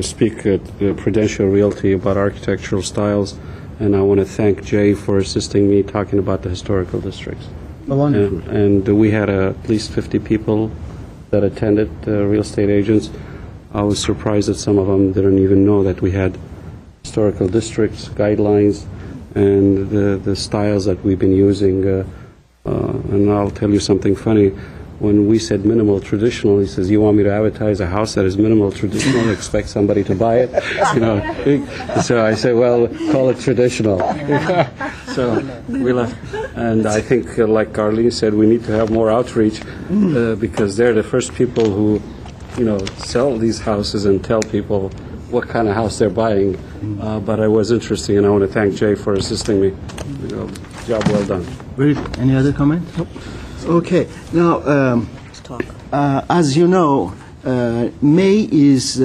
speak at Prudential Realty about architectural styles, and I want to thank Jay for assisting me talking about the historical districts. Oh, wonderful. And we had at least 50 people that attended, real estate agents. I was surprised that some of them didn't even know that we had historical districts, guidelines, and the styles that we've been using. And I'll tell you something funny. When we said minimal traditional, he says, "You want me to advertise a house that is minimal traditional, expect somebody to buy it?" So I said, "Well, call it traditional." So we left. And I think, like Arlene said, we need to have more outreach because they're the first people who, sell these houses and tell people what kind of house they're buying. But it was interesting, and I want to thank Jay for assisting me. Job well done. Very good. Any other comment? Nope. Okay. Now, as you know, May is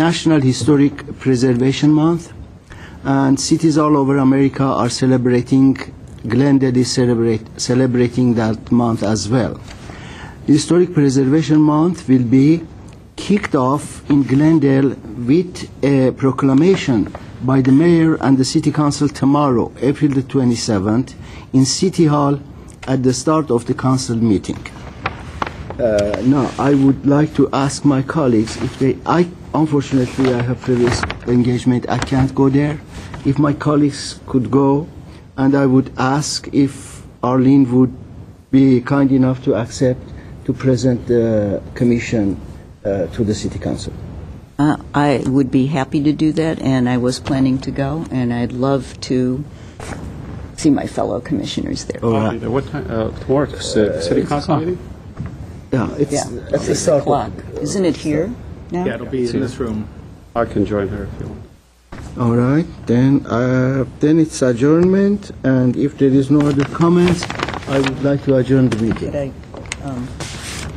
National Historic Preservation Month, and cities all over America are celebrating. Glendale is celebrating that month as well. Historic Preservation Month will be kicked off in Glendale with a proclamation by the mayor and the city council tomorrow, April the 27th, in City Hall at the start of the council meeting. Now, I would like to ask my colleagues if unfortunately, I have previous engagement, I can't go there. If my colleagues could go, and I would ask if Arlene would be kind enough to accept to present the commission to the city council. I would be happy to do that, and I was planning to go, and I'd love to see my fellow commissioners there. All right. What time? Tomorrow, city council meeting? Yeah, it's Yeah, at the 6 start. o'clock. Isn't it here now? Yeah, it'll be in this room. I can join her if you want. All right, then it's adjournment, and if there is no other comments, I would like to adjourn the meeting.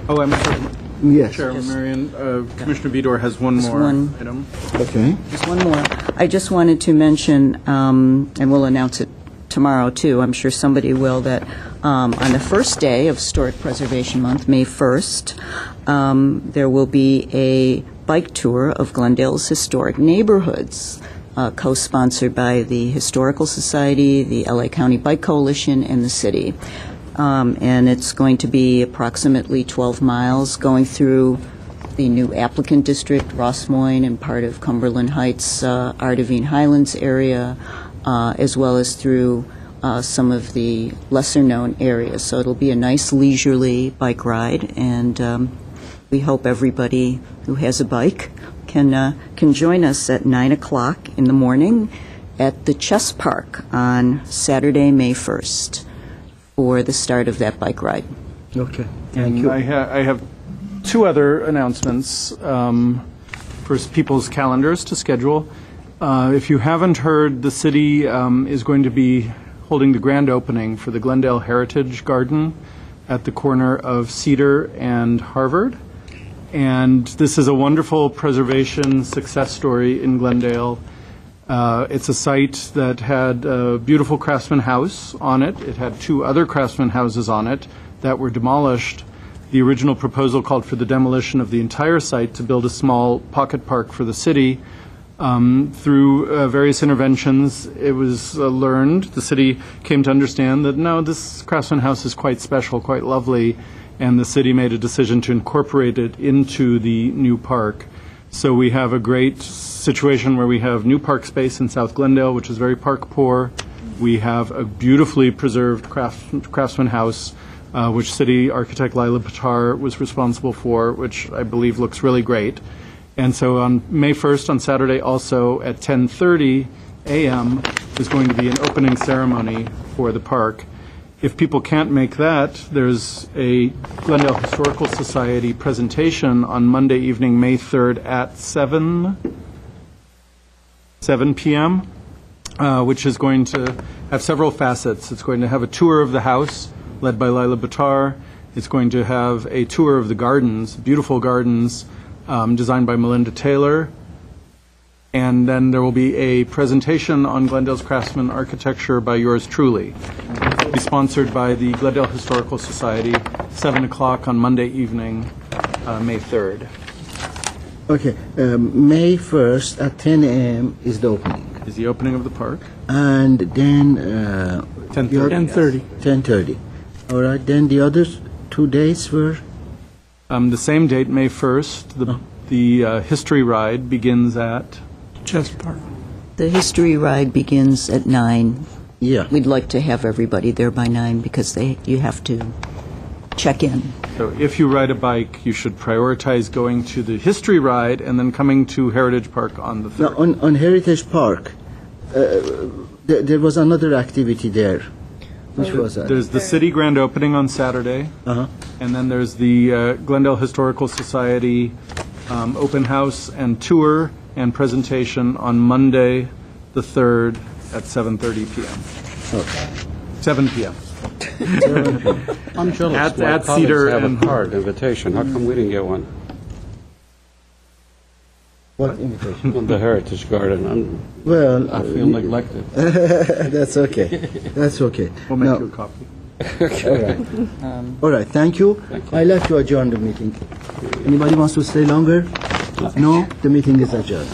Oh, I'm sorry. Yes. Chairman Marion, Commissioner Vidor has one Just more one. item. Okay. Just one more. I just wanted to mention, and we'll announce it tomorrow too, I'm sure somebody will, that on the first day of Historic Preservation Month, May 1st, there will be a bike tour of Glendale's historic neighborhoods, co-sponsored by the Historical Society, the LA County Bike Coalition, and the city. And it's going to be approximately 12 miles going through the new applicant district, Rossmoyne, and part of Cumberland Heights, Ardevine Highlands area, as well as through some of the lesser-known areas. So it'll be a nice leisurely bike ride, and we hope everybody who has a bike can join us at 9 o'clock in the morning at the Chess Park on Saturday, May 1st, for the start of that bike ride. Okay, thank you. I have two other announcements for people's calendars to schedule. If you haven't heard, the city is going to be holding the grand opening for the Glendale Heritage Garden at the corner of Cedar and Harvard. And this is a wonderful preservation success story in Glendale. It's a site that had a beautiful craftsman house on it. It had two other craftsman houses on it that were demolished. The original proposal called for the demolition of the entire site to build a small pocket park for the city. Through various interventions, it was learned, the city came to understand that no, this craftsman house is quite special, quite lovely, and the city made a decision to incorporate it into the new park. So we have a great situation where we have new park space in South Glendale, which is very park poor. We have a beautifully preserved craftsman house, which city architect Lila Patar was responsible for, which I believe looks really great. And so on May 1st, on Saturday, also at 10:30 a.m., is going to be an opening ceremony for the park. If people can't make that, there's a Glendale Historical Society presentation on Monday evening, May 3rd at 7 p.m., which is going to have several facets. It's going to have a tour of the house led by Lila Batar. It's going to have a tour of the gardens, beautiful gardens, designed by Melinda Taylor. And then there will be a presentation on Glendale's craftsman architecture by yours truly. It will be sponsored by the Glendale Historical Society, 7 o'clock on Monday evening, May 3rd. Okay, May 1st at 10 a.m. is the opening. Is the opening of the park. And then... 10:30. 10:30. All right, then the other two dates were... The same date, May 1st, the history ride begins at... Chess Park. The history ride begins at 9. Yeah. We'd like to have everybody there by 9 because you have to check in. So if you ride a bike, you should prioritize going to the history ride and then coming to Heritage Park on the 3rd. Now, on Heritage Park, there was another activity there. Which was that? There's the city grand opening on Saturday, and then there's the Glendale Historical Society open house and tour and presentation on Monday, the 3rd at 7:30 p.m. Okay. 7 p.m. I'm jealous. At My Cedar colleagues have and a card invitation. How come we didn't get one? What invitation? On the Heritage Garden. Well, I feel neglected. That's okay. That's okay. We'll make Now- you a copy. All right. All right, thank you. I'd like to adjourn the meeting. Anybody wants to stay longer? No? The meeting is adjourned.